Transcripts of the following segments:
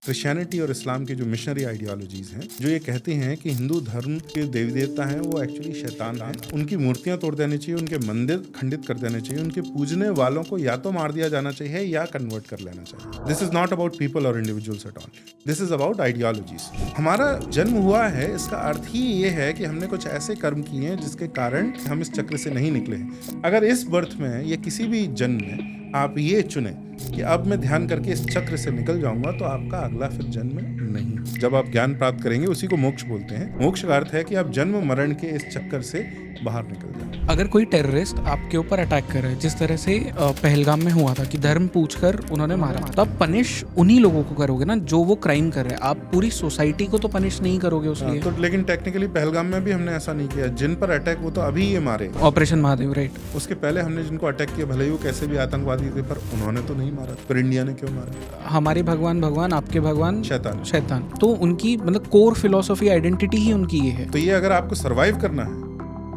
Christianity और इस्लाम की जो मिशनरी आइडियोलॉजीज हैं, जो ये कहते हैं कि हिंदू धर्म के देवी देवता हैं वो एक्चुअली शैतान हैं, उनकी मूर्तियां तोड़ देनी चाहिए, उनके मंदिर खंडित कर देने चाहिए, उनके पूजने वालों को या तो मार दिया जाना चाहिए या कन्वर्ट कर लेना चाहिए। This is not about people और individuals at all, this is about ideologies. हमारा जन्म हुआ है, इसका अर्थ ही ये है कि हमने कुछ ऐसे कर्म किए हैं जिसके कारण हम इस चक्र से नहीं निकले हैं। अगर इस बर्थ में या किसी भी जन्म में आप ये चुने कि अब मैं ध्यान करके इस चक्र से निकल जाऊंगा, तो आपका अगला फिर जन्म नहीं। जब आप ज्ञान प्राप्त करेंगे, उसी को मोक्ष बोलते हैं। मोक्ष का अर्थ है कि आप जन्म मरण के इस चक्कर से बाहर निकल जाए। अगर कोई टेररिस्ट आपके ऊपर अटैक कर रहा है, जिस तरह से पहलगाम में हुआ था कि धर्म पूछकर उन्होंने मारा, तो आप पनिश उन्हीं लोगों को करोगे ना जो वो क्राइम कर रहे हैं। आप पूरी सोसाइटी को तो पनिश नहीं करोगे उसके लिए। तो लेकिन टेक्निकली पहलगाम में भी हमने ऐसा नहीं किया। जिन पर अटैक, वो तो अभी ये मारे, ऑपरेशन महादेव, राइट। उसके पहले हमने जिनको अटैक किया, भले ही वो कैसे भी आतंकवादी थे, पर उन्होंने तो नहीं मारा। पर इंडिया ने क्यों मारा? हमारे भगवान, आपके भगवान शैतान। तो उनकी मतलब कोर फिलोसफी, आइडेंटिटी ही उनकी ये है। तो ये अगर आपको सर्वाइव करना है,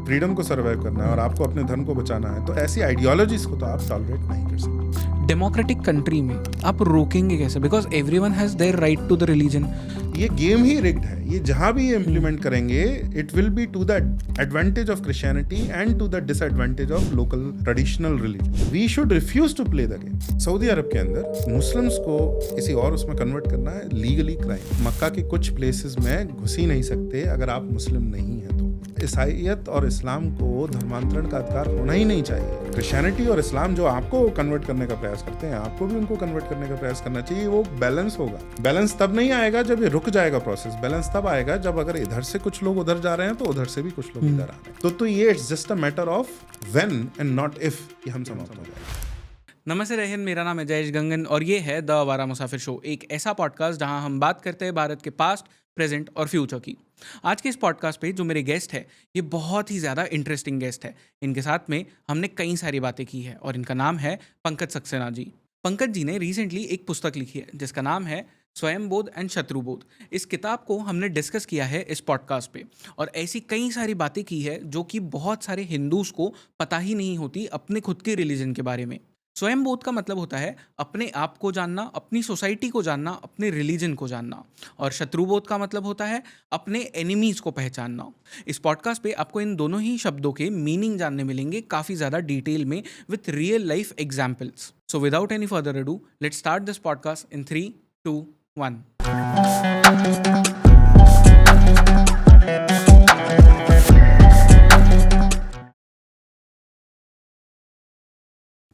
फ्रीडम को सर्वाइव करना है और आपको अपने धर्म को बचाना है, तो ऐसी आइडियोलॉजीज को तो आप टॉलरेट नहीं कर सकते। डेमोक्रेटिक कंट्री में आप रोकेंगे कैसे? Because everyone has their right to the religion. ये गेम ही रिग्ड है। ये जहां भी ये इम्प्लीमेंट करेंगे, it will be to the advantage of Christianity and to the disadvantage of local traditional religion. We should refuse to play the game. सऊदी अरब के अंदर मुस्लिम्स को किसी और उसमें कन्वर्ट करना है लीगली क्राइम। मक्का के कुछ प्लेसेस में घुस ही नहीं सकते अगर आप मुस्लिम नहीं हैं। तो ईसाईयत और इस्लाम को धर्मांतरण का अधिकार होना ही नहीं चाहिए। क्रिश्चियनिटी और इस्लाम जो आपको कन्वर्ट करने का प्रयास करते हैं, आपको भी उनको कन्वर्ट करने का प्रयास करना चाहिए। वो बैलेंस होगा। बैलेंस तब नहीं आएगा जब ये रुक जाएगा प्रोसेस। बैलेंस तब आएगा जब अगर इधर से कुछ लोग उधर जा रहे हैं तो उधर से भी कुछ लोग इधर आ रहे हैं। तो ये it's just a matter of when and not if कि हम समाप्त हो जाएगा। नमस्ते रहन, मेरा नाम है जयेश गंगन और ये है द आवारा मुसाफिर शो, एक ऐसा पॉडकास्ट जहां हम बात करते हैं भारत के पास्ट, प्रेजेंट और फ्यूचर की। आज के इस पॉडकास्ट पे जो मेरे गेस्ट है, ये बहुत ही ज़्यादा इंटरेस्टिंग गेस्ट है। इनके साथ में हमने कई सारी बातें की है और इनका नाम है पंकज सक्सेना जी। पंकज जी ने रिसेंटली एक पुस्तक लिखी है जिसका नाम है स्वयंबोध एंड शत्रुबोध। इस किताब को हमने डिस्कस किया है इस पॉडकास्ट पे और ऐसी कई सारी बातें की है जो कि बहुत सारे हिंदूज को पता ही नहीं होती अपने खुद के रिलीजन के बारे में। स्वयंबोध का मतलब होता है अपने आप को जानना, अपनी सोसाइटी को जानना, अपने रिलीजन को जानना। और शत्रुबोध का मतलब होता है अपने एनिमीज को पहचानना। इस पॉडकास्ट पे आपको इन दोनों ही शब्दों के मीनिंग जानने मिलेंगे काफ़ी ज़्यादा डिटेल में with real life examples. So without any further ado, let's start this podcast in 3, 2, 1।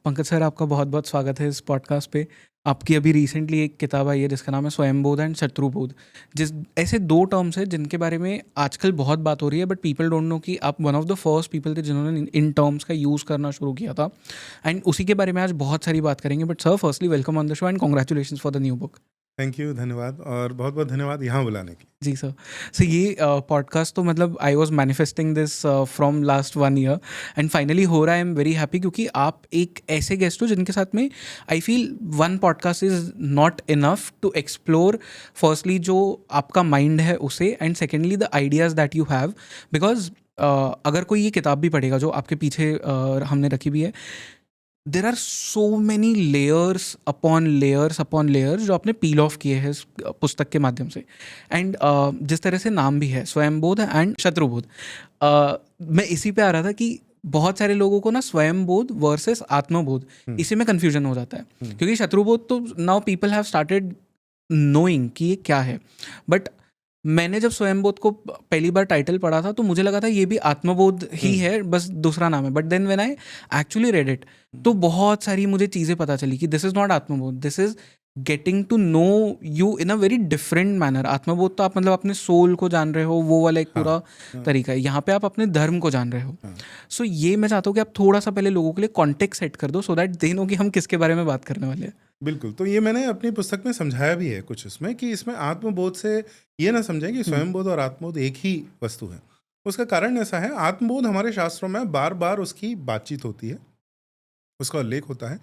Pankaj sir, आपका बहुत बहुत स्वागत है इस पॉडकास्ट पे। आपकी अभी रिसेंटली एक किताब आई है जिसका नाम है स्वयंबोध एंड शत्रुबोध। जिस ऐसे दो टर्म्स है जिनके बारे में आजकल बहुत बात हो रही है, बट पीपल डोंट नो कि आप one of the first people थे जिन्होंने इन टर्म्स का यूज़ करना शुरू किया था। एंड उसी के बारे में आज बहुत सारी बात करेंगे। But sir, firstly welcome on the show and congratulation for the new book. Thank you, धन्यवाद और बहुत बहुत धन्यवाद यहाँ बुलाने के लिए। जी सर। सो ये पॉडकास्ट तो मतलब I was manifesting this from last 1 year and finally हो रहा है। आई एम वेरी हैप्पी क्योंकि आप एक ऐसे गेस्ट हो जिनके साथ में I feel one podcast is not enough to explore firstly जो आपका माइंड है उसे, and secondly the ideas that you have. Because अगर कोई ये किताब भी पढ़ेगा जो आपके पीछे हमने रखी भी है, there are so many layers upon layers जो आपने पील ऑफ किए हैं इस पुस्तक के माध्यम से। एंड जिस तरह से नाम भी है स्वयंबोध एंड शत्रुबोध, मैं इसी पे आ रहा था कि बहुत सारे लोगों को ना स्वयंबोध वर्सेस आत्मबोध इसी में कन्फ्यूजन हो जाता है। क्योंकि शत्रुबोध तो now people have started knowing कि ये क्या है। बट मैंने जब स्वयंबोध को पहली बार टाइटल पढ़ा था तो मुझे लगा था ये भी आत्मबोध ही है, बस दूसरा नाम है। But then when I actually read it, तो बहुत सारी मुझे चीज़ें पता चली कि दिस इज़ नॉट आत्मबोध, this is getting to know you in a very different manner. आत्मबोध तो आप मतलब अपने सोल को जान रहे हो, वो वाला एक पूरा तरीका है। यहाँ पे आप अपने धर्म को जान रहे हो। सो ये मैं चाहता हूँ कि आप थोड़ा सा पहले लोगों के लिए कॉन्टेक्स्ट सेट कर दो सो दैट दे नो कि हम किसके बारे में बात करने वाले हैं। बिल्कुल। तो ये मैंने अपनी पुस्तक में समझाया भी है कुछ इसमें, कि इसमें आत्मबोध से ये ना समझें कि स्वयंबोध और आत्मबोध एक ही वस्तु है। उसका कारण ऐसा है, आत्मबोध हमारे शास्त्रों में बार बार उसकी बातचीत होती है, उसका उल्लेख होता है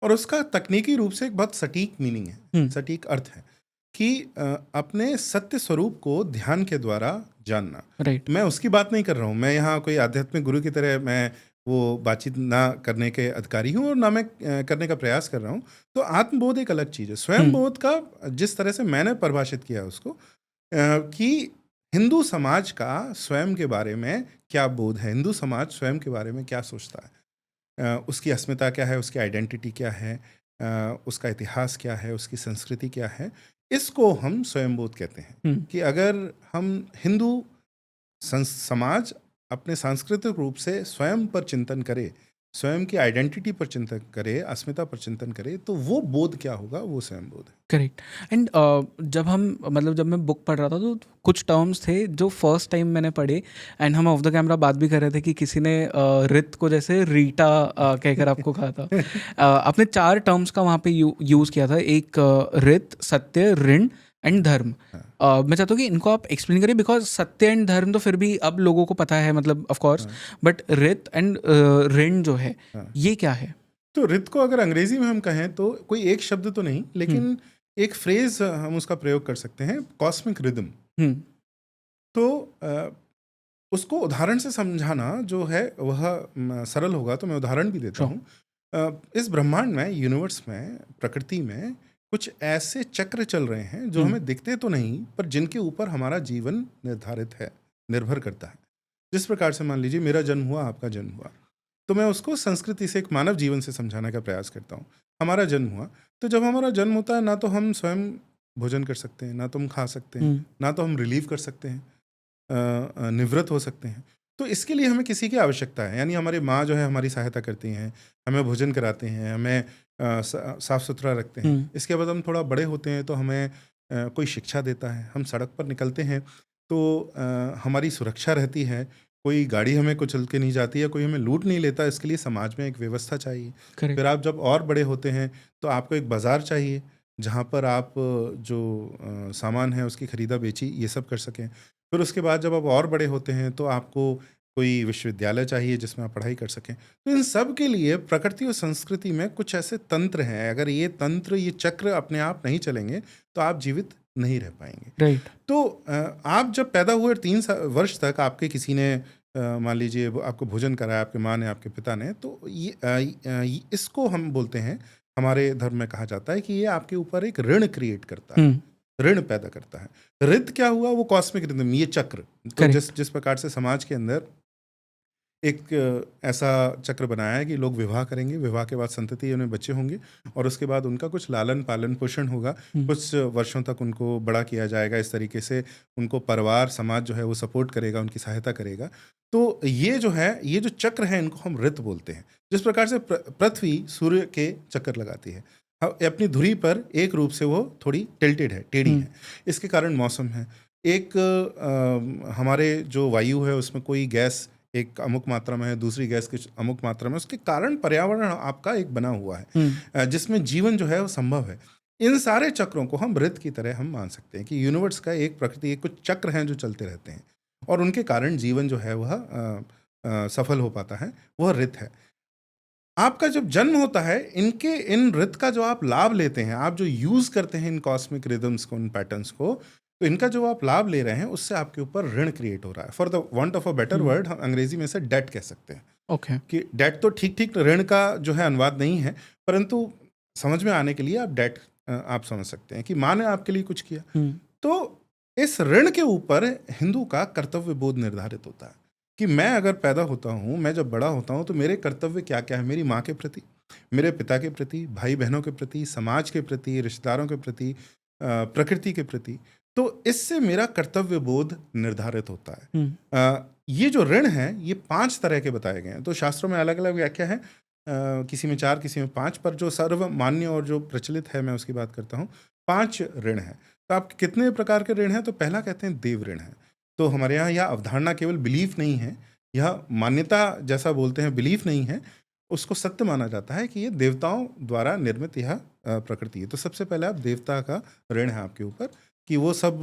और उसका तकनीकी रूप से एक बहुत सटीक मीनिंग है, सटीक अर्थ है कि अपने सत्य स्वरूप को ध्यान के द्वारा जानना। राइट। मैं उसकी बात नहीं कर रहा हूँ। मैं यहाँ कोई आध्यात्मिक गुरु की तरह मैं वो बातचीत ना करने के अधिकारी हूँ और ना मैं करने का प्रयास कर रहा हूँ। तो आत्मबोध एक अलग चीज़ है। स्वयं बोध का जिस तरह से मैंने परिभाषित किया उसको कि हिंदू समाज का स्वयं के बारे में क्या बोध है, हिंदू समाज स्वयं के बारे में क्या सोचता है, उसकी अस्मिता क्या है, उसकी आइडेंटिटी क्या है, उसका इतिहास क्या है, उसकी संस्कृति क्या है, इसको हम स्वयंबोध कहते हैं। हम्म, कि अगर हम हिंदू समाज अपने सांस्कृतिक रूप से स्वयं पर चिंतन करे, स्वयं की आइडेंटिटी पर चिंतन करे, अस्मिता पर चिंतन करे, तो वो बोध क्या होगा, वो स्वयं बोध है। करेक्ट। एंड जब हम मतलब जब मैं बुक पढ़ रहा था तो कुछ टर्म्स थे जो फर्स्ट टाइम मैंने पढ़े, एंड हम ऑफ द कैमरा बात भी कर रहे थे कि किसी ने रित को जैसे रीटा कहकर आपको कहा था। आपने 4 टर्म्स का वहाँ पे यूज़ किया था, एक रित, सत्य, ऋण एंड धर्म। मैं चाहता हूँ कि इनको आप एक्सप्लेन करिए, बिकॉज सत्य एंड धर्म तो फिर भी अब लोगों को पता है, मतलब ऑफ कोर्स, बट रित एंड ऋण जो है ये क्या है? तो रित को अगर अंग्रेजी में हम कहें तो कोई एक शब्द तो नहीं, लेकिन एक फ्रेज हम उसका प्रयोग कर सकते हैं, कॉस्मिक रिदम। हम्म, तो उसको उदाहरण से समझाना जो है वह सरल होगा, तो मैं उदाहरण भी देता Sure. हूँ। इस ब्रह्मांड में, यूनिवर्स में, प्रकृति में कुछ ऐसे चक्र चल रहे हैं जो हमें दिखते तो नहीं, पर जिनके ऊपर हमारा जीवन निर्धारित है, निर्भर करता है। जिस प्रकार से मान लीजिए मेरा जन्म हुआ, आपका जन्म हुआ, तो मैं उसको संस्कृति से, एक मानव जीवन से समझाने का प्रयास करता हूँ। हमारा जन्म हुआ, तो जब हमारा जन्म होता है, ना तो हम स्वयं भोजन कर सकते हैं, ना तो हम खा सकते हैं, ना तो हम रिलीव कर सकते हैं, निवृत्त हो सकते हैं। तो इसके लिए हमें किसी की आवश्यकता है, यानी हमारी माँ जो है हमारी सहायता करती हैं, हमें भोजन कराते हैं, हमें साफ सुथरा रखते हैं। इसके बाद हम थोड़ा बड़े होते हैं तो हमें कोई शिक्षा देता है, हम सड़क पर निकलते हैं तो हमारी सुरक्षा रहती है, कोई गाड़ी हमें कुचल के नहीं जाती है, कोई हमें लूट नहीं लेता, इसके लिए समाज में एक व्यवस्था चाहिए। करेक्ट। फिर आप जब और बड़े होते हैं तो आपको एक बाज़ार चाहिए जहाँ पर आप जो सामान है उसकी खरीदा बेची ये सब कर सकें। फिर उसके बाद जब आप और बड़े होते हैं तो आपको कोई विश्वविद्यालय चाहिए जिसमें आप पढ़ाई कर सकें। तो इन सब के लिए प्रकृति और संस्कृति में कुछ ऐसे तंत्र हैं, अगर ये तंत्र, ये चक्र अपने आप नहीं चलेंगे तो आप जीवित नहीं रह पाएंगे। राइट। तो आप जब पैदा हुए 3 वर्ष तक आपके किसी ने मान लीजिए आपको भोजन कराया, आपके माँ ने, आपके पिता ने, तो इसको हम बोलते हैं, हमारे धर्म में कहा जाता है कि ये आपके ऊपर एक ऋण क्रिएट करता है, ऋण पैदा करता है। रित क्या हुआ? वो कॉस्मिक रिदम, ये चक्र। तो जिस प्रकार से समाज के अंदर एक ऐसा चक्र बनाया है कि लोग विवाह करेंगे, विवाह के बाद संतति उन्हें बच्चे होंगे और उसके बाद उनका कुछ लालन पालन पोषण होगा, कुछ वर्षों तक उनको बड़ा किया जाएगा, इस तरीके से उनको परिवार, समाज जो है वो सपोर्ट करेगा, उनकी सहायता करेगा। तो ये जो है, ये जो चक्र है, इनको हम ऋत बोलते हैं। जिस प्रकार से पृथ्वी सूर्य के चक्कर लगाती है, अपनी धुरी पर एक रूप से वो थोड़ी टिल्टेड है, टेढ़ी है, इसके कारण मौसम है। एक हमारे जो वायु है उसमें कोई गैस एक अमुक मात्रा में है, दूसरी गैस की अमुक मात्रा में, उसके कारण पर्यावरण आपका एक बना हुआ है जिसमें जीवन जो है वो संभव है। इन सारे चक्रों को हम ऋत की तरह हम मान सकते हैं कि यूनिवर्स का एक प्रकृति, एक कुछ चक्र हैं जो चलते रहते हैं और उनके कारण जीवन जो है वह सफल हो पाता है, वह ऋत है। आपका जब जन्म होता है, इन ऋत का जो आप लाभ लेते हैं, आप जो यूज करते हैं इन कॉस्मिक रिदम्स को, इन पैटर्न्स को, तो इनका जो आप लाभ ले रहे हैं उससे आपके ऊपर ऋण क्रिएट हो रहा है। For the want of a better word, हम अंग्रेजी में से डेट कह सकते हैं। ओके। कि डेट तो ठीक ठीक ऋण का जो है अनुवाद नहीं है, परंतु समझ में आने के लिए आप डेट आप समझ सकते हैं कि माँ ने आपके लिए कुछ किया। तो इस ऋण के ऊपर हिंदू का कर्तव्य बोध निर्धारित होता है कि मैं अगर पैदा होता हूँ, मैं जब बड़ा होता हूँ तो मेरे कर्तव्य क्या क्या है, मेरी माँ के प्रति, मेरे पिता के प्रति, भाई बहनों के प्रति, समाज के प्रति, रिश्तेदारों के प्रति, प्रकृति के प्रति। तो इससे मेरा कर्तव्य बोध निर्धारित होता है। ये जो ऋण है ये 5 तरह के बताए गए हैं, तो शास्त्रों में अलग अलग व्याख्या है, किसी में 4, किसी में 5, पर जो सर्वमान्य और जो प्रचलित है मैं उसकी बात करता हूँ। 5 ऋण है। तो आप कितने प्रकार के ऋण हैं? तो पहला कहते हैं देव ऋण है। तो हमारे यहाँ यह अवधारणा केवल बिलीफ नहीं है, यह मान्यता जैसा बोलते हैं, बिलीफ नहीं है, उसको सत्य माना जाता है कि ये देवताओं द्वारा निर्मित यह प्रकृति है। तो सबसे पहले आप देवता का ऋण है आपके ऊपर कि वो सब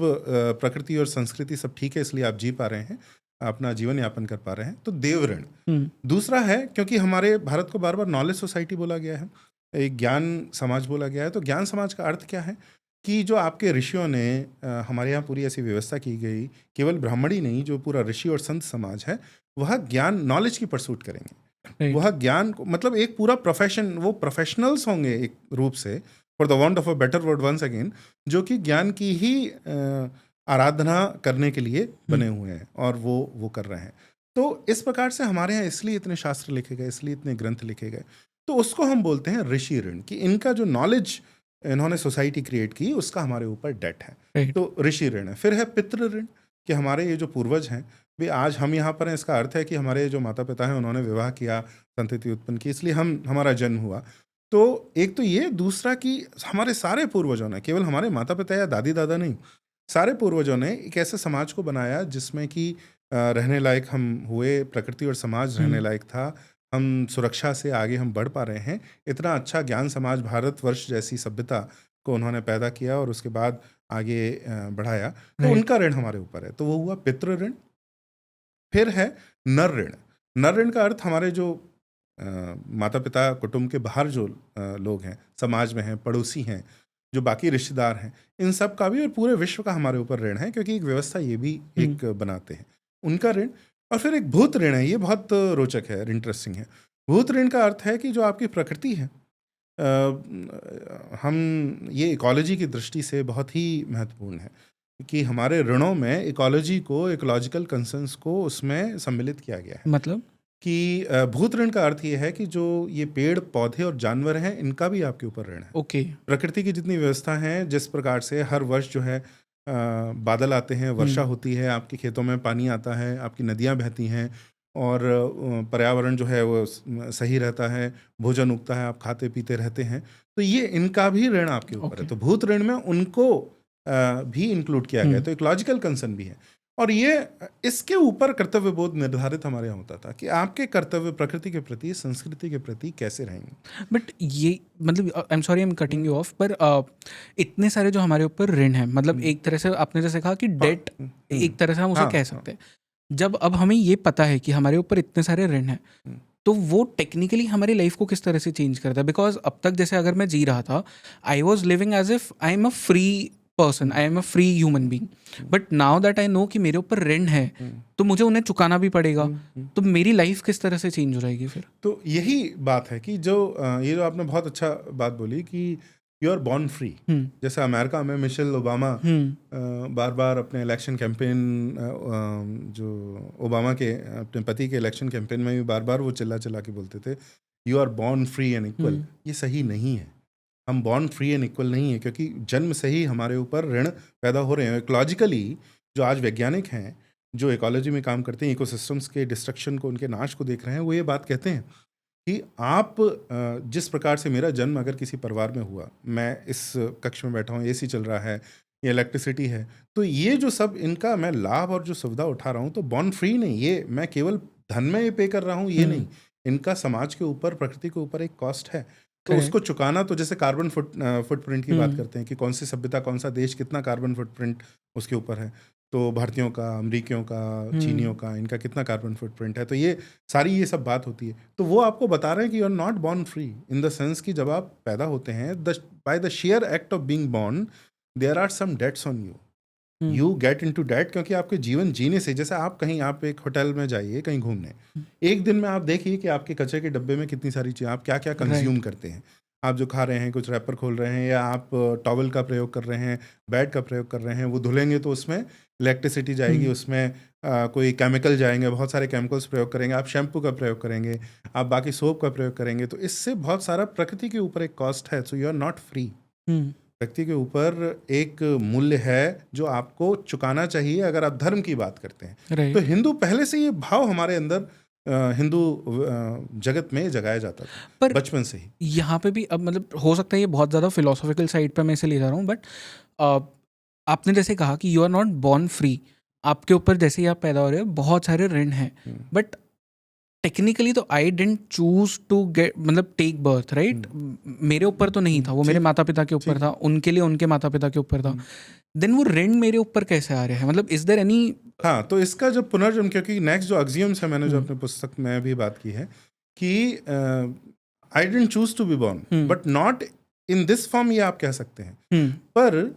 प्रकृति और संस्कृति सब ठीक है, इसलिए आप जी पा रहे हैं, अपना जीवन यापन कर पा रहे हैं, तो देव ऋण। दूसरा है, क्योंकि हमारे भारत को बार बार नॉलेज सोसाइटी बोला गया है, एक ज्ञान समाज बोला गया है, तो ज्ञान समाज का अर्थ क्या है कि जो आपके ऋषियों ने, हमारे यहाँ पूरी ऐसी व्यवस्था की गई, केवल ब्राह्मण ही नहीं, जो पूरा ऋषि और संत समाज है वह ज्ञान, नॉलेज की परसूट करेंगे। वह ज्ञान को मतलब एक पूरा प्रोफेशन, वो प्रोफेशनल्स होंगे एक रूप से, for the want of a better word once again, जो कि ज्ञान की ही आराधना करने के लिए बने हुए हैं और वो कर रहे हैं। तो इस प्रकार से हमारे यहाँ इसलिए इतने शास्त्र लिखे गए, इसलिए इतने ग्रंथ लिखे गए। तो उसको हम बोलते हैं ऋषि ऋण, कि इनका जो नॉलेज इन्होंने सोसाइटी क्रिएट की उसका हमारे ऊपर डेट है। Right. तो ऋषि ऋण है। फिर है पितृ ऋण, कि हमारे ये जो पूर्वज हैं भी आज हम यहाँ पर हैं, इसका अर्थ है कि हमारे जो माता पिता हैं उन्होंने विवाह किया, संतति उत्पन्न की, इसलिए हमारा जन्म हुआ। तो एक तो ये, दूसरा कि हमारे सारे पूर्वजों ने, केवल हमारे माता पिता या दादी दादा नहीं, सारे पूर्वजों ने एक ऐसे समाज को बनाया जिसमें कि रहने लायक हम हुए, प्रकृति और समाज रहने लायक था, हम सुरक्षा से आगे हम बढ़ पा रहे हैं। इतना अच्छा ज्ञान समाज भारतवर्ष जैसी सभ्यता को उन्होंने पैदा किया और उसके बाद आगे बढ़ाया। तो Right. उनका ऋण हमारे ऊपर है। तो वो हुआ पितृ ऋण। फिर है नर ऋण। नर ऋण का अर्थ हमारे जो माता पिता कुटुंब के बाहर जो लोग हैं, समाज में हैं, पड़ोसी हैं, जो बाकी रिश्तेदार हैं, इन सब का भी और पूरे विश्व का हमारे ऊपर ऋण है, क्योंकि एक व्यवस्था ये भी एक बनाते हैं, उनका ऋण। और फिर एक भूत ऋण है, ये बहुत रोचक है, इंटरेस्टिंग है। भूत ऋण का अर्थ है कि जो आपकी प्रकृति है, हम ये इकोलॉजी की दृष्टि से बहुत ही महत्वपूर्ण है कि हमारे ऋणों में इकोलॉजी को, इकोलॉजिकल कंसर्न्स को उसमें सम्मिलित किया गया है। मतलब कि भूत ऋण का अर्थ ये है कि जो ये पेड़ पौधे और जानवर हैं, इनका भी आपके ऊपर ऋण है। ओके। प्रकृति की जितनी व्यवस्था है, जिस प्रकार से हर वर्ष जो है बादल आते हैं, वर्षा होती है, आपके खेतों में पानी आता है, आपकी नदियाँ बहती हैं, और पर्यावरण जो है वो सही रहता है, भोजन उगता है, आप खाते पीते रहते हैं, तो ये इनका भी ऋण आपके ऊपर है। तो भूत ऋण में उनको भी इंक्लूड किया गया। तो इकोलॉजिकल कंसर्न भी है। और ये इसके ऊपर कर्तव्य बोध निर्धारित हमारे यहाँ होता था कि आपके कर्तव्य प्रकृति के प्रति, संस्कृति के प्रति कैसे रहेंगे। बट ये मतलब I am sorry I am cutting you of, पर इतने सारे जो हमारे ऊपर ऋण है, मतलब एक तरह से आपने जैसे कहा कि डेट, एक तरह से हम उसे कह सकते हैं। जब अब हमें ये पता है कि हमारे ऊपर इतने सारे ऋण हैं, तो वो टेक्निकली हमारी लाइफ को किस तरह से चेंज करता है? बिकॉज अब तक जैसे अगर मैं जी रहा था, I was living as if I am a free person, I am a free human being, but now that I know कि मेरे ऊपर ऋण है, तो मुझे उन्हें चुकाना भी पड़ेगा, तो मेरी लाइफ किस तरह से चेंज हो जाएगी फिर? तो यही बात है कि जो ये जो आपने बहुत अच्छा बात बोली कि यू आर बॉर्न फ्री। जैसे अमेरिका में मिशेल ओबामा बार बार अपने इलेक्शन कैंपेन, जो ओबामा के अपने पति के इलेक्शन कैंपेन में भी बार बार वो चिल्ला चिल्ला के बोलते थे, you are born free and equal. ये सही नहीं है। हम बॉर्न फ्री एंड इक्वल नहीं है, क्योंकि जन्म से ही हमारे ऊपर ऋण पैदा हो रहे हैं। इकोलॉजिकली जो आज वैज्ञानिक हैं, जो इकोलॉजी में काम करते हैं, इकोसिस्टम्स के डिस्ट्रक्शन को, उनके नाश को देख रहे हैं, वो ये बात कहते हैं कि आप जिस प्रकार से मेरा जन्म अगर किसी परिवार में हुआ, मैं इस कक्ष में बैठा हूँ, एसी चल रहा है, ये इलेक्ट्रिसिटी है, तो ये जो सब इनका मैं लाभ और जो सुविधा उठा रहा हूँ, तो बॉर्न फ्री नहीं, ये मैं केवल धन में ये पे कर रहा हूँ, ये नहीं, इनका समाज के ऊपर, प्रकृति के ऊपर एक कॉस्ट है। तो उसको चुकाना, तो जैसे कार्बन फुटप्रिंट की बात करते हैं कि कौन सी सभ्यता, कौन सा देश, कितना कार्बन फुटप्रिंट उसके ऊपर है, तो भारतीयों का, अमरीकियों का, चीनियों का, इनका कितना कार्बन फुटप्रिंट है, तो ये सारी ये सब बात होती है। तो वो आपको बता रहे हैं कि you are not born free in the sense कि जब आप पैदा होते हैं, by the sheer act of being born there are some debts on you, you get into debt, क्योंकि आपके जीवन जीने से, जैसे आप कहीं, आप एक होटल में जाइए कहीं घूमने, एक दिन में आप देखिए कि आपके कचरे के डब्बे में कितनी सारी चीज़ें, आप क्या क्या कंज्यूम करते हैं। आप जो खा रहे हैं, कुछ रैपर खोल रहे हैं, या आप टॉवल का प्रयोग कर रहे हैं, बेड का प्रयोग कर रहे हैं, वो धुलेंगे तो उसमें इलेक्ट्रिसिटी जाएगी, उसमें कोई केमिकल जाएंगे, बहुत सारे केमिकल्स प्रयोग करेंगे, आप शैम्पू का प्रयोग करेंगे, आप बाकी सोप का प्रयोग करेंगे, तो इससे बहुत सारा प्रकृति के ऊपर एक कॉस्ट है। So you are not free. प्रकृति के ऊपर एक मूल्य है जो आपको चुकाना चाहिए अगर आप धर्म की बात करते हैं। तो हिंदू पहले से ये भाव हमारे अंदर हिंदू जगत में जगाया जाता था, पर बचपन से ही। यहाँ पे भी अब मतलब हो सकता है ये बहुत ज़्यादा फिलोसॉफिकल साइड पे मैं इसे ले जा रहा हूँ, बट आपने जैसे कहा कि you are not born free, आपके ऊपर जैसे ही आप पैदा हो रहे हो बहुत सारे ऋण हैं, बट टेक्निकली तो आई डेंट चूज टू गेट, मतलब टेक बर्थ, राइट? मेरे ऊपर तो नहीं था वो, मेरे माता पिता के ऊपर था, उनके लिए उनके माता पिता के ऊपर था। देन वो ऋण मेरे ऊपर कैसे आ रहे हैं? मतलब इज देयर एनी? हाँ, तो इसका जो पुनर्जन्म, क्योंकि नेक्स्ट जो एक्सियम्स है, मैंने जो अपने पुस्तक में भी बात की है कि I didn't choose to be born, but not in this form, ये आप कह सकते हैं। पर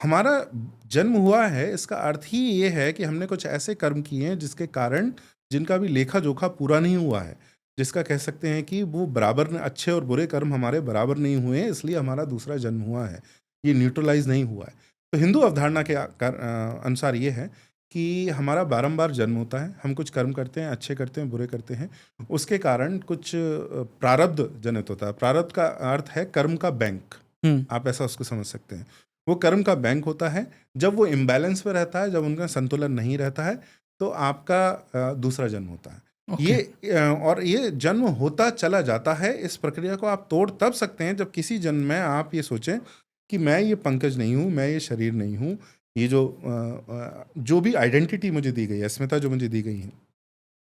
हमारा जन्म हुआ है, इसका अर्थ ही ये है कि हमने कुछ ऐसे कर्म किए हैं जिसके कारण, जिनका भी लेखा जोखा पूरा नहीं हुआ है, जिसका कह सकते हैं कि वो बराबर अच्छे और बुरे कर्म हमारे बराबर नहीं हुए हैं, इसलिए हमारा दूसरा जन्म हुआ है, ये न्यूट्रलाइज नहीं हुआ है। तो हिंदू अवधारणा के अनुसार ये है कि हमारा बारंबार जन्म होता है, हम कुछ कर्म करते हैं, अच्छे करते हैं, बुरे करते हैं, उसके कारण कुछ प्रारब्ध जनित होता है। प्रारब्ध का अर्थ है कर्म का बैंक, आप ऐसा उसको समझ सकते हैं। वो कर्म का बैंक होता है, जब वो इम्बैलेंस में रहता है, जब उनका संतुलन नहीं रहता है, तो आपका दूसरा जन्म होता है। और ये जन्म होता चला जाता है। इस प्रक्रिया को आप तोड़ तब सकते हैं जब किसी जन्म में आप ये सोचें कि मैं ये पंकज नहीं हूँ, मैं ये शरीर नहीं हूँ, ये जो भी आइडेंटिटी मुझे दी गई है, अस्मिता जो मुझे दी गई है,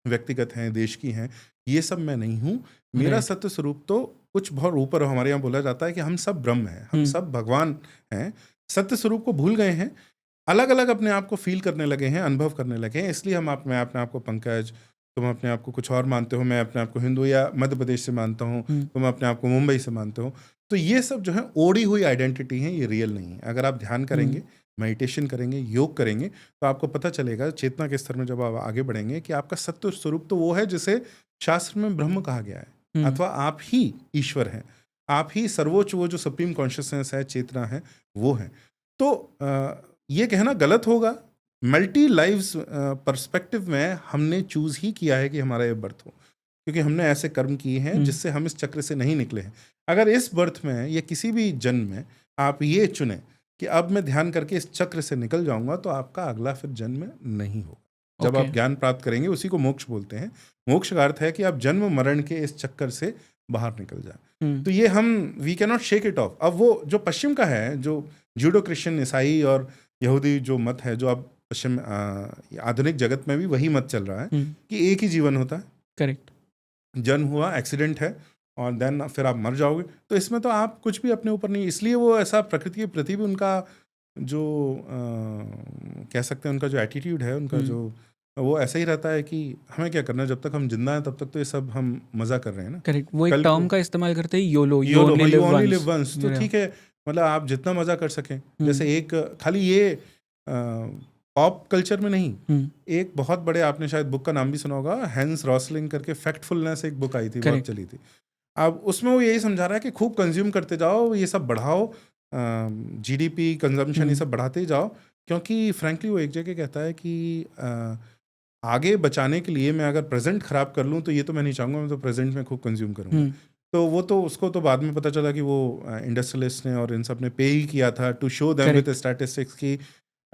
व्यक्तिगत हैं, देश की हैं, ये सब मैं नहीं हूँ। मेरा सत्य स्वरूप तो कुछ बहुत ऊपर। हमारे यहाँ बोला जाता है कि हम सब ब्रह्म हैं, हम सब भगवान हैं। सत्य स्वरूप को भूल गए हैं, अलग अलग अपने आप को फील करने लगे हैं, अनुभव करने लगे हैं। इसलिए मैं अपने आप को पंकज, तुम अपने आप को कुछ और मानते हो, मैं अपने आप को हिंदू या मध्य प्रदेश से मानता हूँ, तुम अपने आप को मुंबई से मानते हो। तो ये सब जो है ओढ़ी हुई आइडेंटिटी है, ये रियल नहीं है। अगर आप ध्यान करेंगे, मेडिटेशन करेंगे, योग करेंगे, तो आपको पता चलेगा चेतना के स्तर में जब आप आगे बढ़ेंगे कि आपका सत्य स्वरूप तो वो है जिसे शास्त्र में ब्रह्म कहा गया है, अथवा आप ही ईश्वर हैं, आप ही सर्वोच्च, वो जो सुप्रीम कॉन्शियसनेस है, चेतना है, वो है। तो ये कहना गलत होगा। मल्टी लाइव्स पर्सपेक्टिव में हमने चूज ही किया है कि हमारा ये बर्थ हो, क्योंकि हमने ऐसे कर्म किए हैं जिससे हम इस चक्र से नहीं निकले हैं। अगर इस बर्थ में या किसी भी जन्म में आप ये चुने कि अब मैं ध्यान करके इस चक्र से निकल जाऊंगा, तो आपका अगला फिर जन्म नहीं होगा। जब आप ज्ञान प्राप्त करेंगे, उसी को मोक्ष बोलते हैं। मोक्ष का अर्थ है कि आप जन्म मरण के इस चक्कर से बाहर निकल जाए। तो ये we can not shake it off. अब वो जो पश्चिम का है, जो जूडो क्रिश्चियन, ईसाई और यहूदी जो मत है, जो अब पश्चिम आधुनिक जगत में भी वही मत चल रहा है कि एक ही जीवन होता है। करेक्ट। जन्म हुआ, एक्सीडेंट है, और देन फिर आप मर जाओगे। तो इसमें तो आप कुछ भी अपने ऊपर नहीं। इसलिए वो ऐसा प्रकृति के प्रति भी उनका जो कह सकते हैं, उनका जो एटीट्यूड है, उनका जो वो ऐसा ही रहता है कि हमें क्या करना, जब तक हम जिंदा हैं तब तक तो ये सब हम मजा कर रहे हैं ना। करेक्ट। वो एक टर्म का इस्तेमाल करते हैं, YOLO, you only live once. तो ठीक है, मतलब आप जितना मजा कर सकें। जैसे एक खाली ये पॉप कल्चर में नहीं, एक बहुत बड़े, आपने शायद बुक का नाम भी सुना होगा, हैंस रॉसलिंग करके, फैक्टफुलनेस एक बुक आई थी, बहुत चली थी। अब उसमें वो यही समझा रहा है कि खूब कंज्यूम करते जाओ, ये सब बढ़ाओ, जीडीपी, कंजम्पशन, ये सब बढ़ाते ही जाओ। क्योंकि फ्रैंकली वो एक जगह कहता है कि आगे बचाने के लिए मैं अगर प्रेजेंट खराब कर लूँ, तो ये तो मैं नहीं चाहूँगा, मैं तो प्रेजेंट में खूब कंज्यूम करूँगा। तो वो तो उसको तो बाद में पता चला कि वो इंडस्ट्रियलिस्ट ने और इन सब ने पे ही किया था to show them with statistics कि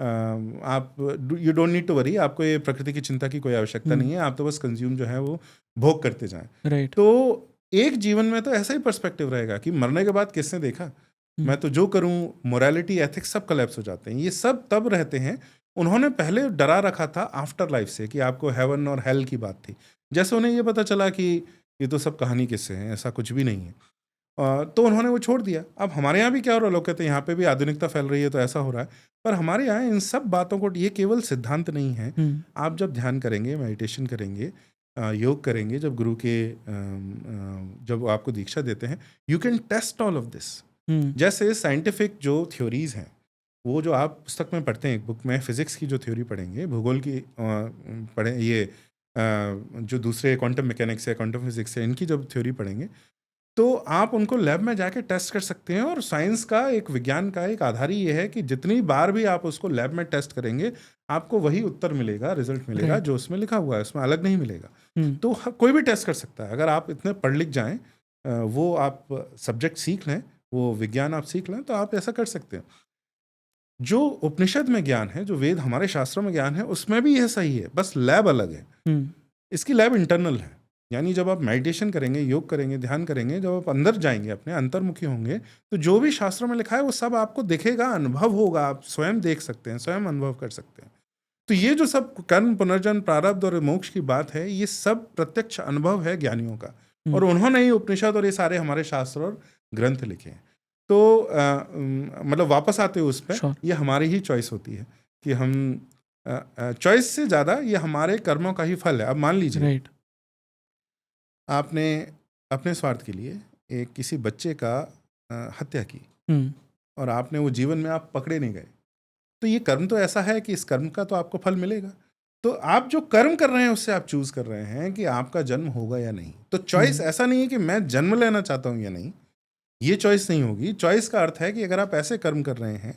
आप you don't need to worry, आपको ये प्रकृति की चिंता की कोई आवश्यकता नहीं है, आप तो बस कंज्यूम जो है वो भोग करते जाएं। तो एक जीवन में तो ऐसा ही पर्सपेक्टिव रहेगा कि मरने के बाद किसने देखा, मैं तो जो करूं, मोरालिटी, एथिक्स सब कोलैप्स हो जाते हैं। ये सब तब रहते हैं। उन्होंने पहले डरा रखा था आफ्टर लाइफ से कि आपको हेवन और हेल की बात थी। जैसे उन्हें ये पता चला कि ये तो सब कहानी किस्से हैं, ऐसा कुछ भी नहीं है, तो उन्होंने वो छोड़ दिया। अब हमारे यहाँ भी क्या हो रहा है, लोग कहते हैं यहाँ पे भी आधुनिकता फैल रही है तो ऐसा हो रहा है, पर हमारे यहाँ इन सब बातों को, ये केवल सिद्धांत नहीं है। आप जब ध्यान करेंगे, मेडिटेशन करेंगे, योग करेंगे, जब गुरु के जब आपको दीक्षा देते हैं, you can test all of this. जैसे साइंटिफिक जो थ्योरीज हैं, वो जो आप पुस्तक में पढ़ते हैं, एक बुक में फिजिक्स की जो थ्योरी पढ़ेंगे, भूगोल की पढ़ें, ये जो दूसरे क्वांटम मैकेनिक्स है, क्वांटम फिजिक्स है, इनकी जब थ्योरी पढ़ेंगे, तो आप उनको लैब में जाके टेस्ट कर सकते हैं। और साइंस का, एक विज्ञान का एक आधार ही ये है कि जितनी बार भी आप उसको लैब में टेस्ट करेंगे, आपको वही उत्तर मिलेगा, रिजल्ट मिलेगा जो उसमें लिखा हुआ है, उसमें अलग नहीं मिलेगा। तो कोई भी टेस्ट कर सकता है, अगर आप इतने पढ़ लिख जाएं, वो आप सब्जेक्ट सीख लें, वो विज्ञान आप सीख लें, तो आप ऐसा कर सकते हैं। जो उपनिषद में ज्ञान है, जो वेद हमारे शास्त्रों में ज्ञान है, उसमें भी यह सही है, बस लैब अलग है। इसकी लैब इंटरनल है, यानी जब आप मेडिटेशन करेंगे, योग करेंगे, ध्यान करेंगे, जब आप अंदर जाएंगे, अपने अंतर्मुखी होंगे, तो जो भी शास्त्रों में लिखा है वो सब आपको दिखेगा, अनुभव होगा, आप स्वयं देख सकते हैं, स्वयं अनुभव कर सकते हैं। तो ये जो सब कर्म, पुनर्जन्म, प्रारब्ध और मोक्ष की बात है, ये सब प्रत्यक्ष अनुभव है ज्ञानियों का, और उन्होंने ही उपनिषद और ये सारे हमारे शास्त्र और ग्रंथ लिखे हैं। तो मतलब वापस आते हुए उस पर, ये हमारी ही चॉइस होती है कि हम चॉइस से ज़्यादा ये हमारे कर्मों का ही फल है। अब मान लीजिए आपने अपने स्वार्थ के लिए किसी बच्चे का हत्या की, और आपने वो जीवन में आप पकड़े नहीं गए, तो ये कर्म तो ऐसा है कि इस कर्म का तो आपको फल मिलेगा। तो आप जो कर्म कर रहे हैं उससे आप चूज कर रहे हैं कि आपका जन्म होगा या नहीं। तो चॉइस ऐसा नहीं है कि मैं जन्म लेना चाहता हूं या नहीं, ये चॉइस नहीं होगी। चॉइस का अर्थ है कि अगर आप ऐसे कर्म कर रहे हैं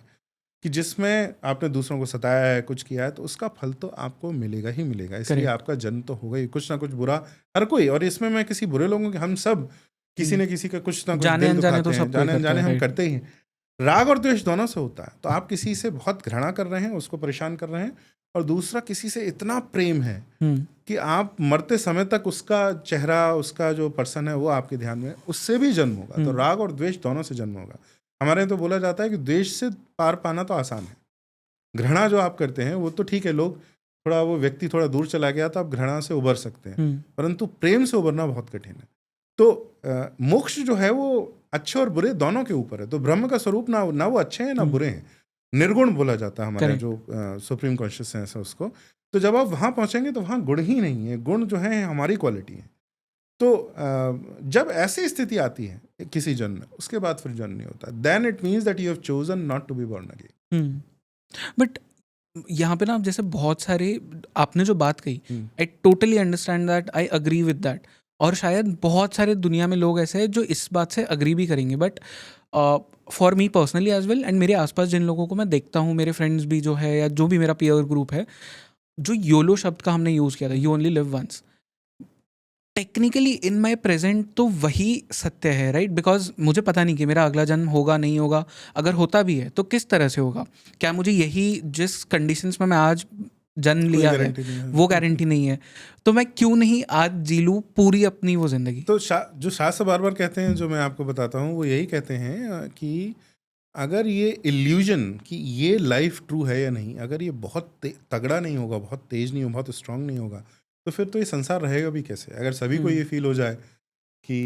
कि जिसमें आपने दूसरों को सताया है, कुछ किया है, तो उसका फल तो आपको मिलेगा ही मिलेगा। इसलिए Correct. आपका जन्म तो होगा ही, कुछ ना कुछ बुरा हर कोई। और इसमें मैं किसी बुरे लोगों के, हम सब किसी न किसी का कुछ ना कुछ जाने दिल अनजाने दुखाते तो हैं, सब कोई जाने करता अनजाने है, हम right. करते ही हैं। राग और द्वेष दोनों से होता है। तो आप किसी से बहुत घृणा कर रहे हैं, उसको परेशान कर रहे हैं, और दूसरा किसी से इतना प्रेम है कि आप मरते समय तक उसका चेहरा, उसका जो पर्सन है वो आपके ध्यान में, उससे भी जन्म होगा। तो राग और द्वेष दोनों से जन्म होगा। हमारे यहाँ तो बोला जाता है कि द्वेष से पार पाना तो आसान है, घृणा जो आप करते हैं वो तो ठीक है, लोग थोड़ा, वो व्यक्ति थोड़ा दूर चला गया तो आप घृणा से उबर सकते हैं, परंतु प्रेम से उबरना बहुत कठिन है। तो मोक्ष जो है वो अच्छे और बुरे दोनों के ऊपर है। तो ब्रह्म का स्वरूप ना वो अच्छे हैं ना बुरे हैं, निर्गुण बोला जाता है हमारे जो सुप्रीम कॉन्शियसनेस है उसको। तो जब आप वहां पहुंचेंगे तो वहां गुण ही नहीं है, गुण जो है हमारी क्वालिटी है। तो जब ऐसी स्थिति आती है किसी जन्म में, उसके बाद फिर जन्म नहीं होता। Then it means that you have chosen not to be born again. But यहाँ पे ना जैसे बहुत सारे आपने जो बात कही, I totally understand that, I agree with that. और शायद बहुत सारे दुनिया में लोग ऐसे हैं जो इस बात से अग्री भी करेंगे। But for me personally as well, and मेरे आसपास जिन लोगों को मैं देखता हूँ, मेरे फ्रेंड्स भी जो है या जो भी मेरा पीयर ग्रुप है, जो योलो शब्द का हमने यूज़ किया था, you only live once, technically in my present तो वही सत्य है, राइट? बिकॉज मुझे पता नहीं कि मेरा अगला जन्म होगा नहीं होगा, अगर होता भी है तो किस तरह से होगा। क्या मुझे यही जिस कंडीशंस में मैं आज जन्म लिया है वो गारंटी नहीं है, तो मैं क्यों नहीं आज जी लूँ पूरी अपनी वो जिंदगी। तो जो शास्त्र बार बार कहते हैं, जो मैं आपको बताता हूँ, वो यही कहते हैं कि अगर ये इल्यूजन कि ये लाइफ ट्रू है या नहीं, अगर ये बहुत तगड़ा नहीं होगा, बहुत तेज नहीं होगा, बहुत स्ट्रांग नहीं होगा, तो फिर तो ये संसार रहेगा भी कैसे। अगर सभी को ये फील हो जाए कि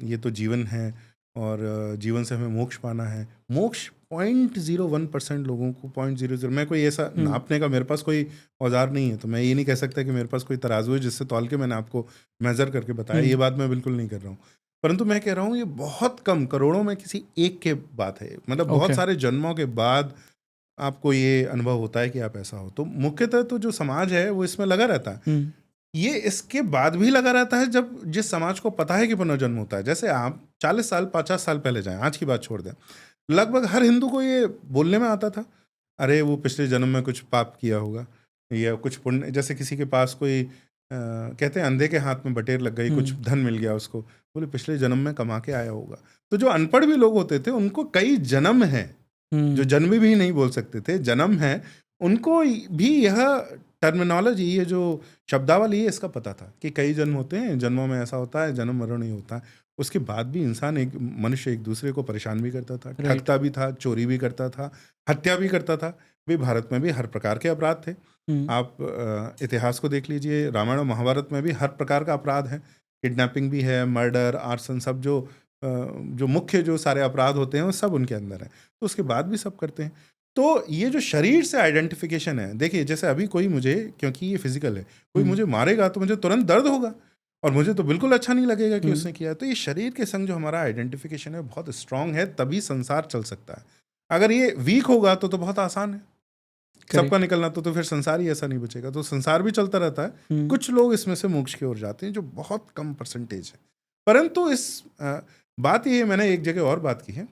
ये तो जीवन है और जीवन से हमें मोक्ष पाना है। मोक्ष 0.01% लोगों को, 0.00, मैं कोई ऐसा नापने का मेरे पास कोई औजार नहीं है, तो मैं ये नहीं कह सकता कि मेरे पास कोई तराजू है जिससे तौल के मैंने आपको मेजर करके बताया। ये बात मैं बिल्कुल नहीं कर रहा हूँ, परंतु मैं कह रहा हूँ ये बहुत कम, करोड़ों में किसी एक के बात है। मतलब बहुत सारे जन्मों के बाद आपको ये अनुभव होता है कि आप ऐसा हो। तो मुख्यतः तो जो समाज है वो इसमें लगा रहता है। ये इसके बाद भी लगा रहता है जब जिस समाज को पता है कि पुनर्जन्म होता है। जैसे आप 40 साल 50 साल पहले जाएं, आज की बात छोड़ दें, लगभग हर हिंदू को ये बोलने में आता था, अरे वो पिछले जन्म में कुछ पाप किया होगा या कुछ पुण्य। जैसे किसी के पास कोई कहते हैं अंधे के हाथ में बटेर लग गई, कुछ धन मिल गया उसको, बोले पिछले जन्म में कमा के आया होगा। तो जो अनपढ़ भी लोग होते थे उनको कई जन्म है, जो जन्म भी नहीं बोल सकते थे, जन्म है, उनको भी यह टर्मिनोलॉजी, ये जो शब्दावली है, इसका पता था कि कई जन्म होते हैं, जन्मों में ऐसा होता है, जन्म मरण नहीं होता है। उसके बाद भी इंसान, एक मनुष्य एक दूसरे को परेशान भी करता था, ठगता भी था, चोरी भी करता था, हत्या भी करता था। भाई भारत में भी हर प्रकार के अपराध थे। आप इतिहास को देख लीजिए, रामायण और महाभारत में भी हर प्रकार का अपराध है, किडनैपिंग भी है, मर्डर, आर्सन, सब जो मुख्य जो सारे अपराध होते हैं वो सब उनके अंदर है। तो उसके बाद भी सब करते हैं। तो ये जो शरीर से आइडेंटिफिकेशन है, देखिए जैसे अभी कोई मुझे, क्योंकि ये फिजिकल है, कोई मुझे मारेगा तो मुझे तुरंत दर्द होगा और मुझे तो बिल्कुल अच्छा नहीं लगेगा कि उसने किया। तो ये शरीर के संग जो हमारा आइडेंटिफिकेशन है बहुत स्ट्रांग है, तभी संसार चल सकता है। अगर ये वीक होगा तो बहुत आसान है सबका निकलना, तो फिर संसार ही ऐसा नहीं बचेगा। तो संसार भी चलता रहता है। कुछ लोग इसमें से मोक्ष की ओर जाते हैं, जो बहुत कम परसेंटेज है। परंतु इस बात ये, मैंने एक जगह और बात की है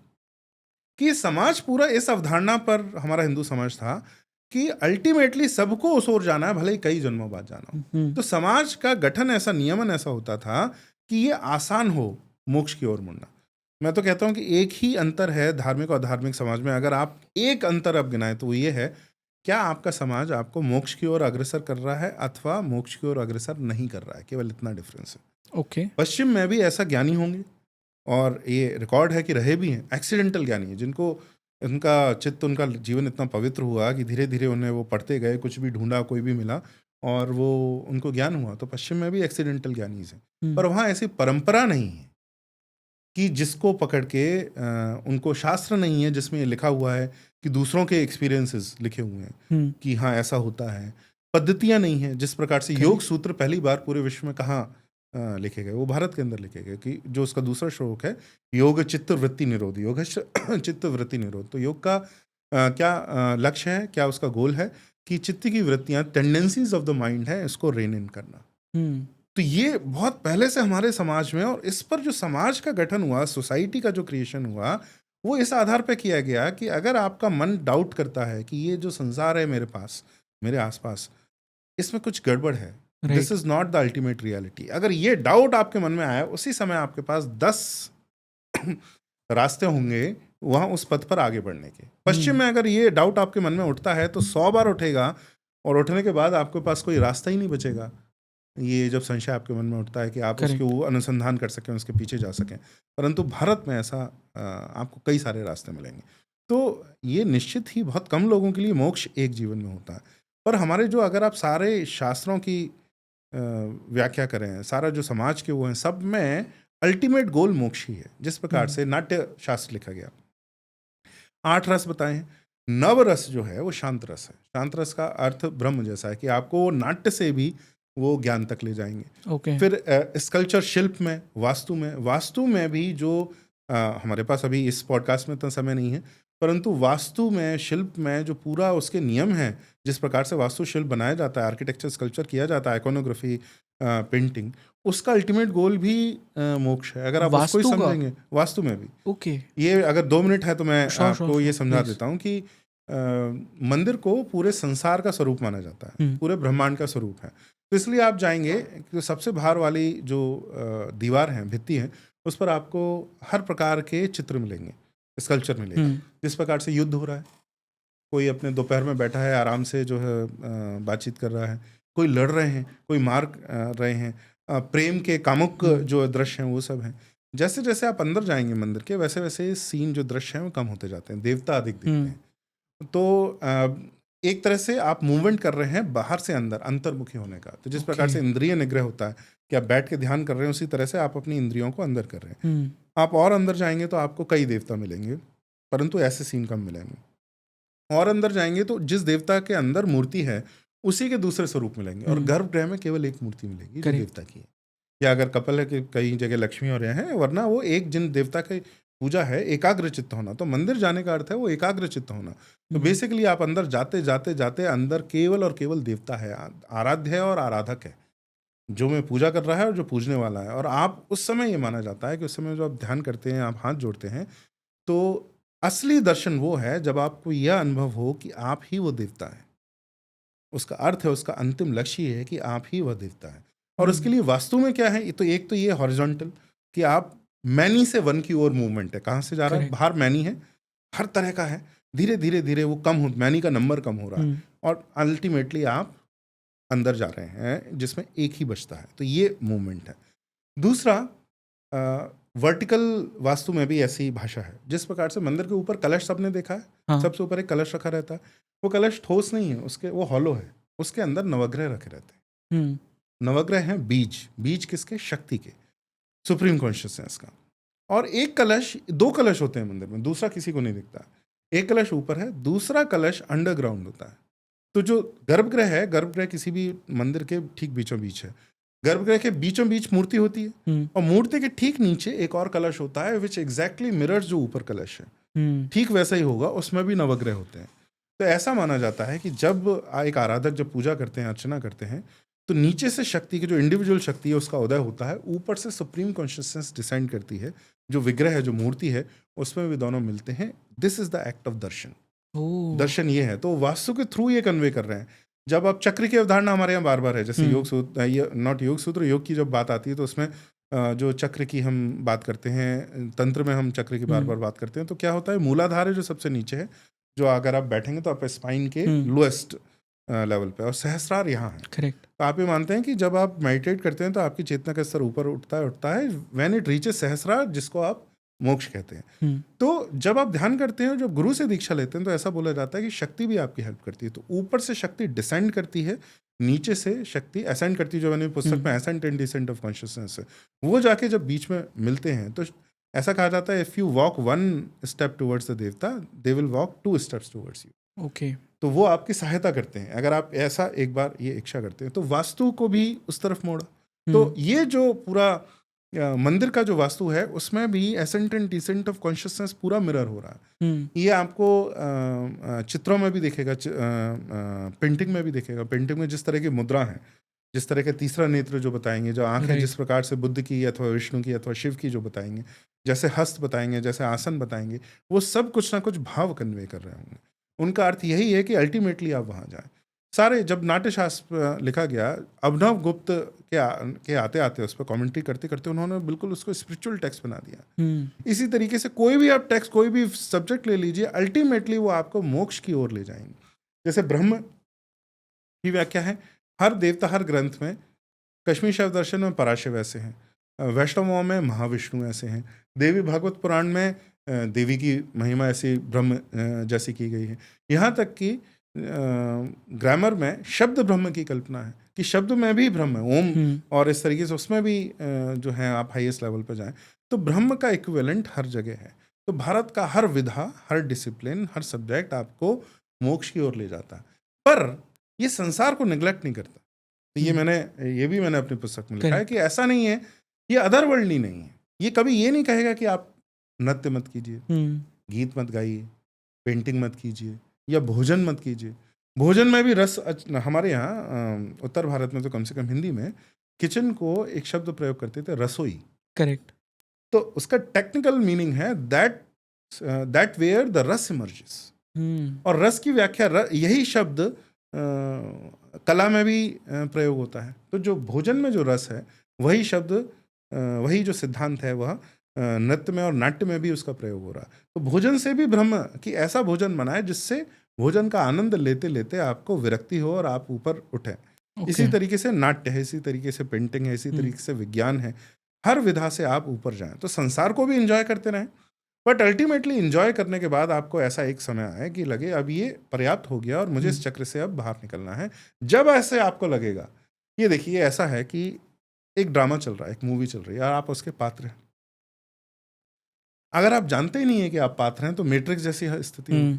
कि समाज पूरा इस अवधारणा पर, हमारा हिंदू समाज था कि अल्टीमेटली सबको उस ओर जाना है, भले ही कई जन्मों बाद जाना हो। तो समाज का गठन ऐसा, नियमन ऐसा होता था कि ये आसान हो मोक्ष की ओर मुड़ना। मैं तो कहता हूं कि एक ही अंतर है धार्मिक और अधार्मिक समाज में। अगर आप एक अंतर अब गिनाएं तो वो ये है, क्या आपका समाज आपको मोक्ष की ओर अग्रसर कर रहा है अथवा मोक्ष की ओर अग्रसर नहीं कर रहा है। केवल इतना डिफरेंस है। ओके। पश्चिम में भी ऐसा ज्ञानी होंगे, और ये रिकॉर्ड है कि रहे भी हैं, एक्सीडेंटल ज्ञानी है, जिनको उनका चित्त, उनका जीवन इतना पवित्र हुआ कि धीरे धीरे उन्हें वो पढ़ते गए, कुछ भी ढूंढा, कोई भी मिला और वो उनको ज्ञान हुआ। तो पश्चिम में भी एक्सीडेंटल ज्ञानी हैं, पर वहाँ ऐसी परंपरा नहीं है कि जिसको पकड़ के उनको शास्त्र नहीं है जिसमें ये लिखा हुआ है कि दूसरों के एक्सपीरियंसेस लिखे हुए हैं कि हाँ ऐसा होता है। पद्धतियाँ नहीं है, जिस प्रकार से योग सूत्र पहली बार पूरे विश्व में कहाँ लिखे गए, वो भारत के अंदर लिखे गए, कि जो उसका दूसरा श्लोक है, योग चित्त वृत्ति निरोध, योग चित्त वृत्ति निरोध। तो योग का क्या लक्ष्य है, क्या उसका गोल है कि चित्त की वृत्तियां, टेंडेंसीज ऑफ द माइंड है, इसको रेन इन करना। तो ये बहुत पहले से हमारे समाज में, और इस पर जो समाज का गठन हुआ, सोसाइटी का जो क्रिएशन हुआ, वो इस आधार पे किया गया कि अगर आपका मन डाउट करता है कि ये जो संसार है मेरे पास, मेरे आसपास, इसमें कुछ गड़बड़ है, this is not the ultimate reality, अगर ये डाउट आपके मन में आया, उसी समय आपके पास 10 रास्ते होंगे वहां उस पथ पर आगे बढ़ने के। पश्चिम में अगर ये डाउट आपके मन में उठता है तो 100 बार उठेगा, और उठने के बाद आपके पास कोई रास्ता ही नहीं बचेगा। ये जब संशय आपके मन में उठता है कि आप उसके अनुसंधान कर सकें, उसके पीछे जा सकें, परंतु भारत में ऐसा आपको कई सारे रास्ते मिलेंगे। तो ये निश्चित ही बहुत कम लोगों के लिए मोक्ष एक जीवन में होता है। पर हमारे जो, अगर आप सारे शास्त्रों की व्याख्या करें, सारा जो समाज के वो हैं, सब में अल्टीमेट गोल मोक्ष ही है। जिस प्रकार से नाट्य शास्त्र लिखा गया, 8 रस बताए हैं, नव रस जो है वो शांत रस है। शांत रस का अर्थ ब्रह्म जैसा है कि आपको नाट्य से भी वो ज्ञान तक ले जाएंगे। फिर स्कल्पचर, शिल्प में, वास्तु में भी जो हमारे पास अभी इस पॉडकास्ट में तो समय नहीं है, परंतु वास्तु में, शिल्प में जो पूरा उसके नियम हैं, जिस प्रकार से वास्तु शिल्प बनाया जाता है, आर्किटेक्चर, स्कल्पचर किया जाता है, आइकोनोग्राफी, पेंटिंग, उसका अल्टीमेट गोल भी मोक्ष है, अगर आप उसको ही समझेंगे। वास्तु में भी ये, अगर 2 मिनट है तो मैं आपको ये समझा देता हूँ कि मंदिर को पूरे संसार का स्वरूप माना जाता है, पूरे ब्रह्मांड का स्वरूप है। तो इसलिए आप जाएंगे तो सबसे बाहर वाली जो दीवार है, भित्ति है, उस पर आपको हर प्रकार के चित्र मिलेंगे, स्कल्पचर मिलेगा। जिस प्रकार से युद्ध हो रहा है, कोई अपने दोपहर में बैठा है, आराम से जो है बातचीत कर रहा है, कोई लड़ रहे हैं, कोई मार रहे हैं, प्रेम के कामुक जो दृश्य हैं वो सब हैं। जैसे जैसे आप अंदर जाएंगे मंदिर के, वैसे वैसे सीन जो दृश्य हैं वो कम होते जाते हैं, देवता अधिक दिखते हैं। तो एक तरह से आप मूवमेंट कर रहे हैं बाहर से अंदर, अंतर्मुखी होने का। तो जिस प्रकार से इंद्रिय निग्रह होता है कि आप बैठ के ध्यान कर रहे हैं, उसी तरह से आप अपनी इंद्रियों को अंदर कर रहे हैं। आप और अंदर जाएंगे तो आपको कई देवता मिलेंगे, परंतु ऐसे सीन कम मिलेंगे। और अंदर जाएंगे तो जिस देवता के अंदर मूर्ति है, उसी के दूसरे स्वरूप मिलेंगे, और गर्भगृह में केवल एक मूर्ति मिलेगी जो देवता की है। या अगर कपल है कि कई जगह लक्ष्मी हो रहे हैं, वरना वो एक जिन देवता की पूजा है, एकाग्र चित्त होना। तो मंदिर जाने का अर्थ है वो एकाग्र चित्त होना। तो बेसिकली आप अंदर जाते जाते जाते अंदर केवल और केवल देवता है, आराध्य है और आराधक है, जो मैं पूजा कर रहा है और जो पूजने वाला है। और आप उस समय, ये माना जाता है कि उस समय जो आप ध्यान करते हैं, आप हाथ जोड़ते हैं, तो असली दर्शन वो है जब आपको यह अनुभव हो कि आप ही वो देवता है। उसका अर्थ है, उसका अंतिम लक्ष्य ये है कि आप ही वह देवता है। और उसके लिए वास्तु में क्या है, तो एक तो ये हॉरिजॉन्टल कि आप मैनी से वन की ओर मूवमेंट है। कहाँ से जा रहा है? बाहर मैनी है, हर तरह का है, धीरे धीरे धीरे वो कम हो, मैनी का नंबर कम हो रहा है, और अल्टीमेटली आप अंदर जा रहे हैं जिसमें एक ही बचता है। तो ये मूवमेंट है। दूसरा, वर्टिकल वास्तु में भी ऐसी भाषा है। जिस प्रकार से मंदिर के ऊपर कलश सबने देखा है, सबसे ऊपर एक कलश रखा रहता है। वो कलश ठोस नहीं है, उसके वो हॉलो है, उसके अंदर नवग्रह रखे रहते हैं। नवग्रह हैं बीज। बीज किसके? शक्ति के, सुप्रीम कॉन्शियसनेस का। और एक कलश, 2 कलश होते हैं मंदिर में, दूसरा किसी को नहीं दिखता। एक कलश ऊपर है, दूसरा कलश अंडरग्राउंड होता है। तो जो गर्भगृह है, गर्भगृह किसी भी मंदिर के ठीक बीचों बीच है। गर्भगृह के बीचों बीच मूर्ति होती है, और मूर्ति के ठीक नीचे एक और कलश होता है, विच एग्जैक्टली मिरर्स जो ऊपर कलश है। ठीक वैसा ही होगा, उसमें भी नवग्रह होते हैं। तो ऐसा माना जाता है कि जब एक आराधक जब पूजा करते हैं, अर्चना करते हैं, तो नीचे से शक्ति की जो इंडिविजुअल शक्ति है उसका उदय होता है, ऊपर से सुप्रीम कॉन्शियसनेस डिसेंड करती है। जो विग्रह है, जो मूर्ति है, उसमें भी दोनों मिलते हैं। This is the act of darshan. दर्शन ये है। तो वास्तु के थ्रू ये कन्वे कर रहे हैं। जब आप चक्र की अवधारणा हमारे यहाँ बार बार है, जैसे योग सूत्र, नॉट योग सूत्र, योग की जब बात आती है तो उसमें जो चक्र की हम बात करते हैं, तंत्र में हम चक्र की बार बार बात करते हैं। तो क्या होता है, मूलाधार है जो सबसे नीचे है, जो अगर आप बैठेंगे तो आप स्पाइन के लोएस्ट लेवल पे, और सहस्रार यहाँ है। करेक्ट। तो आप ये मानते हैं कि जब आप मेडिटेट करते हैं तो आपकी चेतना का स्तर ऊपर उठता है व्हेन इट रीचेस सहस्रार, जिसको आप मोक्ष कहते हैं। तो जब आप ध्यान करते हैं, जब गुरु से दीक्षा लेते हैं, तो ऐसा बोला जाता है कि शक्ति भी आपकी हेल्प करती है। तो ऊपर से शक्ति डिसेंड करती है, नीचे से शक्ति असेंड करती है। जो मैंने पुस्तक में ascent and descent of consciousness है, वो जाके जब बीच में मिलते हैं तो ऐसा कहा जाता है, if you walk 1 step towards the devta, they will walk 2 steps towards you. Okay. तो वो आपकी सहायता करते हैं अगर आप ऐसा एक बार ये इच्छा करते हैं। तो वास्तु को भी उस तरफ मोड़ा। तो ये जो पूरा मंदिर का जो वास्तु है उसमें भी ascent and descent of consciousness पूरा मिरर हो रहा है। ये आपको चित्रों में भी दिखेगा, पेंटिंग में भी दिखेगा। पेंटिंग में जिस तरह की मुद्रा है, जिस तरह के तीसरा नेत्र जो बताएंगे, जो आंखें जिस प्रकार से बुद्ध की अथवा विष्णु की अथवा शिव की जो बताएंगे, जैसे हस्त बताएंगे, जैसे आसन बताएंगे, वो सब कुछ ना कुछ भाव कन्वे कर रहे होंगे। उनका अर्थ यही है कि अल्टीमेटली आप वहाँ जाएं। सारे जब नाट्यशास्त्र लिखा गया, अभिनव गुप्त के आते आते उस पर कमेंट्री करते करते उन्होंने बिल्कुल उसको स्पिरिचुअल टेक्स्ट बना दिया। इसी तरीके से कोई भी आप टेक्स्ट, कोई भी सब्जेक्ट ले लीजिए, अल्टीमेटली वो आपको मोक्ष की ओर ले जाएंगे। जैसे ब्रह्म की व्याख्या है हर देवता, हर ग्रंथ में। कश्मीर शैव दर्शन में पराशिव ऐसे हैं, वैष्णवों में महाविष्णु ऐसे हैं, देवी भागवत पुराण में देवी की महिमा ऐसी ब्रह्म जैसी की गई है। यहाँ तक कि ग्रामर में शब्द ब्रह्म की कल्पना है कि शब्द में भी ब्रह्म है, ओम, और इस तरीके से उसमें भी जो है आप हाईएस्ट लेवल पर जाएं तो ब्रह्म का इक्विवेलेंट हर जगह है। तो भारत का हर विधा, हर डिसिप्लिन, हर सब्जेक्ट आपको मोक्ष की ओर ले जाता है, पर ये संसार को निगलेक्ट नहीं करता। तो ये भी मैंने अपनी पुस्तक में लिखा है कि ऐसा नहीं है, ये अदर वर्ल्डली नहीं है। ये कभी ये नहीं कहेगा कि आप नृत्य मत कीजिए, गीत मत गाइए, पेंटिंग मत कीजिए, या भोजन मत कीजिए। भोजन में भी रस, हमारे यहाँ उत्तर भारत में तो कम से कम हिंदी में किचन को एक शब्द प्रयोग करते थे, रसोई। करेक्ट। तो उसका टेक्निकल मीनिंग है दैट वेयर द रस इमर्जेस। और रस की व्याख्या यही शब्द कला में भी प्रयोग होता है। तो जो भोजन में जो रस है, वही शब्द, वही जो सिद्धांत है, वह नृत्य में और नाट्य में भी उसका प्रयोग हो रहा है। तो भोजन से भी ब्रह्म कि ऐसा भोजन बनाए जिससे भोजन का आनंद लेते लेते आपको विरक्ति हो और आप ऊपर उठें। इसी तरीके से नाट्य है, इसी तरीके से पेंटिंग है, इसी तरीके से विज्ञान है। हर विधा से आप ऊपर जाएं, तो संसार को भी एंजॉय करते रहें, बट अल्टीमेटली एंजॉय करने के बाद आपको ऐसा एक समय आए कि लगे अब ये पर्याप्त हो गया और मुझे इस चक्र से अब बाहर निकलना है। जब ऐसे आपको लगेगा, ये देखिए ऐसा है कि एक ड्रामा चल रहा है, एक मूवी चल रही है और आप उसके पात्र हैं। अगर आप जानते ही नहीं है कि आप पात्र हैं, तो मैट्रिक्स जैसी स्थिति है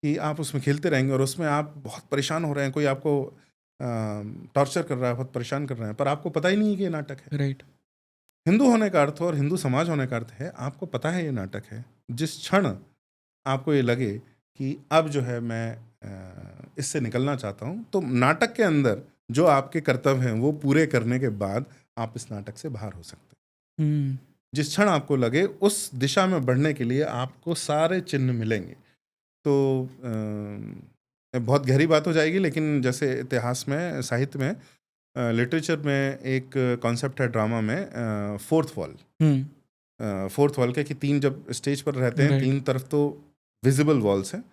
कि आप उसमें खेलते रहेंगे और उसमें आप बहुत परेशान हो रहे हैं, कोई आपको टॉर्चर कर रहा है, बहुत परेशान कर रहे हैं, पर आपको पता ही नहीं है कि ये नाटक है। राइट। हिंदू होने का अर्थ और हिंदू समाज होने का अर्थ है आपको पता है ये नाटक है। जिस क्षण आपको ये लगे कि अब जो है मैं इससे निकलना चाहता हूँ, तो नाटक के अंदर जो आपके कर्तव्य हैं वो पूरे करने के बाद आप इस नाटक से बाहर हो सकते हैं। जिस क्षण आपको लगे उस दिशा में बढ़ने के लिए आपको सारे चिन्ह मिलेंगे। तो बहुत गहरी बात हो जाएगी, लेकिन जैसे इतिहास में, साहित्य में, लिटरेचर में एक कॉन्सेप्ट है ड्रामा में, फोर्थ वॉल। फोर्थ वॉल के कि तीन जब स्टेज पर रहते हैं, तीन तरफ तो विजिबल वॉल्स हैं,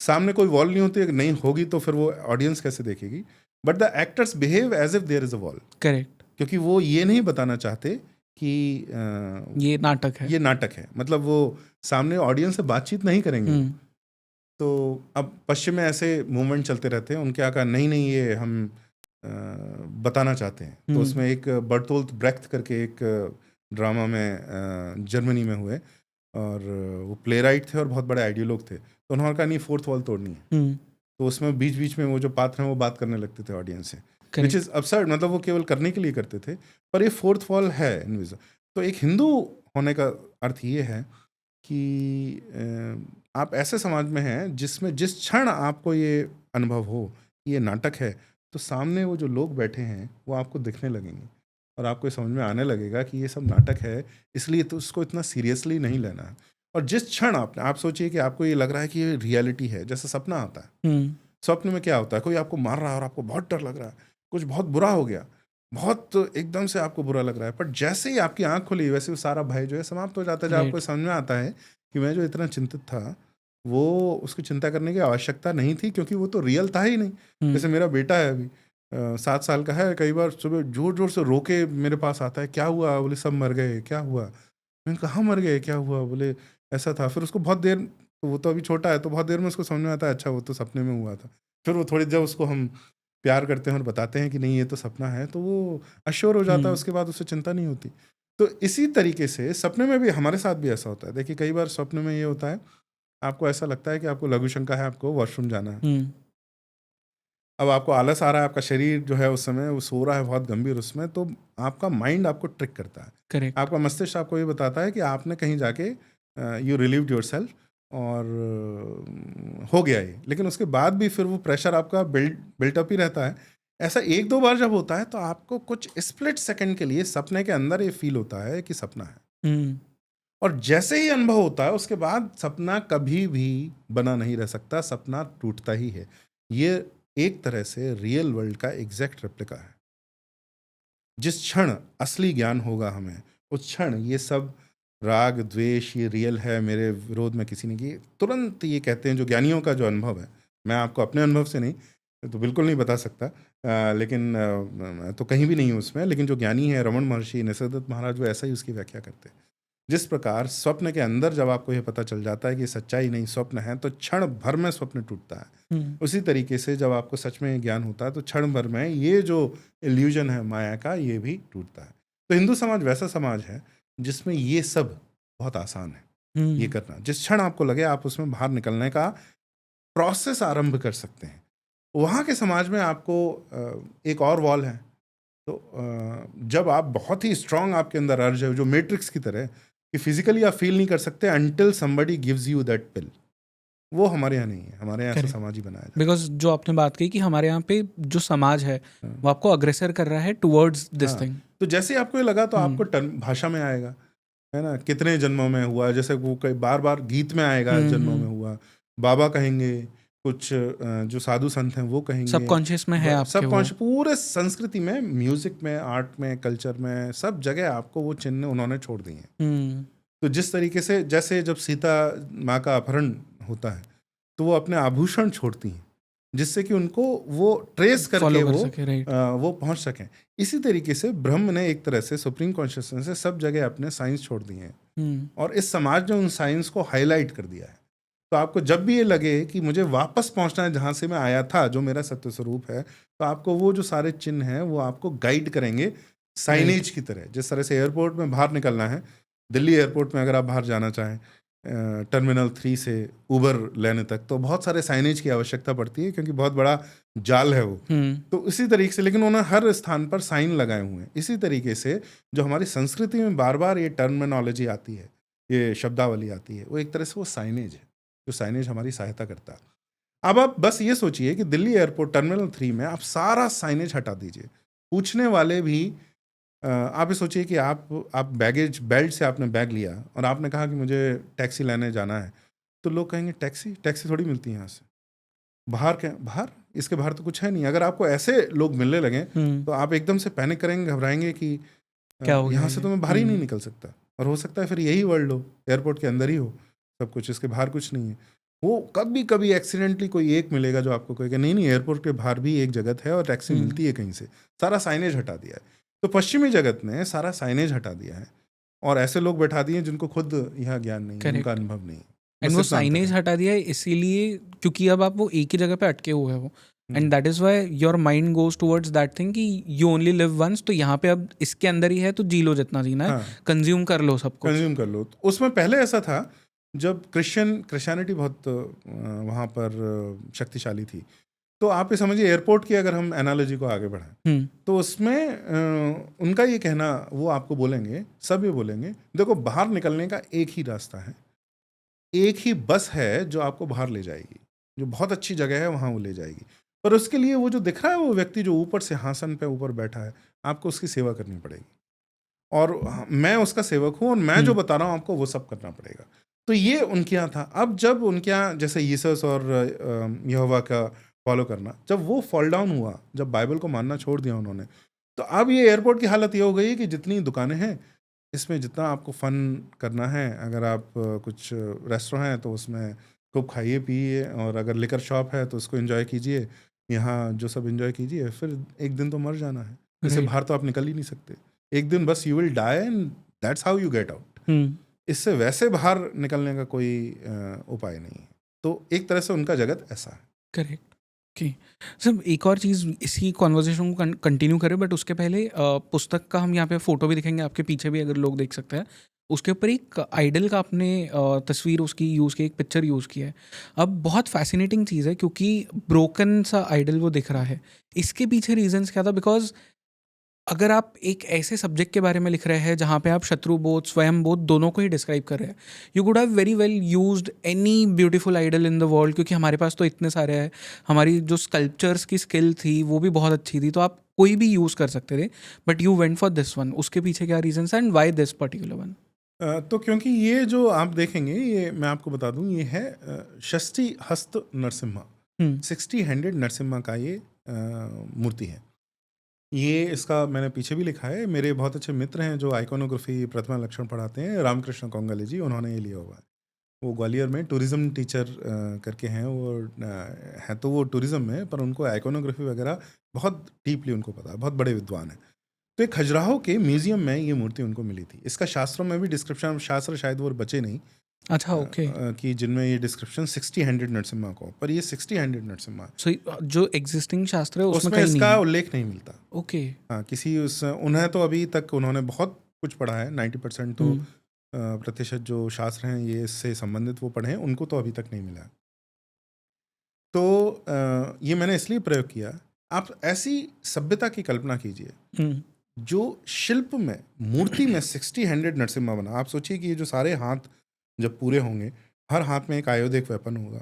सामने कोई वॉल नहीं होती, नहीं होगी तो फिर वो ऑडियंस कैसे देखेगी, but the actors behave as if there is a wall. Correct. क्योंकि वो ये नहीं बताना चाहते कि ये नाटक है, ये नाटक है, मतलब वो सामने ऑडियंस से बातचीत नहीं करेंगे। तो अब पश्चिम में ऐसे मूवमेंट चलते रहते हैं, उनके आका नहीं ये हम बताना चाहते हैं। तो उसमें एक बर्टोल्ट ब्रेख्ट करके एक ड्रामा में जर्मनी में हुए, और वो प्ले राइट थे और बहुत बड़े आइडियोलॉग थे। तो उन्होंने कहा नहीं, फोर्थ वॉल तोड़नी है। तो उसमें बीच बीच में वो जो पात्र हैं वो बात करने लगते थे ऑडियंस से, विच इज़ absurd, मतलब वो केवल करने के लिए करते थे, पर ये फोर्थ वॉल है इनविजिबल। तो एक हिंदू होने का अर्थ ये है कि आप ऐसे समाज में हैं जिसमें जिस क्षण आपको ये अनुभव हो कि ये नाटक है, तो सामने वो जो लोग बैठे हैं वो आपको दिखने लगेंगे और आपको समझ में आने लगेगा कि ये सब नाटक है, इसलिए तो उसको इतना सीरियसली नहीं लेना है। और जिस क्षण आप सोचिए कि आपको ये लग रहा है कि ये रियलिटी है, जैसे सपना आता है, स्वप्न में क्या होता है, कोई आपको मार रहा है और आपको बहुत डर लग रहा है, कुछ बहुत बुरा हो गया, बहुत एकदम से आपको बुरा लग रहा है, पर जैसे ही आपकी आंख खुली वैसे वो सारा भय जो है समाप्त हो जाता है। जब आपको समझ में आता है कि मैं जो इतना चिंतित था, वो उसकी चिंता करने की आवश्यकता नहीं थी, क्योंकि वो तो रियल था ही नहीं। जैसे मेरा बेटा है अभी 7 साल का है, कई बार सुबह जोर जोर से रो के मेरे पास आता है, क्या हुआ? बोले सब मर गए। क्या हुआ? मैंने कहा मर गए, क्या हुआ? बोले ऐसा था। फिर उसको बहुत देर, वो तो अभी छोटा है, तो बहुत देर में उसको समझ में आता है, अच्छा वो तो सपने में हुआ था। फिर वो थोड़ी जब उसको हम प्यार करते हैं और बताते हैं कि नहीं ये तो सपना है, तो वो अश्योर हो जाता है, उसके बाद उससे चिंता नहीं होती। तो इसी तरीके से सपने में भी हमारे साथ भी ऐसा होता है। देखिए कई बार स्वप्न में ये होता है, आपको ऐसा लगता है कि आपको लघु शंका है, आपको वॉशरूम जाना है, अब आपको आलस आ रहा है, आपका शरीर जो है उस समय वो सो रहा है बहुत गंभीर उसमें, तो आपका माइंड आपको ट्रिक करता है। करेक्ट। आपका मस्तिष्क आपको ये बताता है कि आपने कहीं जाके यू रिलीव्ड योरसेल्फ और हो गया ये, लेकिन उसके बाद भी फिर वो प्रेशर आपका बिल्टअप ही रहता है। ऐसा एक दो बार जब होता है तो आपको कुछ स्प्लिट सेकंड के लिए सपने के अंदर ये फील होता है कि सपना है, हम्म। और जैसे ही अनुभव होता है उसके बाद सपना कभी भी बना नहीं रह सकता, सपना टूटता ही है। ये एक तरह से रियल वर्ल्ड का एग्जैक्ट रेप्लिका है। जिस क्षण असली ज्ञान होगा हमें, उस क्षण ये सब राग द्वेष ये रियल है, मेरे विरोध में किसी ने की, तुरंत ये कहते हैं जो ज्ञानियों का जो अनुभव है, मैं आपको अपने अनुभव से नहीं तो बिल्कुल नहीं बता सकता, लेकिन तो कहीं भी नहीं हूँ उसमें, लेकिन जो ज्ञानी है रमन महर्षि, निसर्गदत्त महाराज, वो ऐसा ही उसकी व्याख्या करते हैं। जिस प्रकार स्वप्न के अंदर जब आपको ये पता चल जाता है कि सच्चाई नहीं स्वप्न है, तो क्षण भर में स्वप्न टूटता है। उसी तरीके से जब आपको सच में ज्ञान होता है तो क्षण भर में ये जो इल्यूजन है माया का, ये भी टूटता है। तो हिंदू समाज वैसा समाज है जिसमें ये सब बहुत आसान है ये करना। जिस क्षण आपको लगे आप उसमें बाहर निकलने का प्रोसेस आरंभ कर सकते हैं। वहाँ के समाज में आपको एक और वॉल है। तो जब आप बहुत ही स्ट्रांग आपके अंदर अर्ज है, जो मैट्रिक्स की तरह कि फिजिकली आप फील नहीं कर सकते until somebody gives you that pill, वो हमारे यहाँ नहीं है। हमारे यहाँ ऐसा समाज ही बनाया जाए। बिकॉज जो आपने बात की कि हमारे यहाँ पे जो समाज है वो आपको अग्रेसर कर रहा है टुवर्ड्स दिस थिंग। तो जैसे ही आपको ये लगा तो आपको भाषा में आएगा, है ना, कितने जन्मों में हुआ, जैसे वो कई बार बार गीत में आएगा, जन्मों में हुआ, बाबा कहेंगे, कुछ जो साधु संत हैं वो कहेंगे, सबकॉन्शियस में है आपके, सबकॉन्शियस पूरे संस्कृति में, म्यूजिक में, आर्ट में, कल्चर में, सब जगह आपको वो चिन्ह उन्होंने छोड़ दिए हैं। तो जिस तरीके से जैसे जब सीता माँ का अपहरण होता है तो वो अपने आभूषण छोड़ती हैं जिससे कि उनको वो ट्रेस करके वो पहुंच सकें। इसी तरीके से ब्रह्म ने एक तरह से सुप्रीम कॉन्शियसनेस से सब जगह अपने साइंस छोड़ दिए हैं और इस समाज ने उन साइंस को हाईलाइट कर दिया है। तो आपको जब भी ये लगे कि मुझे वापस पहुंचना है जहां से मैं आया था, जो मेरा सत्य स्वरूप है, तो आपको वो जो सारे चिन्ह हैं वो आपको गाइड करेंगे साइनेज की तरह। जिस तरह से एयरपोर्ट में बाहर निकलना है, दिल्ली एयरपोर्ट में अगर आप बाहर जाना चाहें टर्मिनल 3 से उबर लेने तक, तो बहुत सारे साइनेज की आवश्यकता पड़ती है क्योंकि बहुत बड़ा जाल है वो। तो इसी तरीके से, लेकिन उन्होंने हर स्थान पर साइन लगाए हुए हैं। इसी तरीके से जो हमारी संस्कृति में बार बार ये टर्मिनोलॉजी आती है, ये शब्दावली आती है, वो एक तरह से वो साइनेज है, जो साइनेज हमारी सहायता करता है। अब आप बस ये सोचिए कि दिल्ली एयरपोर्ट टर्मिनल 3 में आप सारा साइनेज हटा दीजिए, पूछने वाले भी आप ये सोचिए कि आप बैगेज बेल्ट से आपने बैग लिया और आपने कहा कि मुझे टैक्सी लेने जाना है, तो लोग कहेंगे टैक्सी थोड़ी मिलती है यहाँ से, बाहर इसके बाहर तो कुछ है नहीं। अगर आपको ऐसे लोग मिलने लगे तो आप एकदम से पैनिक करेंगे, घबराएंगे कि यहाँ से तो मैं बाहर ही नहीं निकल सकता। और हो सकता है फिर यही वर्ल्ड हो, एयरपोर्ट के अंदर ही हो सब कुछ, इसके बाहर कुछ नहीं है। वो कभी कभी एक्सीडेंटली कोई एक मिलेगा जो आपको कहेगा नहीं एयरपोर्ट के बाहर भी एक जगत है और टैक्सी मिलती है कहीं से। सारा साइनेज हटा दिया है। तो पश्चिमी जगत ने सारा साइनेज हटा दिया है और ऐसे लोग बैठा दिए जिनको खुद यह ज्ञान नहीं है, उनका अनुभव नहीं है। एंड वो साइनेज हटा दिया है इसीलिए क्योंकि अब आप वो एक ही जगह पे अटके हुए हो, and that is why your mind goes towards that thing कि यू ओनली लिव वंस। तो यहाँ पे अब इसके अंदर ही है तो जी लो जितना जीना है, कंज्यूम कर लो सबको, कंज्यूम कर लो। तो उसमें पहले ऐसा था जब क्रिश्चियनिटी बहुत वहाँ पर शक्तिशाली थी। तो आप ये समझिए एयरपोर्ट की अगर हम एनालॉजी को आगे बढ़ाएं तो उसमें उनका ये कहना, वो आपको बोलेंगे, सब ये बोलेंगे, देखो बाहर निकलने का एक ही रास्ता है, एक ही बस है जो आपको बाहर ले जाएगी, जो बहुत अच्छी जगह है वहाँ वो ले जाएगी। पर उसके लिए वो जो दिख रहा है वो व्यक्ति जो ऊपर सिंहासन पे ऊपर बैठा है, आपको उसकी सेवा करनी पड़ेगी और मैं उसका सेवक हूँ और मैं जो बता रहा हूँ आपको वो सब करना पड़ेगा। तो ये उनके यहाँ था। अब जब उनके यहाँ जैसे यीसस और यहोवा का फॉलो करना, जब वो फॉल डाउन हुआ, जब बाइबल को मानना छोड़ दिया उन्होंने, तो अब ये एयरपोर्ट की हालत ये हो गई कि जितनी दुकानें हैं इसमें जितना आपको फन करना है, अगर आप कुछ रेस्टोरेंट हैं तो उसमें खूब खाइए पिए, और अगर लिकर शॉप है तो उसको एंजॉय कीजिए, यहाँ जो सब एंजॉय कीजिए, फिर एक दिन तो मर जाना है, इससे बाहर तो आप निकल ही नहीं सकते। एक दिन बस you will die and that's how you get out. इससे वैसे बाहर निकलने का कोई उपाय नहीं है। तो एक तरह से उनका जगत ऐसा है। करेक्ट। ओके सर, एक और चीज़ इसी कॉन्वर्जेशन को कंटिन्यू करें, बट उसके पहले पुस्तक का हम यहाँ पे फ़ोटो भी दिखेंगे आपके पीछे भी, अगर लोग देख सकते हैं। उसके ऊपर एक आइडल का आपने तस्वीर उसकी यूज़ की, एक पिक्चर यूज़ किया है। अब बहुत फैसिनेटिंग चीज़ है क्योंकि ब्रोकन सा आइडल वो दिख रहा है। इसके पीछे रीजंस क्या था? बिकॉज अगर आप एक ऐसे सब्जेक्ट के बारे में लिख रहे हैं जहाँ पे आप शत्रु बोध, स्वयं बोध दोनों को ही डिस्क्राइब कर रहे हैं, you could have very well used any beautiful idol in the world, क्योंकि हमारे पास तो इतने सारे हैं। हमारी जो स्कल्पचर्स की स्किल थी वो भी बहुत अच्छी थी, तो आप कोई भी यूज़ कर सकते थे, but you went for this one. उसके पीछे क्या reasons and why this particular one? तो क्योंकि ये जो आप देखेंगे, ये मैं आपको बता दूं, ये है षष्ठी हस्त नरसिम्हा, 60 हैंडेड नरसिम्हा का ये मूर्ति है। ये इसका मैंने पीछे भी लिखा है। मेरे बहुत अच्छे मित्र हैं जो आइकोनोग्राफी प्रतिमा लक्षण पढ़ाते हैं, रामकृष्ण कोंगले जी, उन्होंने ये लिया हुआ है। वो ग्वालियर में टूरिज़्म टीचर करके हैं वो, हैं तो वो टूरिज़्म में, पर उनको आइकोनोग्राफी वगैरह बहुत डीपली उनको पता है, बहुत बड़े विद्वान हैं। तो एक खजुराहो के म्यूजियम में ये मूर्ति उनको मिली थी। इसका शास्त्रों में भी डिस्क्रिप्शन, शास्त्र शायद वो बचे नहीं, अच्छा, ओके। कि जिनमें ये डिस्क्रिप्शन 60 हैंडेड नरसिम्हा को, पर ये 60 हैंडेड नरसिम्हा है। सो जो एग्जिस्टिंग शास्त्र है उसमें उसमें कहीं नहीं इसका है। उल्लेख नहीं मिलता। ओके। हाँ, किसी उस उन्हें तो अभी तक उन्होंने बहुत कुछ पढ़ा है, 90% तो प्रतिशत जो शास्त्र हैं ये इससे संबंधित वो पढ़े हैं, उनको तो अभी तक नहीं मिला है। तो ये मैंने इसलिए प्रयोग किया। आप ऐसी सभ्यता की कल्पना कीजिए जो शिल्प में, मूर्ति में 60 हैंडेड नरसिम्हा बना। आप सोचिए कि ये जो सारे हाथ जब पूरे होंगे, हर हाथ में एक आयुधिक वेपन होगा,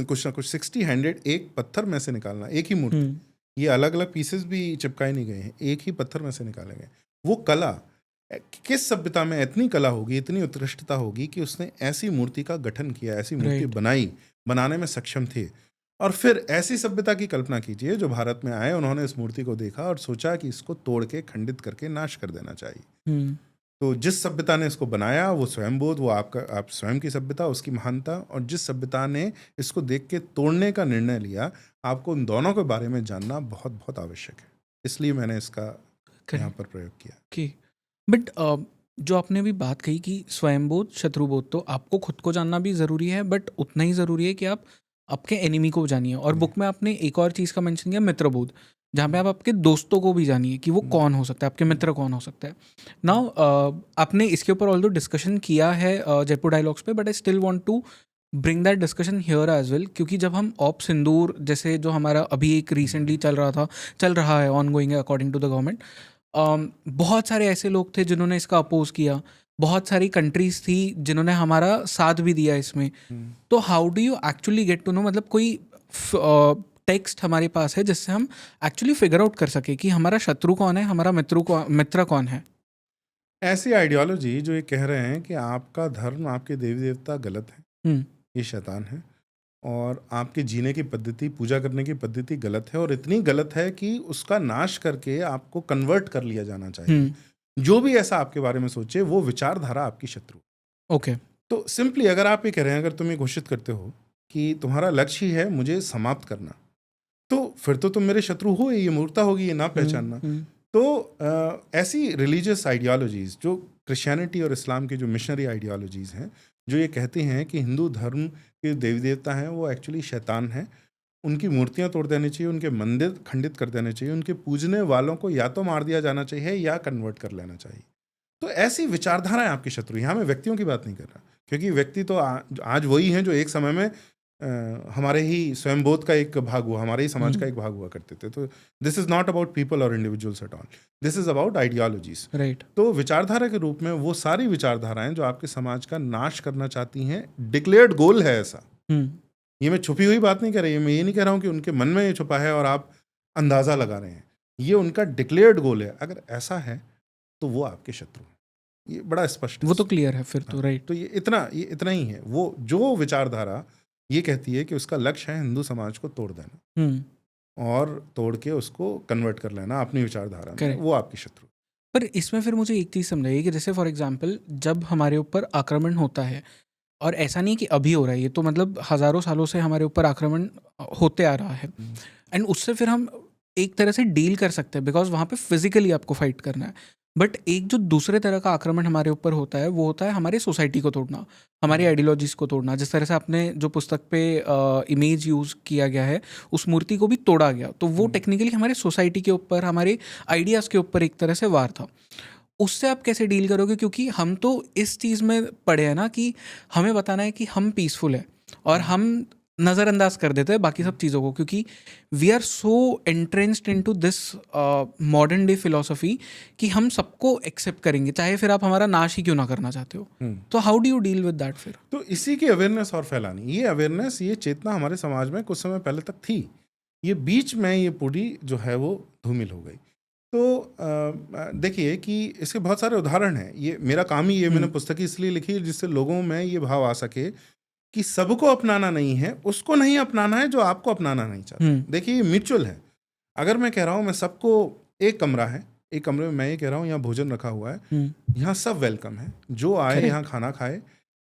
कुछ ना कुछ 60 हैंडेड, एक पत्थर में से निकालना, एक ही मूर्ति, ये अलग अलग पीसेस भी चिपकाए नहीं गए हैं, एक ही पत्थर में से निकाले गए। वो कला, किस सभ्यता में इतनी कला होगी, इतनी उत्कृष्टता होगी कि उसने ऐसी मूर्ति का गठन किया, ऐसी मूर्ति बनाई, बनाने में सक्षम थे। और फिर ऐसी सभ्यता की कल्पना कीजिए जो भारत में आए, उन्होंने इस मूर्ति को देखा और सोचा कि इसको तोड़ के, खंडित करके नाश कर देना चाहिए। तो जिस सभ्यता ने इसको बनाया वो स्वयं बोध, वो आप स्वयं की सभ्यता, उसकी महानता, और जिस सभ्यता ने इसको देख के तोड़ने का निर्णय लिया, आपको उन दोनों के बारे में जानना बहुत बहुत आवश्यक है। इसलिए मैंने इसका यहाँ पर प्रयोग किया। बट जो आपने अभी बात कही कि स्वयंबोध, शत्रुबोध, तो आपको खुद को जानना भी ज़रूरी है, बट उतना ही ज़रूरी है कि आप आपके एनिमी को जानिए। और बुक में आपने एक और चीज़ का मेंशन किया, मित्रबोध, जहाँ पे आप आपके दोस्तों को भी जानिए कि वो कौन हो सकता है, आपके मित्र कौन हो सकता है। नाउ आपने इसके ऊपर ऑल्दो डिस्कशन किया है जयपुर डायलॉग्स पे, but I still want to bring that discussion here as well, क्योंकि जब हम ऑप सिंदूर जैसे जो हमारा अभी एक रिसेंटली चल रहा है, ऑन गोइंग है अकॉर्डिंग टू द गवर्नमेंट, बहुत सारे ऐसे लोग थे जिन्होंने इसका अपोज किया, बहुत सारी कंट्रीज थी जिन्होंने हमारा साथ भी दिया इसमें। तो how do you actually get to know, मतलब कोई टेक्स्ट हमारे पास है जिससे हम एक्चुअली फिगर आउट कर सके कि हमारा शत्रु कौन है, हमारा मित्र कौन है? ऐसी आइडियोलॉजी जो ये कह रहे हैं कि आपका धर्म, आपके देवी देवता गलत है, ये शैतान है, और आपके जीने की पद्धति, पूजा करने की पद्धति गलत है, और इतनी गलत है कि उसका नाश करके आपको कन्वर्ट कर लिया जाना चाहिए। जो भी ऐसा आपके बारे में सोचे, वो विचारधारा आपकी शत्रु। ओके। तो सिंपली अगर आप ये कह रहे हैं, अगर तुम ये घोषित करते हो कि तुम्हारा लक्ष्य ही है मुझे समाप्त करना, तो फिर तो तुम मेरे शत्रु हो, ये मूर्खता होगी, ये ना पहचानना। तो ऐसी रिलीजियस आइडियोलॉजीज जो क्रिश्चियनिटी और इस्लाम की जो मिशनरी आइडियोलॉजीज हैं, जो ये कहती हैं कि हिंदू धर्म के देवी देवता हैं वो एक्चुअली शैतान हैं, उनकी मूर्तियां तोड़ देनी चाहिए, उनके मंदिर खंडित कर देने चाहिए, उनके पूजने वालों को या तो मार दिया जाना चाहिए या कन्वर्ट कर लेना चाहिए। तो ऐसी विचारधाराएं आपकी शत्रु। यहाँ मैं व्यक्तियों की बात नहीं कर रहा, क्योंकि व्यक्ति तो आज वही हैं जो एक समय में हमारे ही स्वयंबोध का एक भाग हुआ, हमारे ही समाज का एक भाग हुआ करते थे। तो this is not about people और individuals at all, this is about ideologies. Right. तो विचारधारा के रूप में वो सारी विचारधाराएं जो आपके समाज का नाश करना चाहती हैं, डिक्लेयर्ड गोल है ऐसा। ये मैं छुपी हुई बात नहीं कर रही, मैं ये नहीं कह रहा हूँ कि उनके मन में ये छुपा है और आप अंदाजा लगा रहे हैं, ये उनका डिक्लेयर्ड गोल है। अगर ऐसा है तो वो आपके शत्रु हैं, ये बड़ा स्पष्ट है, वो तो क्लियर है फिर। तो राइट। तो ये इतना ही है। वो जो विचारधारा ये कहती है कि उसका लक्ष्य है हिंदू समाज को तोड़ देना और तोड़ के उसको कन्वर्ट कर लेना अपनी विचारधारा में, वो आपकी शत्रु। पर इसमें फिर मुझे एक चीज़ समझाइए कि जैसे फॉर एग्जांपल जब हमारे ऊपर आक्रमण होता है, और ऐसा नहीं कि अभी हो रहा है, ये तो मतलब हज़ारों सालों से हमारे ऊपर आक्रमण होते आ रहा है, एंड उससे फिर हम एक तरह से डील कर सकते हैं बिकॉज वहाँ पे फिजिकली आपको फाइट करना है। बट एक जो दूसरे तरह का आक्रमण हमारे ऊपर होता है वो होता है हमारे सोसाइटी को तोड़ना, हमारी आइडियोलॉजीज़ को तोड़ना। जिस तरह से आपने जो पुस्तक पे इमेज यूज़ किया गया है, उस मूर्ति को भी तोड़ा गया, तो वो टेक्निकली हमारे सोसाइटी के ऊपर, हमारे आइडियाज़ के ऊपर एक तरह से वार था। उससे आप कैसे डील करोगे? क्योंकि हम तो इस चीज़ में पड़े हैं ना कि हमें बताना है कि हम पीसफुल है और हम नज़रअंदाज कर देते हैं बाकी सब चीज़ों को, क्योंकि we are so entranced into this modern day philosophy कि हम सबको एक्सेप्ट करेंगे, चाहे फिर आप हमारा नाश ही क्यों ना करना चाहते हो। तो how do you deal with that फिर? तो इसी की अवेयरनेस और फैलानी, ये अवेयरनेस, ये चेतना हमारे समाज में कुछ समय पहले तक थी, ये बीच में ये पूरी जो है वो धूमिल हो गई। तो देखिए कि इसके बहुत सारे उदाहरण हैं। ये मेरा काम ही, ये मैंने पुस्तक इसलिए लिखी है जिससे लोगों में ये भाव आ सके कि सबको अपनाना नहीं है, उसको नहीं अपनाना है जो आपको अपनाना नहीं चाहता। देखिए ये म्यूचुअल है। अगर मैं कह रहा हूँ मैं सबको, एक कमरा है, एक कमरे में मैं ये कह रहा हूँ यहाँ भोजन रखा हुआ है, यहाँ सब वेलकम है, जो आए यहाँ खाना खाए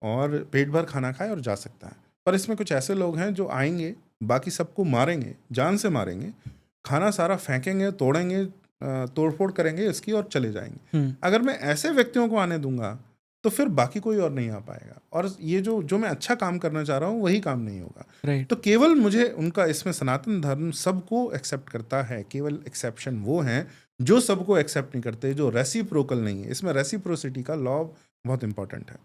और पेट भर खाना खाए और जा सकता है। पर इसमें कुछ ऐसे लोग हैं जो आएंगे, बाकी सबको मारेंगे, जान से मारेंगे, खाना सारा फेंकेंगे, तोड़ेंगे, तोड़फोड़ करेंगे इसकी और चले जाएंगे। अगर मैं ऐसे व्यक्तियों को आने दूंगा तो फिर बाकी कोई और नहीं आ पाएगा, और ये जो मैं अच्छा काम करना चाह रहा हूँ वही काम नहीं होगा। तो केवल मुझे उनका, इसमें सनातन धर्म सबको एक्सेप्ट करता है, केवल एक्सेप्शन वो हैं जो सबको एक्सेप्ट नहीं करते, जो रेसिप्रोकल नहीं है। इसमें रेसिप्रोसिटी का लॉ बहुत इंपॉर्टेंट है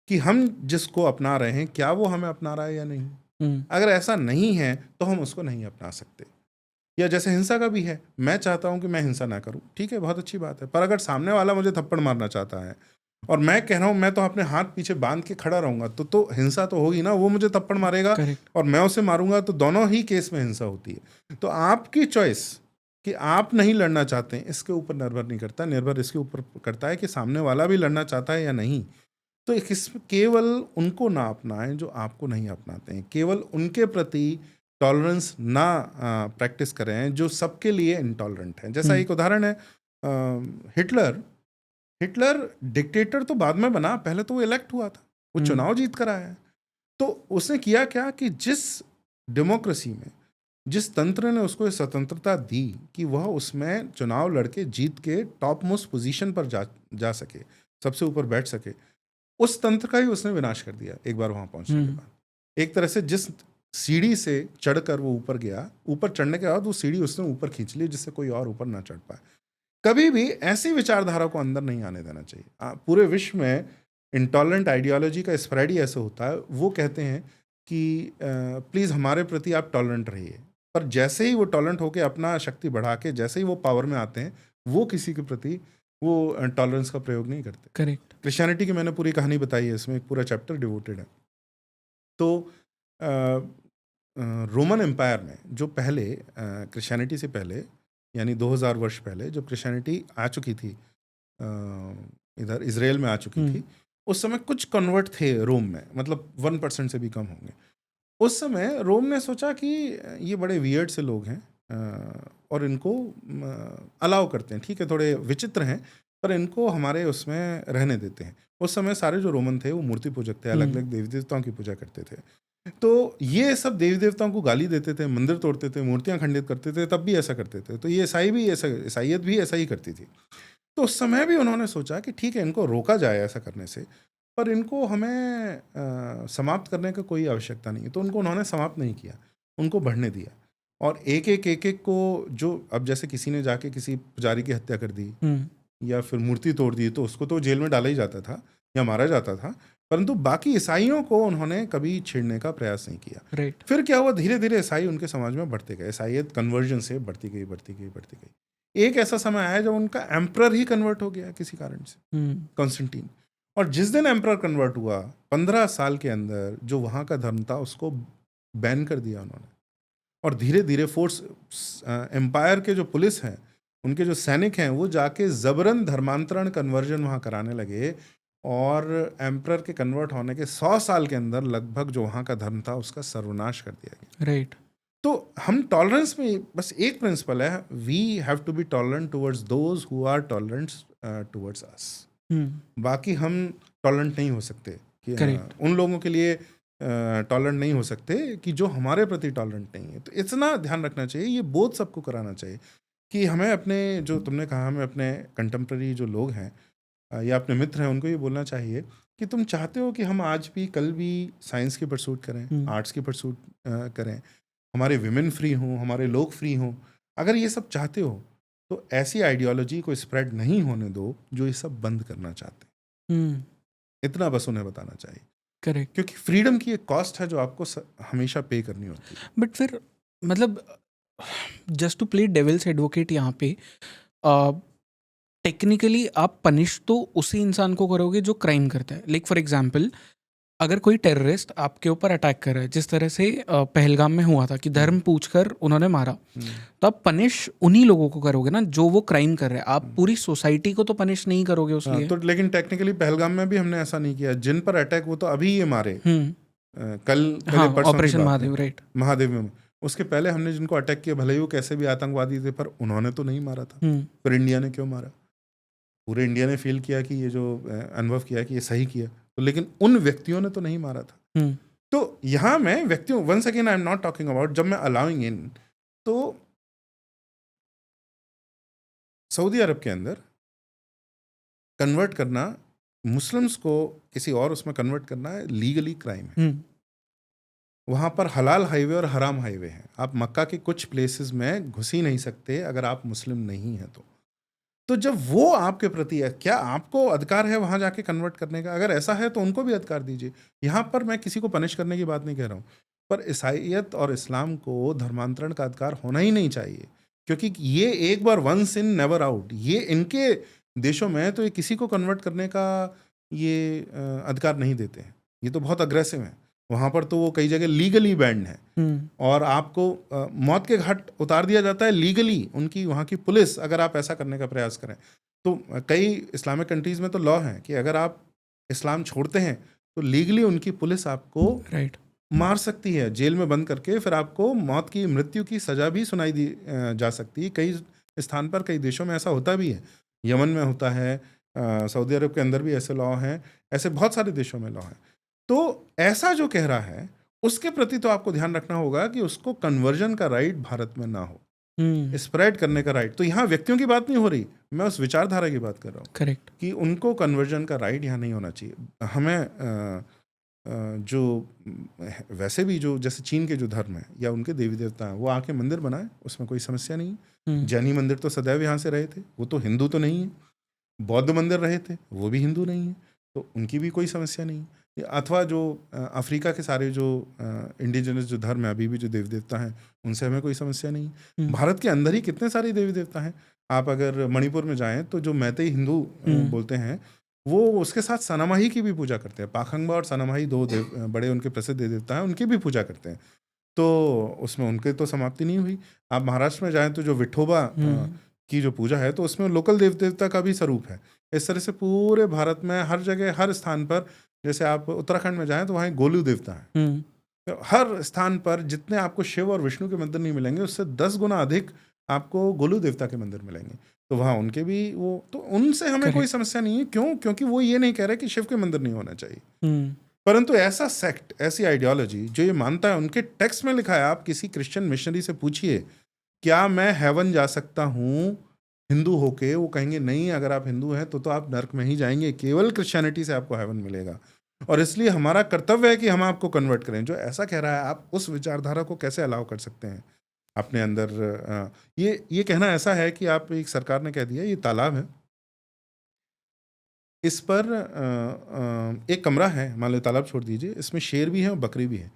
कि हम जिसको अपना रहे हैं क्या वो हमें अपना रहा है या नहीं। अगर ऐसा नहीं है तो हम उसको नहीं अपना सकते। या जैसे हिंसा का भी है, मैं चाहता हूं कि मैं हिंसा ना करूं, ठीक है, बहुत अच्छी बात है, पर अगर सामने वाला मुझे थप्पड़ मारना चाहता है और मैं कह रहा हूं मैं तो अपने हाथ पीछे बांध के खड़ा रहूंगा, तो हिंसा तो होगी ना। वो मुझे थप्पड़ मारेगा और मैं उसे मारूंगा, तो दोनों ही केस में हिंसा होती है। तो आपकी चॉइस कि आप नहीं लड़ना चाहते हैं इसके ऊपर निर्भर नहीं करता, निर्भर इसके ऊपर करता है कि सामने वाला भी लड़ना चाहता है या नहीं। तो केवल उनको ना अपनाएं जो आपको नहीं अपनाते हैं, केवल उनके प्रति टॉलरेंस ना प्रैक्टिस करें जो सबके लिए इंटॉलरेंट हैं। जैसा एक उदाहरण है, हिटलर डिक्टेटर तो बाद में बना, पहले तो वो इलेक्ट हुआ था, वो चुनाव जीत कर आया है। तो उसने किया क्या कि जिस डेमोक्रेसी में, जिस तंत्र ने उसको स्वतंत्रता दी कि वह उसमें चुनाव लड़के जीत के टॉप मोस्ट पोजीशन पर जा सके, सबसे ऊपर बैठ सके, उस तंत्र का ही उसने विनाश कर दिया एक बार वहां पहुंचने के बाद। एक तरह से जिस सीढ़ी से चढ़कर वो ऊपर गया, ऊपर चढ़ने के बाद वो सीढ़ी उसने ऊपर खींच ली जिससे कोई और ऊपर ना चढ़ पाए। कभी भी ऐसी विचारधारा को अंदर नहीं आने देना चाहिए। पूरे विश्व में इंटॉलरेंट आइडियोलॉजी का स्प्रेड ही ऐसे होता है। वो कहते हैं कि प्लीज़ हमारे प्रति आप टॉलरेंट रहिए, पर जैसे ही वो टॉलरेंट होकर अपना शक्ति बढ़ा के जैसे ही वो पावर में आते हैं, वो किसी के प्रति वो टॉलरेंस का प्रयोग नहीं करते। करेक्ट। क्रिश्चियनिटी की मैंने पूरी कहानी बताई है, इसमें एक पूरा चैप्टर डिवोटेड है। तो रोमन एम्पायर में जो पहले, क्रिश्चियनिटी से पहले, यानी 2000 वर्ष पहले जब क्रिश्चियनिटी आ चुकी थी, इधर इजराइल में आ चुकी थी, उस समय कुछ कन्वर्ट थे रोम में, मतलब 1% से भी कम होंगे। उस समय रोम ने सोचा कि ये बड़े वियर्ड से लोग हैं और इनको अलाउ करते हैं, ठीक है, थोड़े विचित्र हैं, पर इनको हमारे उसमें रहने देते हैं। उस समय सारे जो रोमन थे वो मूर्ति पूजक थे, अलग अलग देवी देवताओं की पूजा करते थे। तो ये सब देवी देवताओं को गाली देते थे, मंदिर तोड़ते थे, मूर्तियां खंडित करते थे, तब भी ऐसा करते थे। तो ये ईसाइयत भी ऐसा ही करती थी। तो उस समय भी उन्होंने सोचा कि ठीक है, इनको रोका जाए ऐसा करने से, पर इनको हमें समाप्त करने का कोई आवश्यकता नहीं है। तो उनको उन्होंने समाप्त नहीं किया, उनको बढ़ने दिया। और एक एक को, जो अब जैसे किसी ने जाके किसी पुजारी की हत्या कर दी या फिर मूर्ति तोड़ दी, तो उसको तो जेल में डाला ही जाता था या मारा जाता था, परंतु बाकी ईसाइयों को उन्होंने कभी छेड़ने का प्रयास नहीं किया। फिर क्या हुआ, धीरे धीरे ईसाई उनके समाज में बढ़ते गए, ईसाइयत कन्वर्जन से बढ़ती गई। एक ऐसा समय आया जब उनका एम्परर ही कन्वर्ट हो गया किसी कारण से, कॉन्स्टेंटीन। और जिस दिन एम्परर कन्वर्ट हुआ, 15 साल के अंदर जो वहाँ का धर्म था उसको बैन कर दिया उन्होंने। और धीरे धीरे फोर्स, एम्पायर के जो पुलिस हैं, उनके जो सैनिक हैं, वो जाके जबरन धर्मांतरण, कन्वर्जन वहाँ कराने लगे। और एम्परर के कन्वर्ट होने के 100 साल के अंदर लगभग जो वहाँ का धर्म था उसका सर्वनाश कर दिया गया। राइट। तो हम टॉलरेंस में बस एक प्रिंसिपल है, we have to be tolerant towards those who are tolerant towards us. बाकी हम टॉलरेंट नहीं हो सकते कि उन लोगों के लिए टॉलरेंट नहीं हो सकते कि जो हमारे प्रति टॉलरेंट नहीं है। तो इतना ध्यान रखना चाहिए, ये बोध सबको कराना चाहिए कि हमें अपने, जो तुमने कहा, हमें अपने कंटेम्प्रेरी जो लोग हैं या अपने मित्र हैं, उनको ये बोलना चाहिए कि तुम चाहते हो कि हम आज भी कल भी साइंस की परसूट करें, आर्ट्स की परसूट करें, हमारे विमेन फ्री हों, हमारे लोग फ्री हों। अगर ये सब चाहते हो तो ऐसी आइडियोलॉजी को स्प्रेड नहीं होने दो जो ये सब बंद करना चाहते हैं। इतना बस उन्हें बताना चाहिए, करेक्ट। क्योंकि फ्रीडम की एक कॉस्ट है जो आपको हमेशा पे करनी होती है। बट फिर मतलब just to play devil's advocate यहाँ पे, टेक्निकली आप पनिश तो उसी इंसान को करोगे जो क्राइम करता है। लाइक फॉर एग्जांपल, अगर कोई टेररिस्ट आपके ऊपर अटैक कर रहा है, जिस तरह से पहलगाम में हुआ था कि धर्म पूछकर उन्होंने मारा, तो आप पनिश उन्हीं लोगों को करोगे ना जो वो क्राइम कर रहे हैं। आप पूरी सोसाइटी को तो पनिश नहीं करोगे उसके लिए। तो लेकिन टेक्निकली पहलगाम में भी हमने ऐसा नहीं किया। जिन पर अटैक, वो तो अभी ये मारे, कल हाँ, परसों की ऑपरेशन बात महादेव, है, राइट। महादेव में। उसके पहले हमने जिनको अटैक किया, भले ही वो कैसे भी आतंकवादी थे, पर उन्होंने तो नहीं मारा था। पर इंडिया ने क्यों मारा? पूरे इंडिया ने फील किया कि ये जो अनुभव किया कि ये सही किया, तो लेकिन उन व्यक्तियों ने तो नहीं मारा था। तो यहाँ मैं व्यक्तियों, once again I am not talking about, जब मैं अलाउइंग इन, तो सऊदी अरब के अंदर कन्वर्ट करना, मुस्लिम्स को किसी और उसमें कन्वर्ट करना लीगली क्राइम है। वहाँ पर हलाल हाईवे और हराम हाईवे है। आप मक्का के कुछ प्लेसेस में घुस ही नहीं सकते अगर आप मुस्लिम नहीं हैं तो जब वो आपके प्रति है, क्या आपको अधिकार है वहाँ जाके कन्वर्ट करने का? अगर ऐसा है तो उनको भी अधिकार दीजिए। यहाँ पर मैं किसी को पनिश करने की बात नहीं कह रहा हूँ, पर ईसाईयत और इस्लाम को धर्मांतरण का अधिकार होना ही नहीं चाहिए, क्योंकि ये एक बार वंस इन नेवर आउट। ये इनके देशों में तो ये किसी को कन्वर्ट करने का ये अधिकार नहीं देते हैं। ये तो बहुत अग्रेसिव है। वहाँ पर तो वो कई जगह लीगली बैंड है और आपको मौत के घाट उतार दिया जाता है लीगली। उनकी वहाँ की पुलिस, अगर आप ऐसा करने का प्रयास करें तो कई इस्लामिक कंट्रीज में तो लॉ है कि अगर आप इस्लाम छोड़ते हैं तो लीगली उनकी पुलिस आपको मार सकती है, जेल में बंद करके फिर आपको मौत की, मृत्यु की सजा भी सुनाई दी जा सकती है। कई स्थान पर, कई देशों में ऐसा होता भी है। यमन में होता है, सऊदी अरब के अंदर भी ऐसे लॉ हैं, ऐसे बहुत सारे देशों में लॉ हैं। तो ऐसा जो कह रहा है उसके प्रति तो आपको ध्यान रखना होगा कि उसको कन्वर्जन का राइट भारत में ना हो, स्प्रेड करने का राइट। तो यहाँ व्यक्तियों की बात नहीं हो रही, मैं उस विचारधारा की बात कर रहा हूँ। करेक्ट। कि उनको कन्वर्जन का राइट यहाँ नहीं होना चाहिए। हमें जो वैसे भी जो जैसे चीन के जो धर्म है या उनके देवी देवता हैं, वो आके मंदिर बनाए, उसमें कोई समस्या नहीं। जैनी मंदिर तो सदैव यहाँ से रहे थे, वो तो हिंदू तो नहीं है। बौद्ध मंदिर रहे थे, वो भी हिंदू नहीं है, तो उनकी भी कोई समस्या नहीं। अथवा जो अफ्रीका के सारे जो इंडिजिनस जो धर्म है, अभी भी जो देवी देवता हैं, उनसे हमें कोई समस्या नहीं। भारत के अंदर ही कितने सारे देवी देवता हैं। आप अगर मणिपुर में जाएं तो जो मैतेई हिंदू बोलते हैं, वो उसके साथ सनामाही की भी पूजा करते हैं। पाखंबा और सनामाही दो बड़े उनके प्रसिद्ध देवता हैं, उनकी भी पूजा करते हैं। तो उसमें उनके तो समाप्ति नहीं हुई। आप महाराष्ट्र में जाएं तो जो विठोबा की जो पूजा है, तो उसमें लोकल देव देवता का भी स्वरूप है। इस तरह से पूरे भारत में हर जगह, हर स्थान पर, जैसे आप उत्तराखंड में जाएं तो वहाँ गोलू देवता है। तो हर स्थान पर जितने आपको शिव और विष्णु के मंदिर नहीं मिलेंगे, उससे 10 गुना अधिक आपको गोलू देवता के मंदिर मिलेंगे। तो वहाँ उनके भी वो, तो उनसे हमें कोई समस्या नहीं है। क्यों? क्योंकि वो ये नहीं कह रहे कि शिव के मंदिर नहीं होना चाहिए। परंतु ऐसा सेक्ट, ऐसी आइडियोलॉजी जो ये मानता है, उनके टेक्स्ट में लिखा है, आप किसी क्रिश्चियन मिशनरी से पूछिए, क्या मैं हेवन जा सकता हूँ हिंदू होके? वो कहेंगे नहीं, अगर आप हिंदू हैं तो आप नर्क में ही जाएंगे, केवल क्रिश्चियनिटी से आपको हेवन मिलेगा। और इसलिए हमारा कर्तव्य है कि हम आपको कन्वर्ट करें। जो ऐसा कह रहा है, आप उस विचारधारा को कैसे अलाउ कर सकते हैं अपने अंदर? ये कहना ऐसा है कि आप, एक सरकार ने कह दिया ये तालाब है, इस पर एक कमरा है, मान लो तालाब छोड़ दीजिए, इसमें शेर भी है और बकरी भी है,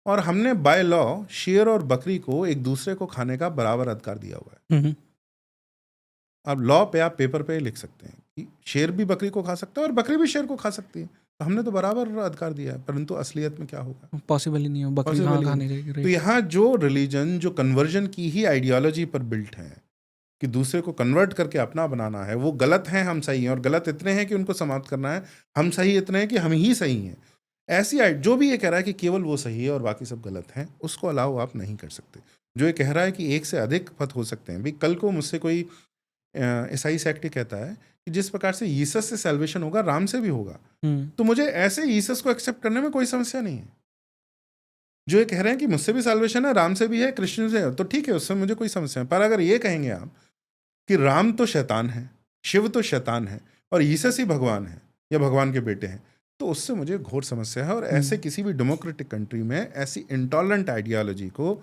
और हमने बाय लॉ शेर और बकरी को एक दूसरे को खाने का बराबर अधिकार दिया हुआ है। अब लॉ पे, आप पेपर पे लिख सकते हैं कि शेर भी बकरी को खा सकता है और बकरी भी शेर को खा सकती है। तो हमने तो बराबर अधिकार दिया है, परंतु असलियत में क्या होगा? पॉसिबल ही नहीं हो, बकरी कहाँ खाने जाएगी। तो यहाँ जो रिलीजन, जो कन्वर्जन की ही आइडियोलॉजी पर बिल्ट है कि दूसरे को कन्वर्ट करके अपना बनाना है, वो गलत है, हम सही हैं। और गलत इतने हैं कि उनको समाप्त करना है, हम सही इतने हैं कि हम ही सही हैं। ऐसी जो भी ये कह रहा है कि केवल वो सही है और बाकी सब गलत हैं, उसको अलाउ आप नहीं कर सकते। जो ये कह रहा है कि एक से अधिक पथ हो सकते हैं, भाई कल को मुझसे कोई ईसाई सेक्ट कहता है कि जिस प्रकार से यीशस से सैल्वेशन होगा, राम से भी होगा, तो मुझे ऐसे यीशस को एक्सेप्ट करने में कोई समस्या नहीं है। जो ये कह रहे हैं कि मुझसे भी सैल्वेशन है, राम से भी है, कृष्ण से है, तो ठीक है, उससे मुझे कोई समस्या नहीं। पर अगर ये कहेंगे आप कि राम तो शैतान है, शिव तो शैतान है और यीशस ही भगवान है या भगवान के बेटे हैं, तो उससे मुझे घोर समस्या है। और ऐसे किसी भी डेमोक्रेटिक कंट्री में ऐसी इंटॉलरेंट आइडियोलॉजी को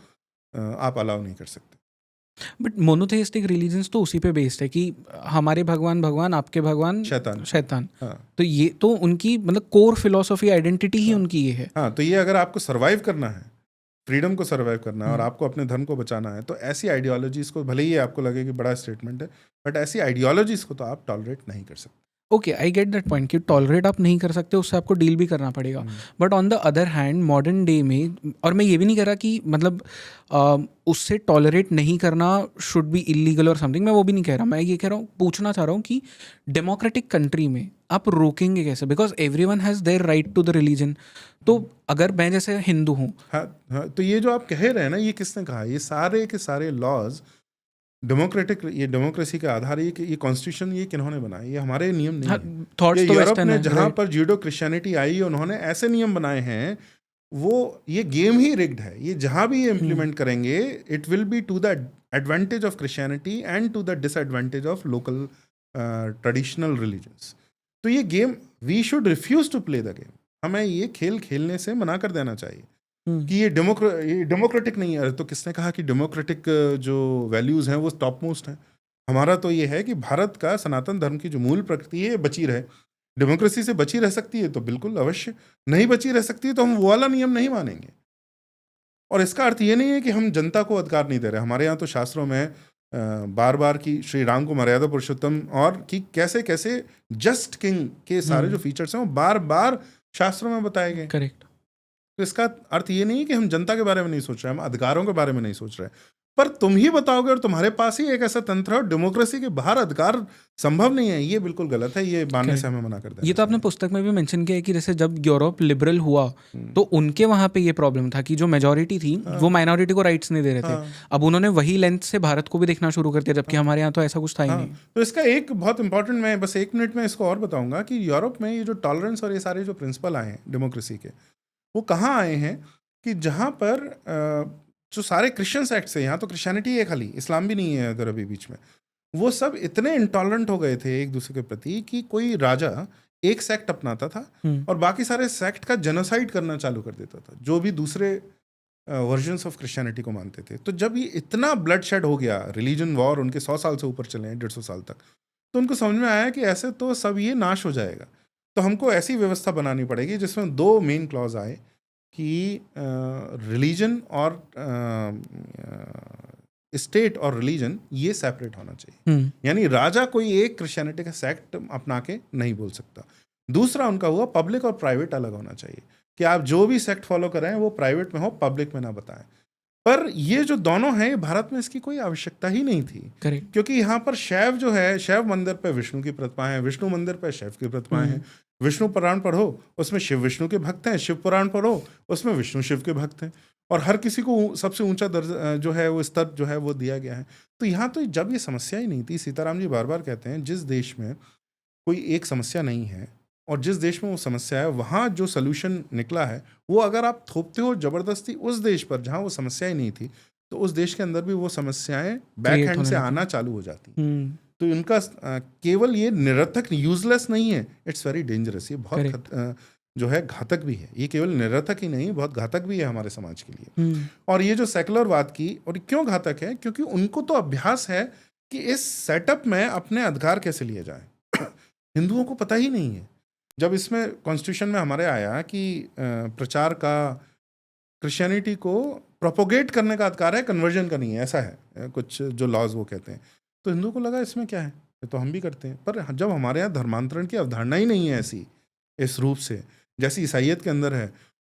आप अलाउ नहीं कर सकते। बट मोनोथेइस्टिक रिलीजन्स तो उसी पे बेस्ड है कि हमारे भगवान भगवान, आपके भगवान शैतान। शैतान। हाँ तो ये तो उनकी मतलब कोर फिलोसॉफी आइडेंटिटी ही हाँ उनकी ये है। हाँ, तो ये अगर आपको सर्वाइव करना है, फ्रीडम को सर्वाइव करना है और आपको अपने धर्म को बचाना है, तो ऐसी आइडियोलॉजीज को, भले ही आपको लगे कि बड़ा स्टेटमेंट है, बट ऐसी आइडियोलॉजीज को तो आप टॉलरेट नहीं कर सकते। Okay, I get that point कि टॉलरेट आप नहीं कर सकते, उससे आपको डील भी करना पड़ेगा। But on the other hand modern day में, और मैं ये भी नहीं कह रहा कि मतलब उससे टॉलरेट नहीं करना शुड बी इलीगल और समथिंग, मैं वो भी नहीं कह रहा। मैं ये कह रहा हूँ, पूछना चाह रहा हूँ कि डेमोक्रेटिक कंट्री में आप रोकेंगे कैसे? Because everyone has their right to the religion. तो अगर मैं जैसे हिंदू हूँ, हाँ हाँ, तो ये जो आप कह रहे हैं ना, ये किसने कहा? ये सारे के सारे लॉज डेमोक्रेटिक, ये डेमोक्रेसी के आधार, ये कॉन्स्टिट्यूशन, ये किन्होंने बनाए? ये हमारे नियम नहीं है। ये थॉट्स तो यूरोप वेस्टर्न में है, जहाँ right? पर जूडो क्रिश्चियनिटी आई, उन्होंने ऐसे नियम बनाए हैं, वो ये गेम ही रिग्ड है। ये जहाँ भी ये इम्प्लीमेंट करेंगे, it will be to the advantage of Christianity and to the disadvantage of local traditional religions. तो ये game, we should refuse to play the game. हमें ये खेल खेलने से मना कर देना चाहिए कि ये डेमोक्रेटिक नहीं है। अरे तो किसने कहा कि डेमोक्रेटिक जो वैल्यूज़ हैं वो टॉप मोस्ट हैं? हमारा तो ये है कि भारत का सनातन धर्म की जो मूल प्रकृति है, ये बची रहे। डेमोक्रेसी से बची रह सकती है तो बिल्कुल अवश्य, नहीं बची रह सकती है तो हम वो वाला नियम नहीं मानेंगे। और इसका अर्थ ये नहीं है कि हम जनता को अधिकार नहीं दे रहे। हमारे यहाँ तो शास्त्रों में बार बार की श्री राम को मर्यादा पुरुषोत्तम, और कि कैसे कैसे जस्ट किंग के सारे जो फीचर्स हैं वो बार बार शास्त्रों में बताए गए। करेक्ट। तो इसका अर्थ ये नहीं है कि हम जनता के बारे में नहीं सोच रहे, हम अधिकारों के बारे में नहीं सोच रहे। पर तुम ही बताओगे और तुम्हारे पास ही एक ऐसा तंत्र है, और डेमोक्रेसी के बाहर अधिकार संभव नहीं है, ये बिल्कुल गलत है। ये मानने से हमें मना कर देना ये तो आपने चाहिए। पुस्तक में भी मेंशन किया है कि जैसे जब यूरोप लिबरल हुआ तो उनके वहाँ पे ये प्रॉब्लम था कि जो मेजोरिटी थी वो माइनॉरिटी को राइट्स नहीं दे रहे थे। अब उन्होंने वही लेंथ से भारत को भी देखना शुरू कर दिया, जबकि हमारे यहाँ तो ऐसा कुछ था ही नहीं। तो इसका एक बहुत इंपॉर्टेंट, मैं बस 1 मिनट में इसको और बताऊंगा कि यूरोप में ये जो टॉलरेंस और ये सारे जो प्रिंसिपल आए हैं डेमोक्रेसी के, वो कहाँ आए हैं? कि जहाँ पर जो सारे क्रिश्चियन सेक्ट्स हैं, यहाँ तो क्रिश्चियनिटी है खाली, इस्लाम भी नहीं है अगर अभी बीच में, वो सब इतने इंटॉलरेंट हो गए थे एक दूसरे के प्रति कि कोई राजा एक सेक्ट अपनाता था और बाकी सारे सेक्ट का जेनोसाइड करना चालू कर देता था, जो भी दूसरे वर्जन्स ऑफ क्रिश्चियनिटी को मानते थे। तो जब ये इतना ब्लड शेड हो गया, रिलीजन वॉर उनके 100 साल से ऊपर चले हैं, 150 साल तक, तो उनको समझ में आया कि ऐसे तो सब ये नाश हो जाएगा। तो हमको ऐसी व्यवस्था बनानी पड़ेगी जिसमें 2 मेन क्लॉज आए कि रिलीजन और स्टेट और रिलीजन ये सेपरेट होना चाहिए। यानी राजा कोई एक क्रिश्चियनिटी का सेक्ट अपना के नहीं बोल सकता। दूसरा उनका हुआ पब्लिक और प्राइवेट अलग होना चाहिए, कि आप जो भी सेक्ट फॉलो कर रहे हैं वो प्राइवेट में हो, पब्लिक में ना बताएं। पर ये जो दोनों हैं, भारत में इसकी कोई आवश्यकता ही नहीं थी। करेक्ट। क्योंकि यहाँ पर शैव जो है, शैव मंदिर पे विष्णु की प्रतिमाएं हैं, विष्णु मंदिर पे शैव की प्रतिमाएं हैं। विष्णु पुराण पढ़ो उसमें शिव विष्णु के भक्त हैं, शिव पुराण पढ़ो उसमें विष्णु शिव के भक्त हैं, और हर किसी को सबसे ऊंचा दर्जा जो है वो स्तर जो है वो दिया गया है। तो यहाँ तो जब ये समस्या ही नहीं थी, सीताराम जी बार बार कहते हैं जिस देश में कोई एक समस्या नहीं है और जिस देश में वो समस्या है, वहाँ जो सोल्यूशन निकला है वो अगर आप थोपते हो ज़बरदस्ती उस देश पर जहाँ वो समस्या ही नहीं थी, तो उस देश के अंदर भी वो समस्याएं बैक हैंड से आना चालू हो जाती। तो इनका केवल ये निरर्थक, यूजलेस नहीं है, इट्स वेरी डेंजरस। ये बहुत जो है घातक भी है। ये केवल निरर्थक ही नहीं, बहुत घातक भी है हमारे समाज के लिए। और ये जो सेकुलरवाद की, और क्यों घातक है? क्योंकि उनको तो अभ्यास है कि इस सेटअप में अपने अधिकार कैसे लिए जाए। हिंदुओं को पता ही नहीं है। जब इसमें कॉन्स्टिट्यूशन में हमारे आया कि प्रचार का, क्रिश्चियनिटी को प्रोपोगेट करने का अधिकार है, कन्वर्जन का नहीं है, ऐसा है कुछ जो लॉज वो कहते हैं, तो हिंदुओं को लगा इसमें क्या है, ये तो हम भी करते हैं। पर जब हमारे यहाँ धर्मांतरण की अवधारणा ही नहीं है ऐसी, इस रूप से जैसी ईसाइयत के अंदर है,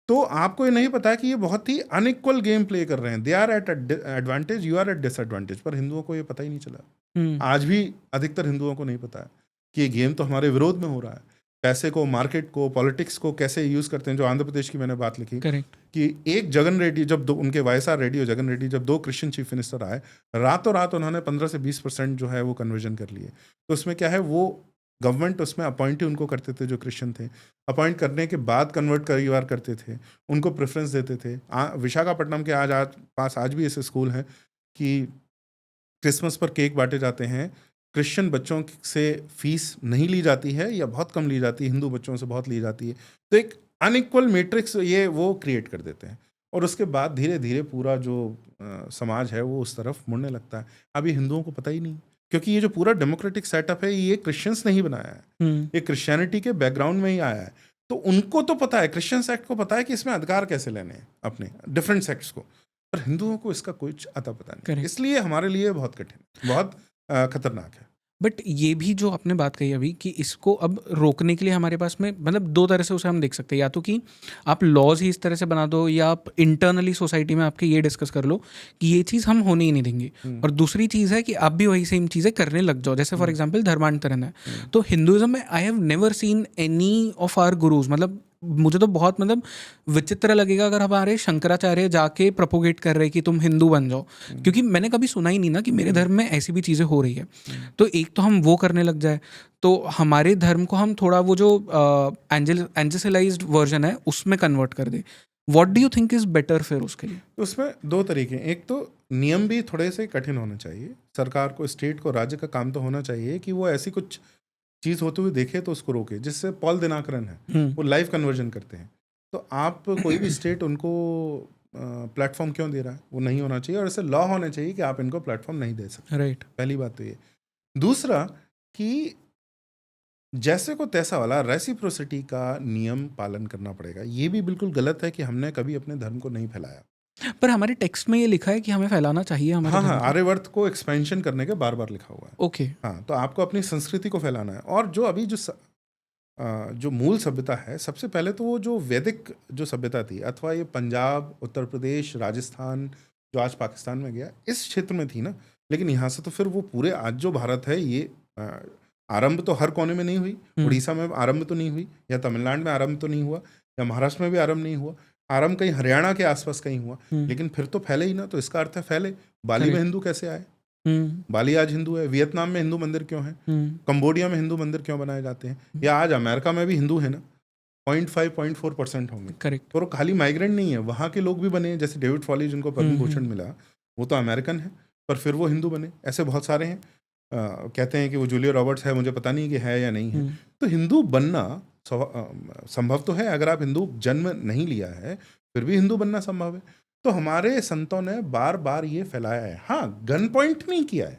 तो आपको ये नहीं पता कि ये बहुत ही अनइक्वल गेम प्ले कर रहे हैं। They are at advantage, you are at disadvantage. पर हिंदुओं को ये पता ही नहीं चला। आज भी अधिकतर हिंदुओं को नहीं पता है कि ये गेम तो हमारे विरोध में हो रहा है। पैसे को, मार्केट को, पॉलिटिक्स को कैसे यूज़ करते हैं। जो आंध्र प्रदेश की मैंने बात लिखी, करेक्ट, कि एक जगन रेड्डी, जब उनके वायएसआर रेड्डी और जगन रेड्डी, जब 2 क्रिश्चियन चीफ मिनिस्टर आए, रातों रात उन्होंने 15 से 20% जो है वो कन्वर्जन कर लिए। तो उसमें क्या है, वो गवर्नमेंट उसमें अपॉइंटी उनको करते थे, जो क्रिश्चियन थे, अपॉइंट करने के बाद कन्वर्ट कई बार करते थे, उनको प्रेफरेंस देते थे। विशाखापट्टनम के पास आज भी ऐसे स्कूल हैं कि क्रिसमस पर केक बांटे जाते हैं, क्रिश्चियन बच्चों से फीस नहीं ली जाती है या बहुत कम ली जाती है, हिंदू बच्चों से बहुत ली जाती है। तो एक अनइक्वल मैट्रिक्स ये वो क्रिएट कर देते हैं। और उसके बाद धीरे धीरे पूरा जो समाज है वो उस तरफ मुड़ने लगता है। अभी हिंदुओं को पता ही नहीं, क्योंकि ये जो पूरा डेमोक्रेटिक सेटअप है ये क्रिश्चियंस ने ही बनाया है, ये क्रिश्चियनिटी के बैकग्राउंड में ही आया है। तो उनको तो पता है, क्रिश्चियन सेक्ट को पता है कि इसमें अधिकार कैसे लेने हैं अपने डिफरेंट सेक्ट्स को, पर हिंदुओं को इसका कुछ अता पता नहीं। Correct. इसलिए हमारे लिए बहुत कठिन, बहुत खतरनाक है। बट ये भी जो आपने बात कही अभी कि इसको अब रोकने के लिए हमारे पास में मतलब दो तरह से उसे हम देख सकते हैं, या तो कि आप लॉज ही इस तरह से बना दो, या आप इंटरनली सोसाइटी में आपके ये डिस्कस कर लो कि ये चीज़ हम होने ही नहीं देंगे। और दूसरी चीज़ है कि आप भी वही सेम चीज़ें करने लग जाओ। जैसे फॉर एग्जांपल धर्मांतरण है, तो हिंदुइज्म में I have never seen any of our gurus, मतलब मुझे तो बहुत मतलब विचित्र लगेगा अगर हमारे शंकराचार्य जाके प्रोपोगेट कर रहे कि तुम हिंदू बन जाओ, क्योंकि मैंने कभी सुना ही नहीं ना कि मेरे धर्म में ऐसी भी चीज़ें हो रही है। तो एक तो हम वो करने लग जाए, तो हमारे धर्म को हम थोड़ा वो जो एंजेलिकलाइज्ड वर्जन है उसमें कन्वर्ट कर दे। What do you think is better फिर उसके लिए? तो उसमें दो तरीके हैं। एक तो नियम भी थोड़े से कठिन होने चाहिए, सरकार को, स्टेट को, राज्य का काम तो होना चाहिए कि वो ऐसी कुछ चीज़ होते हुए देखे तो उसको रोके। जिससे पॉल दिनाकरन है वो लाइव कन्वर्जन करते हैं, तो आप कोई भी स्टेट उनको प्लेटफॉर्म क्यों दे रहा है? वो नहीं होना चाहिए, और ऐसे लॉ होने चाहिए कि आप इनको प्लेटफॉर्म नहीं दे सकते। राइट। पहली बात तो ये। दूसरा कि जैसे को तैसा वाला रेसिप्रोसिटी का नियम पालन करना पड़ेगा। ये भी बिल्कुल गलत है कि हमने कभी अपने धर्म को नहीं फैलाया। पर हमारे टेक्स्ट में ये लिखा है कि हमें फैलाना चाहिए हमारे हाँ धर्म हाँ, को। आर्यवर्त को एक्सपेंशन करने के बार बार लिखा हुआ है। ओके। हाँ, तो आपको अपनी संस्कृति को फैलाना है। और जो अभी जो मूल सभ्यता है, सबसे पहले तो वो जो वैदिक जो सभ्यता थी, अथवा ये पंजाब, उत्तर प्रदेश, राजस्थान, जो आज पाकिस्तान में गया, इस क्षेत्र में थी ना। लेकिन यहाँ से तो फिर वो पूरे आज जो भारत है, ये आरंभ तो हर कोने में नहीं हुई। उड़ीसा में आरंभ तो नहीं हुई, या तमिलनाडु में आरंभ तो नहीं हुआ, या महाराष्ट्र में भी आरंभ नहीं हुआ। आरंभ कहीं हरियाणा के आसपास कहीं हुआ, लेकिन फिर तो फैले ही ना। तो इसका अर्थ है फैले। बाली में हिंदू कैसे आए? बाली आज हिंदू है। वियतनाम में हिंदू मंदिर क्यों है? कंबोडिया में हिंदू मंदिर क्यों बनाए जाते हैं? या आज अमेरिका में भी हिंदू है ना, 0.5-0.4% होंगे। करेक्ट। और वो खाली माइग्रेंट नहीं है, वहाँ के लोग भी बने। जैसे डेविड फॉली जिनको पद्म भूषण मिला, वो तो अमेरिकन है, पर फिर वो हिंदू बने। ऐसे बहुत सारे हैं। कहते हैं कि वो जूलिया रॉबर्ट्स है, मुझे पता नहीं कि है या नहीं है। तो हिंदू बनना संभव तो है। अगर आप हिंदू जन्म नहीं लिया है, फिर भी हिंदू बनना संभव है। तो हमारे संतों ने बार बार ये फैलाया है। हाँ, गन पॉइंट नहीं किया है,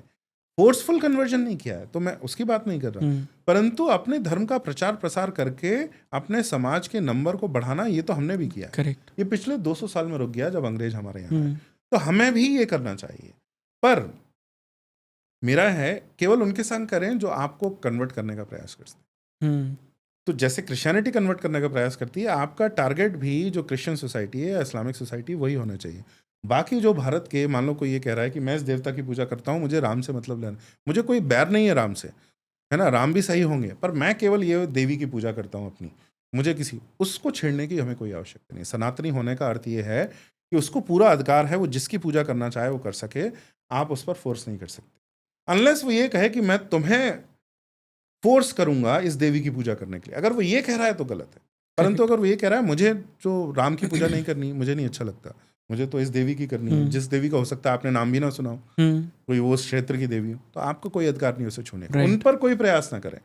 फोर्सफुल कन्वर्जन नहीं किया है, तो मैं उसकी बात नहीं कर रहा, परंतु अपने धर्म का प्रचार प्रसार करके अपने समाज के नंबर को बढ़ाना, ये तो हमने भी किया है। करेक्ट। ये पिछले 200 साल में रुक गया जब अंग्रेज हमारे यहाँ आए। तो हमें भी ये करना चाहिए। पर मेरा है केवल उनके संग करें जो आपको कन्वर्ट करने का प्रयास करते हैं। तो जैसे क्रिश्चियनिटी कन्वर्ट करने का प्रयास करती है, आपका टारगेट भी जो क्रिश्चियन सोसाइटी है या इस्लामिक सोसाइटी, वही होना चाहिए। बाकी जो भारत के, मान लो कोई ये कह रहा है कि मैं इस देवता की पूजा करता हूँ, मुझे राम से मतलब लेना, मुझे कोई बैर नहीं है राम से, है ना, राम भी सही होंगे, पर मैं केवल ये देवी की पूजा करता हूँ अपनी, मुझे किसी उसको छेड़ने की हमें कोई आवश्यकता नहीं। सनातनी होने का अर्थ ये है कि उसको पूरा अधिकार है, वो जिसकी पूजा करना चाहे वो कर सके, आप उस पर फोर्स नहीं कर सकते। अनलेस वो ये कहे कि मैं तुम्हें फोर्स करूंगा इस देवी की पूजा करने के लिए। अगर वो ये कह रहा है तो गलत है। परंतु अगर वो ये कह रहा है मुझे जो राम की पूजा नहीं करनी, मुझे नहीं अच्छा लगता, मुझे तो इस देवी की करनी है, जिस देवी का हो सकता है आपने नाम भी ना सुना हो, कोई वो क्षेत्र की देवी हो, तो आपको कोई अधिकार नहीं उसे छूने का। उन पर कोई प्रयास ना करें।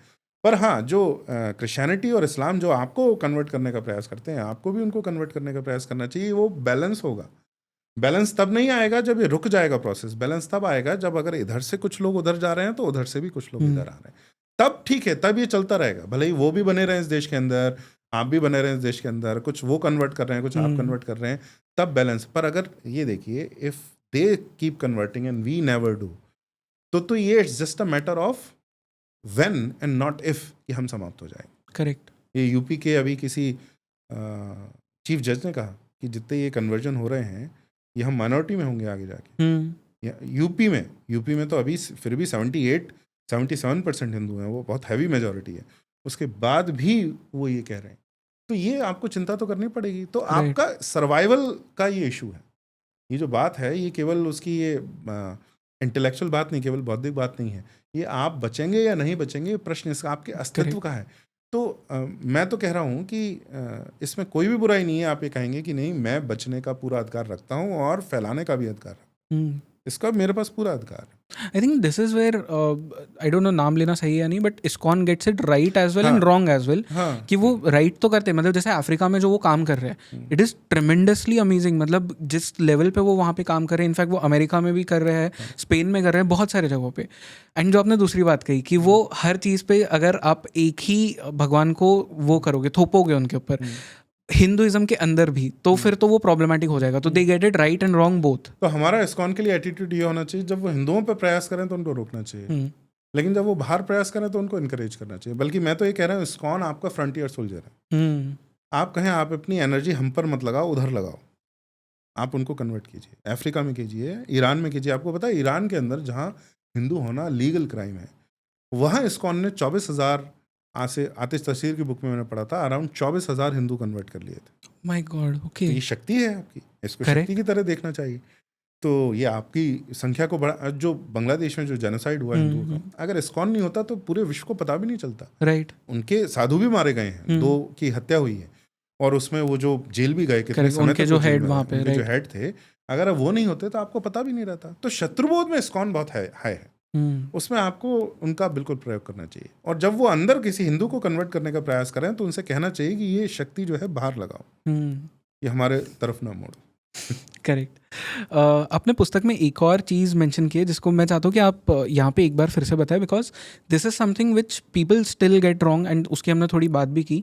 पर हाँ, जो क्रिश्चियनिटी और इस्लाम जो आपको कन्वर्ट करने का प्रयास करते हैं, आपको भी उनको कन्वर्ट करने का प्रयास करना चाहिए। वो बैलेंस होगा। बैलेंस तब नहीं आएगा जब ये रुक जाएगा प्रोसेस। बैलेंस तब आएगा जब अगर इधर से कुछ लोग उधर जा रहे हैं तो उधर से भी कुछ लोग इधर आ रहे हैं, तब ठीक है, तब ये चलता रहेगा। भले ही वो भी बने रहे इस देश के अंदर, आप भी बने रहे इस देश के अंदर, कुछ वो कन्वर्ट कर रहे हैं, कुछ आप कन्वर्ट कर रहे हैं, तब बैलेंस। पर अगर ये देखिए, if they keep converting and we never do, तो ये it's just a matter of when and not if कि हम समाप्त हो जाएंगे। करेक्ट। ये यूपी के अभी किसी चीफ जज ने कहा कि जितने ये कन्वर्जन हो रहे हैं, ये हम माइनॉरिटी में होंगे आगे जाके। यूपी में तो अभी फिर भी 78-77% हिंदू हैं, वो बहुत हैवी मेजॉरिटी है। उसके बाद भी वो ये कह रहे हैं, तो ये आपको चिंता तो करनी पड़ेगी। तो आपका सर्वाइवल का ये इशू है। ये जो बात है, ये केवल उसकी ये इंटेलेक्चुअल बात नहीं, केवल बौद्धिक बात नहीं है। ये आप बचेंगे या नहीं बचेंगे, प्रश्न इसका आपके अस्तित्व का है। तो मैं तो कह रहा हूँ कि इसमें कोई भी बुराई नहीं है। आप ये कहेंगे कि नहीं, मैं बचने का पूरा अधिकार रखता हूँ और फैलाने का भी अधिकार रखता हूँ। इसका मेरे पास पूरा अधिकार है। I think this is where I don't know नाम लेना सही है या नहीं, but ISKCON gets it right as well and wrong as well, हाँ कि वो राइट तो करते हैं, मतलब जैसे अफ्रीका में जो वो काम कर रहे हैं इट इज़ ट्रिमेंडसली अमेजिंग, मतलब जिस लेवल पे वो वहाँ पे काम कर रहे हैं, इनफैक्ट वो अमेरिका में भी कर रहे हैं, स्पेन में कर रहे हैं, बहुत सारे जगहों पे। एंड जो आपने दूसरी बात कही कि वो हर चीज़ पे अगर आप एक ही भगवान को वो करोगे, थोपोगे उनके ऊपर, हिंदुइज्म के अंदर भी, तो फिर तो वो प्रॉब्लमेटिक हो जाएगा। तो they get it right and wrong both. तो हमारा इस्कॉन के लिए एटीट्यूड ये होना चाहिए, जब वो हिंदुओं पर प्रयास करें तो उनको रोकना चाहिए, लेकिन जब वो बाहर प्रयास करें तो उनको इनकरेज करना चाहिए। बल्कि मैं तो ये कह रहा हूँ, इस्कॉन आपका फ्रंटियर सोल्जर है। आप कहें आप अपनी एनर्जी हम पर मत लगाओ, उधर लगाओ, आप उनको कन्वर्ट कीजिए, अफ्रीका में कीजिए, ईरान में कीजिए। आपको पता है ईरान के अंदर जहाँ हिंदू होना लीगल क्राइम है, वहाँ इस्कॉन ने 24,000 आतिश तस्वीर की बुक में मैंने पढ़ा था, अराउंड 24,000 हिंदू कन्वर्ट कर लिए थे। My God, okay. तो ये शक्ति है आपकी, इसको Correct. शक्ति की तरह देखना चाहिए। तो ये आपकी संख्या को बढ़ा, जो बांग्लादेश में जो जेनोसाइड हुआ हिंदुओं का, अगर इस्कॉन नहीं होता तो पूरे विश्व को पता भी नहीं चलता। राइट। उनके साधु भी मारे गए हैं, 2 की हत्या हुई है, और उसमें वो जो जेल भी गए, कितने Correct. समय उनके तक जो वो जेल हेड में वहाँ रहे, पे, उनके जो right. हेड थे, अगर वो नहीं होते तो आपको पता भी नहीं रहता। तो शत्रुबोध में इस्कॉन बहुत है, उसमें आपको उनका बिल्कुल प्रयोग करना चाहिए। और जब वो अंदर किसी हिंदू को कन्वर्ट करने का प्रयास करें तो उनसे कहना चाहिए कि ये शक्ति जो है बाहर लगाओ, ये हमारे तरफ ना मोड़ो। करेक्ट। आपने पुस्तक में एक और चीज़ मेंशन की है जिसको मैं चाहता हूँ कि आप यहाँ पे एक बार फिर से बताएं, because this is something which people still get wrong, and उसकी हमने थोड़ी बात भी की।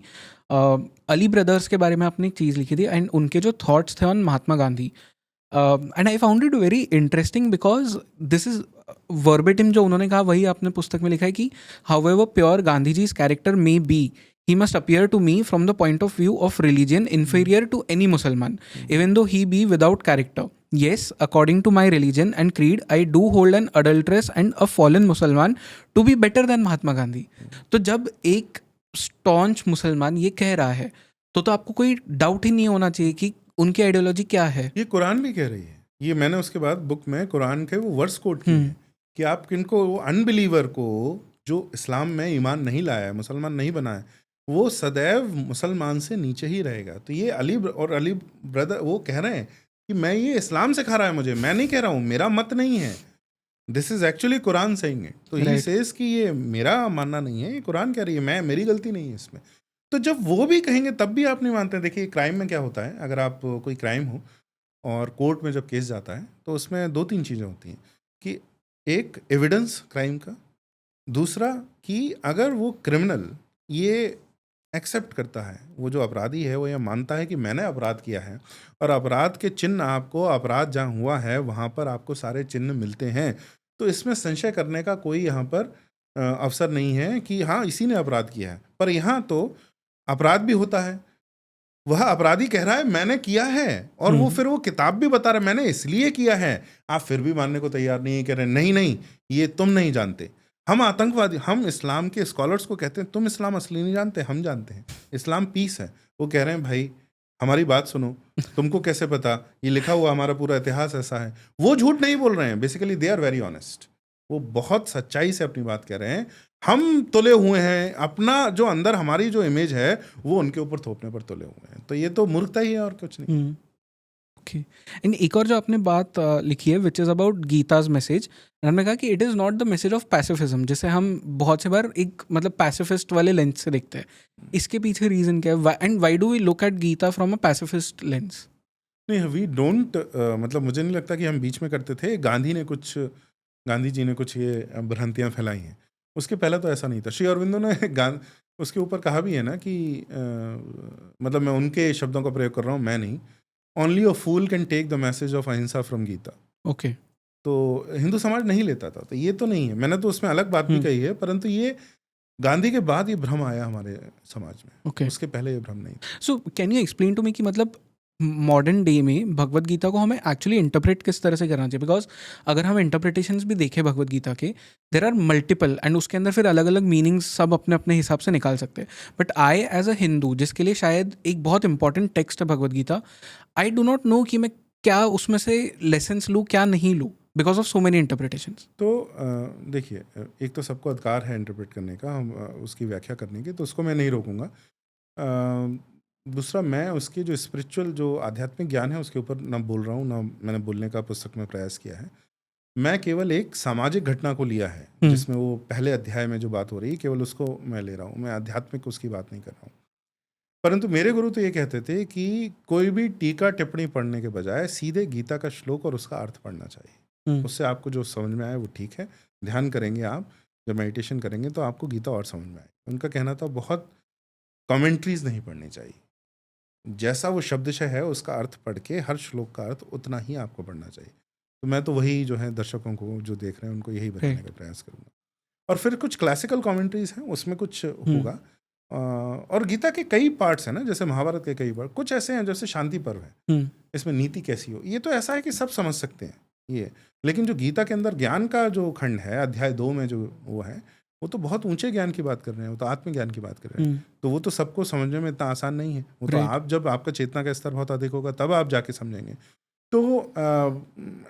अली ब्रदर्स के बारे में आपने एक चीज़ लिखी थी, एंड उनके जो थॉट्स थे on Mahatma Gandhi, and I found it very interesting because this is verbatim जो उन्होंने कहा वही आपने पुस्तक में लिखा है कि हाउएवर प्योर गांधी जी's character may be, he must appear to me from the point of view of religion inferior to any Musliman, even though he be without character. Yes, according to my religion and creed, I do hold an adulterous and a fallen Musliman to be better than Mahatma Gandhi. तो जब एक staunch मुसलमान ये कह रहा है तो आपको कोई डाउट ही नहीं होना चाहिए कि उनकी आइडियोलॉजी क्या है। ये कुरान भी कह रही है, ये मैंने उसके बाद बुक में कुरान के वो वर्स कोट किए हैं कि आप किनको, वो अनबिलीवर को जो इस्लाम में ईमान नहीं लाया है, मुसलमान नहीं बना है, वो सदैव मुसलमान से नीचे ही रहेगा। तो ये अली ब्रदर वो कह रहे हैं कि मैं ये इस्लाम सिखा रहा है मुझे, मैं नहीं कह रहा हूँ, मेरा मत नहीं है, this is actually Quran saying it. तो ही सेज कि ये मेरा मानना नहीं है, ये कुरान कह रही है, मैं, मेरी गलती नहीं है इसमें। तो जब वो भी कहेंगे तब भी आप नहीं मानते। देखिए क्राइम में क्या होता है, अगर आप कोई क्राइम हो और कोर्ट में जब केस जाता है तो उसमें 2-3 चीज़ें होती हैं कि एक एविडेंस क्राइम का, दूसरा कि अगर वो क्रिमिनल ये एक्सेप्ट करता है, वो जो अपराधी है वो ये मानता है कि मैंने अपराध किया है, और अपराध के चिन्ह आपको, अपराध जहाँ हुआ है वहाँ पर आपको सारे चिन्ह मिलते हैं, तो इसमें संशय करने का कोई यहाँ पर अवसर नहीं है कि हाँ इसी ने अपराध किया है। पर यहाँ तो अपराध भी होता है, वह अपराधी कह रहा है मैंने किया है, और वो फिर वो किताब भी बता रहा है मैंने इसलिए किया है, आप फिर भी मानने को तैयार नहीं है, कह रहे हैं नहीं नहीं ये तुम नहीं जानते। हम आतंकवादी, हम इस्लाम के स्कॉलर्स को कहते हैं तुम इस्लाम असली नहीं जानते, हम जानते हैं, इस्लाम पीस है। वो कह रहे हैं भाई हमारी बात सुनो, तुमको कैसे पता, ये लिखा हुआ हमारा पूरा इतिहास ऐसा है। वो झूठ नहीं बोल रहे हैं, basically they are very honest, वो बहुत सच्चाई से अपनी बात कह रहे हैं। हम तुले हुए हैं, अपना जो अंदर हमारी जो इमेज है वो उनके ऊपर थोपने पर तुले हुए हैं। तो ये तो मूर्खता ही है और कुछ नहीं। ओके। एंड एक और जो आपने बात लिखी है which is about Gita's message, हमने कहा कि it is not the message of pacifism, जिसे हम बहुत से बार एक मतलब पैसिफिस्ट वाले लेंस से देखते हैं। इसके पीछे रीज़न क्या है, and why do we look at Gita from a pacifist lens? नहीं, वी डोंट, मतलब मुझे नहीं लगता कि हम बीच में करते थे। गांधी जी ने कुछ ये भ्रांतियाँ फैलाई हैं, उसके पहले तो ऐसा नहीं था। श्री अरविंदो ने उसके ऊपर कहा भी है ना कि मतलब मैं उनके शब्दों का प्रयोग कर रहा हूँ, मैं नहीं, only a fool can take the message of ahimsa from Gita. Okay. तो हिंदू समाज नहीं लेता था, तो ये तो नहीं है, मैंने तो उसमें अलग बात भी कही है, परंतु ये गांधी के बाद ये भ्रम आया हमारे समाज में। Okay. उसके पहले ये भ्रम नहीं। So can you explain to me कि मतलब मॉडर्न डे में भगवत गीता को हमें एक्चुअली इंटरप्रेट किस तरह से करना चाहिए? बिकॉज अगर हम इंटरप्रिटेशंस भी देखें भगवत गीता के, देर आर मल्टीपल, एंड उसके अंदर फिर अलग अलग मीनिंग्स सब अपने अपने हिसाब से निकाल सकते हैं। But I as a Hindu, जिसके लिए शायद एक बहुत इंपॉर्टेंट टेक्स्ट है Bhagavad Gita, I do not know कि मैं क्या उसमें से लेसन्स लूँ क्या नहीं लूँ, because of so many interpretations. तो देखिए, एक तो सबको अधिकार है इंटरप्रेट करने का, हम उसकी व्याख्या करने की, तो उसको मैं नहीं रोकूंगा। दूसरा, मैं उसकी जो स्पिरिचुअल, जो आध्यात्मिक ज्ञान है उसके ऊपर ना बोल रहा हूँ, ना मैंने बोलने का पुस्तक में प्रयास किया है। मैं केवल एक सामाजिक घटना को लिया है, जिसमें वो पहले अध्याय में जो बात हो रही है केवल उसको मैं ले रहा हूँ, मैं आध्यात्मिक उसकी बात नहीं कर रहा हूँ। परंतु मेरे गुरु तो ये कहते थे कि कोई भी टीका टिप्पणी पढ़ने के बजाय सीधे गीता का श्लोक और उसका अर्थ पढ़ना चाहिए। उससे आपको जो समझ में आए वो ठीक है, ध्यान करेंगे आप, जब मेडिटेशन करेंगे तो आपको गीता और समझ में आए। उनका कहना था बहुत कमेंट्रीज नहीं पढ़नी चाहिए, जैसा वो शब्दशः है उसका अर्थ पढ़ के हर श्लोक का अर्थ उतना ही आपको पढ़ना चाहिए। तो मैं तो वही जो है दर्शकों को जो देख रहे हैं उनको यही बताने का प्रयास करूँगा। और फिर कुछ क्लासिकल कमेंट्रीज हैं, उसमें कुछ होगा। और गीता के कई पार्ट्स हैं ना, जैसे महाभारत के कई पार्ट, कुछ ऐसे हैं जैसे शांति पर्व है, इसमें नीति कैसी हो, ये तो ऐसा है कि सब समझ सकते हैं ये। लेकिन जो गीता के अंदर ज्ञान का जो खंड है, अध्याय 2 में जो वो है, वो तो बहुत ऊंचे ज्ञान की बात कर रहे हैं, वो तो आत्मज्ञान की बात कर रहे हैं। तो वो तो सबको समझने में इतना आसान नहीं है। वो तो आप जब आपका चेतना का स्तर बहुत अधिक होगा तब आप जाके समझेंगे। तो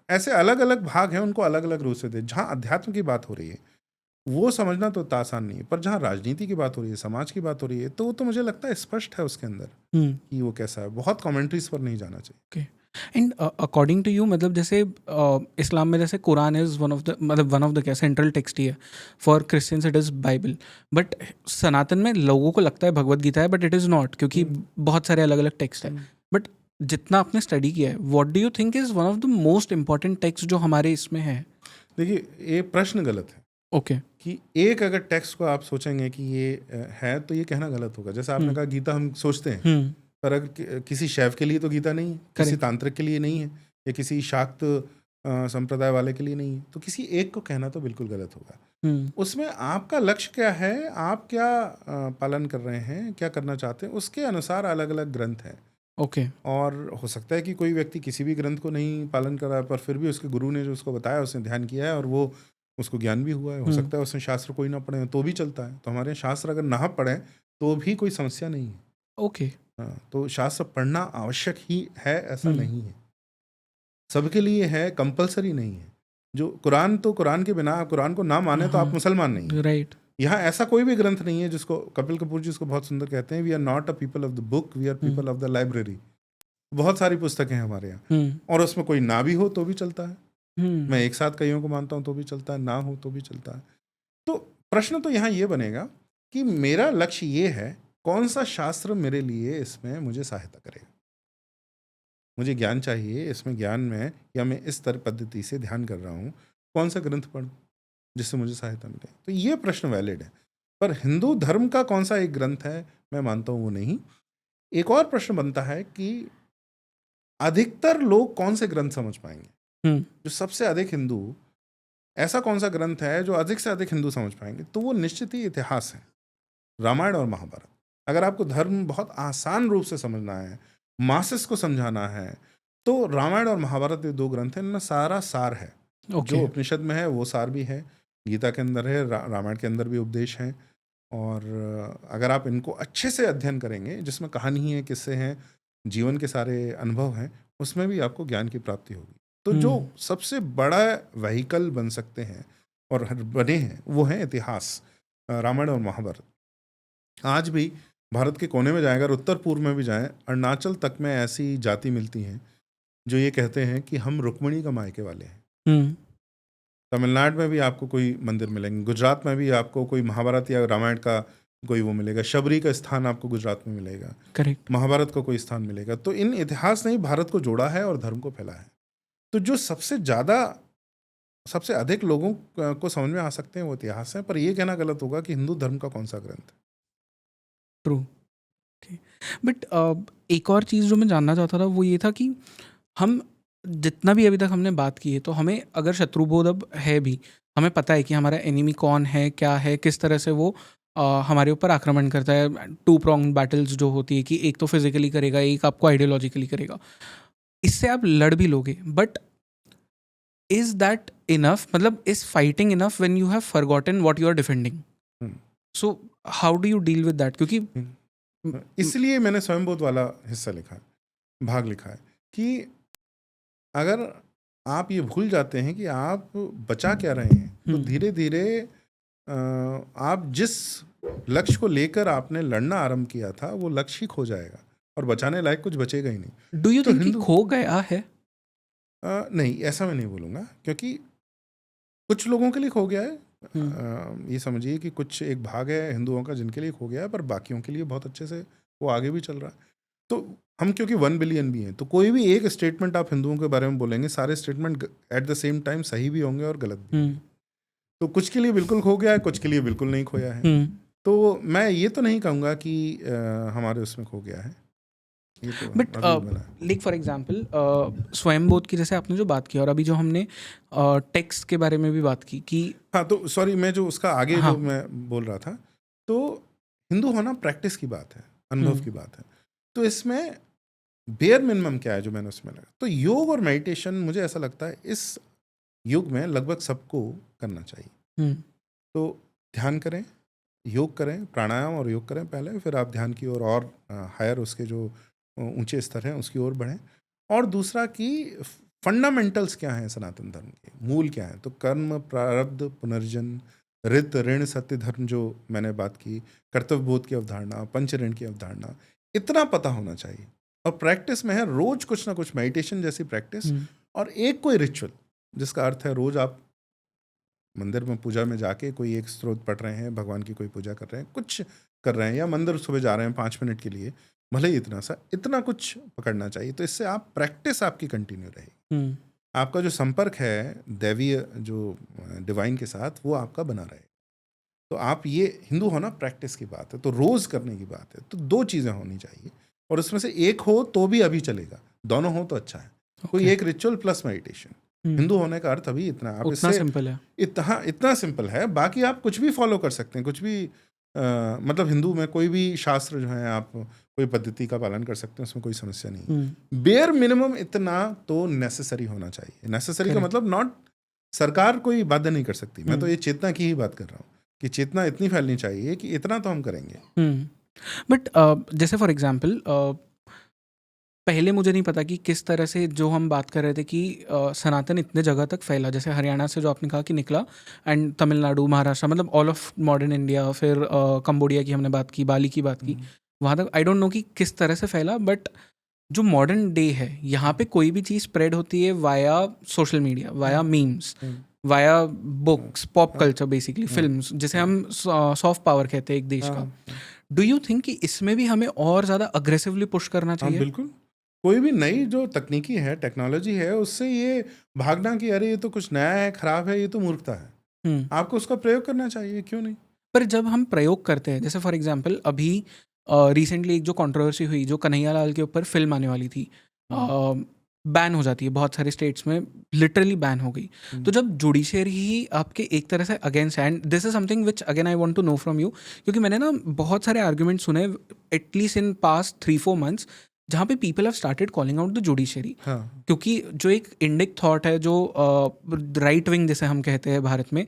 ऐसे अलग अलग भाग हैं, उनको अलग अलग रूप से दे। जहाँ अध्यात्म की बात हो रही है वो समझना तो इतना आसान नहीं है, पर जहाँ राजनीति की बात हो रही है, समाज की बात हो रही है, तो वो तो मुझे लगता है स्पष्ट है उसके अंदर कि वो कैसा है। बहुत कमेंट्रीज पर नहीं जाना चाहिए। एंड अकॉर्डिंग टू यू, मतलब जैसे इस्लाम में जैसे Quran is one of the क्या सेंट्रल टेक्स्ट ही है, for Christians it is Bible, but Sanatan में लोगों को लगता है भगवत गीता है, बट इट इज़ नॉट, क्योंकि बहुत सारे अलग अलग टेक्स्ट है। बट जितना आपने स्टडी किया है, what do you think is one of the most important text जो हमारे इसमें है? देखिए, ये प्रश्न गलत है। ओके कि एक अगर टेक्स्ट को आप सोचेंगे कि ये है, तो ये कहना गलत होगा। जैसे आपने कहा गीता हम सोचते हैं, पर अगर किसी शैव के लिए तो गीता नहीं है, किसी तांत्रिक के लिए नहीं है, या किसी शाक्त संप्रदाय वाले के लिए नहीं है, तो किसी एक को कहना तो बिल्कुल गलत होगा। उसमें आपका लक्ष्य क्या है, आप क्या पालन कर रहे हैं, क्या करना चाहते हैं, उसके अनुसार अलग अलग ग्रंथ हैं। ओके और हो सकता है कि कोई व्यक्ति किसी भी ग्रंथ को नहीं पालन कर रहा है, पर फिर भी उसके गुरु ने जो उसको बताया उसने ध्यान किया है और वो उसको ज्ञान भी हुआ है। हो सकता है उसने शास्त्र कोई ना पढ़े तो भी चलता है। तो हमारे यहाँ शास्त्र अगर ना पढ़े तो भी कोई समस्या नहीं है। ओके हाँ, तो शास्त्र पढ़ना आवश्यक ही है ऐसा नहीं है, सबके लिए है, कंपलसरी नहीं है। जो कुरान, तो कुरान के बिना कुरान को ना माने तो आप मुसलमान नहीं है। राइट। यहाँ ऐसा कोई भी ग्रंथ नहीं है जिसको कपिल कपूर जी उसको बहुत सुंदर कहते हैं, we are not a people of the book, we are people of the library. बहुत सारी पुस्तकें हैं हमारे यहाँ, और उसमें कोई ना भी हो तो भी चलता है। मैं एक साथ कईयों को मानता हूं तो भी चलता है, ना हो तो भी चलता है। तो प्रश्न तो यहाँ ये बनेगा कि मेरा लक्ष्य ये है, कौन सा शास्त्र मेरे लिए इसमें मुझे सहायता करेगा। मुझे ज्ञान चाहिए, इसमें ज्ञान में, या मैं इस तरह पद्धति से ध्यान कर रहा हूँ, कौन सा ग्रंथ पढ़ूं जिससे मुझे सहायता मिले। तो ये प्रश्न वैलिड है, पर हिंदू धर्म का कौन सा एक ग्रंथ है मैं मानता हूँ वो नहीं। एक और प्रश्न बनता है कि अधिकतर लोग कौन से ग्रंथ समझ पाएंगे। जो सबसे अधिक हिंदू, ऐसा कौन सा ग्रंथ है जो अधिक से अधिक हिंदू समझ पाएंगे, तो वो निश्चित ही इतिहास है, रामायण और महाभारत। अगर आपको धर्म बहुत आसान रूप से समझना है, मासेस को समझाना है, तो रामायण और महाभारत ये 2 ग्रंथ हैं, इनमें सारा सार है। जो उपनिषद में है वो सार भी है, गीता के अंदर है, रामायण के अंदर भी उपदेश हैं। और अगर आप इनको अच्छे से अध्ययन करेंगे, जिसमें कहानी है, किस्से हैं, जीवन के सारे अनुभव हैं, उसमें भी आपको ज्ञान की प्राप्ति होगी। तो जो सबसे बड़ा व्हीकल बन सकते हैं और बने हैं वो है इतिहास, रामायण और महाभारत। आज भी भारत के कोने में जाएगा, उत्तर पूर्व में भी जाएं, अरुणाचल तक में ऐसी जाति मिलती हैं जो ये कहते हैं कि हम रुक्मिणी का मायके वाले हैं। तमिलनाडु में भी आपको कोई मंदिर मिलेंगे, गुजरात में भी आपको कोई महाभारत या रामायण का कोई वो मिलेगा, शबरी का स्थान आपको गुजरात में मिलेगा, करेक्ट, महाभारत का कोई स्थान मिलेगा। तो इन इतिहास ने ही भारत को जोड़ा है और धर्म को फैला है। तो जो सबसे अधिक लोगों को समझ में आ सकते हैं वो इतिहास है, पर ये कहना गलत होगा कि हिंदू धर्म का कौन सा ग्रंथ है। ट्रू। बट एक और चीज़ जो मैं जानना चाहता था वो ये था कि हम जितना भी अभी तक हमने बात की है, तो हमें अगर शत्रुबोध अब है भी, हमें पता है कि हमारा एनिमी कौन है, क्या है, किस तरह से वो हमारे ऊपर आक्रमण करता है। 2 pronged बैटल्स जो होती है कि एक तो फिजिकली करेगा, एक आपको आइडियोलॉजिकली करेगा, इससे आप लड़ भी लोगे, बट इज दैट इनफ? मतलब is fighting enough when you have forgotten what you are defending? So how do you deal with that? क्योंकि इसलिए मैंने स्वयंबोध वाला हिस्सा लिखा है, भाग लिखा है, कि अगर आप ये भूल जाते हैं कि आप बचा क्या रहे हैं, तो धीरे धीरे आप जिस लक्ष्य को लेकर आपने लड़ना आरंभ किया था वो लक्ष्य ही खो जाएगा और बचाने लायक कुछ बचेगा ही नहीं। डू यू थिंक कि खो गया है? नहीं, ऐसा मैं नहीं बोलूँगा, क्योंकि कुछ लोगों के लिए खो गया है। हम्म। ये समझिए कि कुछ एक भाग है हिंदुओं का जिनके लिए खो गया है, पर बाकियों के लिए बहुत अच्छे से वो आगे भी चल रहा है। तो हम क्योंकि 1 बिलियन भी हैं, तो कोई भी एक स्टेटमेंट आप हिंदुओं के बारे में बोलेंगे, सारे statement at the same time सही भी होंगे और गलत भी होंगे। तो कुछ के लिए बिल्कुल खो गया है, कुछ के लिए बिल्कुल नहीं खोया है। तो मैं ये तो नहीं कहूँगा कि हमारे उसमें खो गया है, ये तो बट अभी बना है। लाइक फॉर एग्जांपल स्वयंबोध की जैसे आपने जो बात की, और अभी जो हमने टेक्स्ट के बारे में भी बात की कि हाँ, तो सॉरी, मैं जो उसका आगे हाँ। जो मैं बोल रहा था, तो हिंदू होना प्रैक्टिस की बात है, अनुभव की बात है। तो इसमें बेयर मिनिमम क्या है जो मैंने उसमें लगा, तो योग और मेडिटेशन मुझे ऐसा लगता है इस युग में लगभग सबको करना चाहिए। तो ध्यान करें, योग करें, प्राणायाम और योग करें पहले, फिर आप ध्यान की ओर और हायर उसके जो ऊंचे स्तर हैं उसकी ओर बढ़ें। और दूसरा कि फंडामेंटल्स क्या हैं सनातन धर्म के, मूल क्या हैं, तो कर्म, प्रारब्ध, पुनर्जन्म, ऋत, ऋण, सत्य, धर्म, जो मैंने बात की, कर्तव्य बोध की अवधारणा, पंच ऋण की अवधारणा, इतना पता होना चाहिए। और प्रैक्टिस में है रोज कुछ ना कुछ मेडिटेशन जैसी प्रैक्टिस, और एक कोई रिचुअल, जिसका अर्थ है रोज आप मंदिर में पूजा में जाके कोई एक स्त्रोत पढ़ रहे हैं, भगवान की कोई पूजा कर रहे हैं, कुछ कर रहे हैं, या मंदिर सुबह जा रहे हैं 5 मिनट के लिए, भले ही इतना कुछ पकड़ना चाहिए। तो इससे आप प्रैक्टिस आपकी कंटिन्यू रहेगी, आपका जो संपर्क है दैवीय जो डिवाइन के साथ वो आपका बना रहे। तो आप ये हिंदू होना प्रैक्टिस की बात है, तो रोज करने की बात है। तो 2 चीज़ें होनी चाहिए, और उसमें से एक हो तो भी अभी चलेगा, दोनों हो तो अच्छा है। कोई एक रिचुअल प्लस मेडिटेशन, हिंदू होने का अर्थ अभी इतना, आप उतना इससे सिंपल है। इतना सिंपल है। बाकी आप कुछ भी फॉलो कर सकते हैं, कुछ भी मतलब हिंदू में कोई भी शास्त्र जो है आप कोई पद्धति का पालन कर सकते हैं, उसमें कोई समस्या नहीं। बेयर मिनिमम इतना तो नेसेसरी होना चाहिए। नेसेसरी का मतलब नॉट, सरकार कोई बाध्य नहीं कर सकती, मैं तो ये चेतना की ही बात कर रहा हूँ कि चेतना इतनी फैलनी चाहिए कि इतना तो हम करेंगे। बट जैसे फॉर एग्जांपल पहले मुझे नहीं पता कि किस तरह से जो हम बात कर रहे थे कि सनातन इतने जगह तक फैला, जैसे हरियाणा से जो आपने कहा कि निकला, एंड तमिलनाडु, महाराष्ट्र, मतलब ऑल ऑफ मॉडर्न इंडिया, फिर कंबोडिया की हमने बात की, बाली की बात की, वहाँ तक आई डोंट नो कि किस तरह से फैला। बट जो मॉडर्न डे है, यहाँ पे कोई भी चीज़ स्प्रेड होती है via social media, via memes, via books, pop culture, basically films, जिसे हम सॉफ्ट पावर कहते हैं एक देश का। डू यू थिंक कि इसमें भी हमें और ज़्यादा अग्रेसिवली पुश करना चाहिए? बिल्कुल, कोई भी नई जो तकनीकी है, टेक्नोलॉजी है, उससे ये भागना कि अरे ये तो कुछ नया है, खराब है, ये तो मूर्खता है। आपको उसका प्रयोग करना चाहिए, क्यों नहीं। पर जब हम प्रयोग करते हैं, जैसे फॉर एग्जांपल अभी रिसेंटली एक जो कंट्रोवर्सी हुई, जो कन्हैयालाल के ऊपर फिल्म आने वाली थी, बैन हो जाती है बहुत सारे स्टेट्स में, लिटरली बैन हो गई। तो जब जुडिशियरी ही आपके एक तरह से अगेंस्ट है, and this is something which again I want to know from you, क्योंकि मैंने ना बहुत सारे आर्ग्यूमेंट सुने एटलीस्ट इन पास्ट 3-4 मंथ्स, जहाँ पे people have started calling out the judiciary. क्योंकि जो एक इंडिक थॉट है, जो राइट विंग जिसे हम कहते हैं भारत में,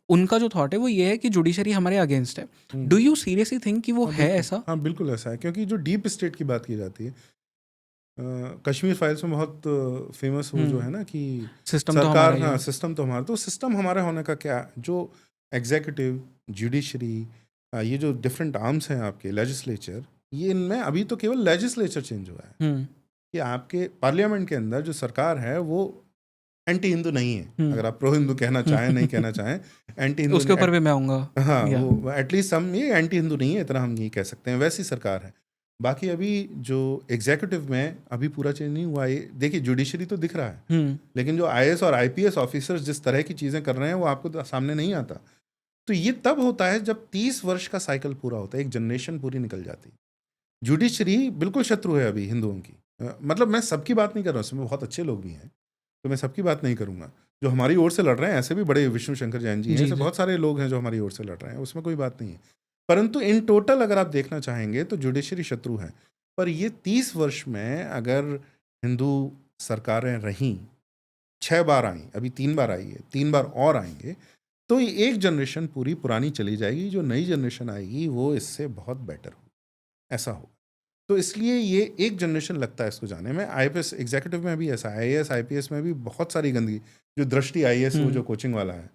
उनका जो थॉट है वो ये है कि जुडिशरी हमारे अगेंस्ट है। डू यू सीरियसली थिंक कि वो है ऐसा? हाँ, बिल्कुल ऐसा है, क्योंकि जो डीप स्टेट की बात की जाती है, कश्मीर फाइल्स में बहुत फेमस वो जो है ना कि सिस्टम सरकार, तो हाँ सिस्टम तो हमारा, तो सिस्टम हमारे होने का क्या, जो एग्जीक्यूटिव, जुडिशरी, ये जो डिफरेंट आर्म्स हैं आपके, लेजिस्लेचर, ये इनमें अभी तो केवल लेजिस्लेचर चेंज हुआ है कि आपके पार्लियामेंट के अंदर जो सरकार है वो एंटी हिंदू नहीं है। अगर आप प्रो हिंदू कहना चाहें, नहीं कहना चाहें, एंटी हिंदू, उसके ऊपर भी मैं आऊँगा। हाँ, वो एटलीस्ट हम ये एंटी हिंदू नहीं है, इतना हम ये कह सकते हैं, वैसी सरकार है। बाकी अभी जो एग्जीक्यूटिव में अभी पूरा चेंज नहीं हुआ है। देखिए, जुडिशरी तो दिख रहा है, लेकिन जो IAS और IPS ऑफिसर्स जिस तरह की चीज़ें कर रहे हैं वो आपको तो सामने नहीं आता। तो ये तब होता है जब 30 वर्ष का साइकिल पूरा होता है, एक जनरेशन पूरी निकल जाती है। जुडिशरी बिल्कुल शत्रु है अभी हिंदुओं की, मतलब मैं सबकी बात नहीं कर रहा हूँ, उसमें बहुत अच्छे लोग भी हैं, तो मैं सबकी बात नहीं करूँगा। जो हमारी ओर से लड़ रहे हैं, ऐसे भी बड़े विष्णु शंकर जैन जी हैं, ऐसे बहुत सारे लोग हैं जो हमारी ओर से लड़ रहे हैं, उसमें कोई बात नहीं है। परंतु इन टोटल अगर आप देखना चाहेंगे तो जुडिशरी शत्रु है। पर ये 30 वर्ष में अगर हिंदू सरकारें रहीं, 6 बार आई, अभी 3 बार आई है, 3 बार और आएंगे, तो ये एक जनरेशन पूरी पुरानी चली जाएगी, जो नई जनरेशन आएगी वो इससे बहुत बेटर हो, ऐसा हो। तो इसलिए ये एक जनरेशन लगता है इसको जाने में। IPS एग्जीक्यूटिव में भी ऐसा, IAS IPS में भी बहुत सारी गंदगी, जो दृष्टि IAS वो जो कोचिंग वाला है,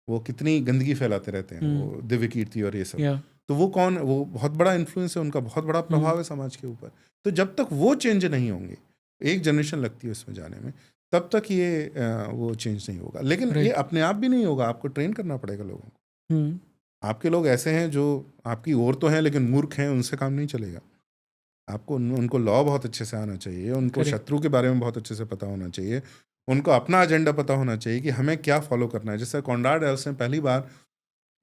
वो कितनी गंदगी फैलाते रहते हैं, वो दिव्य कीर्ति और ये सब, तो वो कौन, वो बहुत बड़ा इन्फ्लुएंस है उनका, बहुत बड़ा प्रभाव है समाज के ऊपर। तो जब तक वो चेंज नहीं होंगे, एक जनरेशन लगती है उसमें जाने में। तब तक ये वो चेंज नहीं होगा। लेकिन ये अपने आप भी नहीं होगा, आपको ट्रेन करना पड़ेगा लोगों को। आपके लोग ऐसे हैं जो आपकी ओर तो हैं लेकिन मूर्ख हैं, उनसे काम नहीं चलेगा। आपको उनको लॉ बहुत अच्छे से आना चाहिए, उनको शत्रु के बारे में बहुत अच्छे से पता होना चाहिए, उनको अपना एजेंडा पता होना चाहिए कि हमें क्या फॉलो करना है। जैसे कॉनराड एल्स ने पहली बार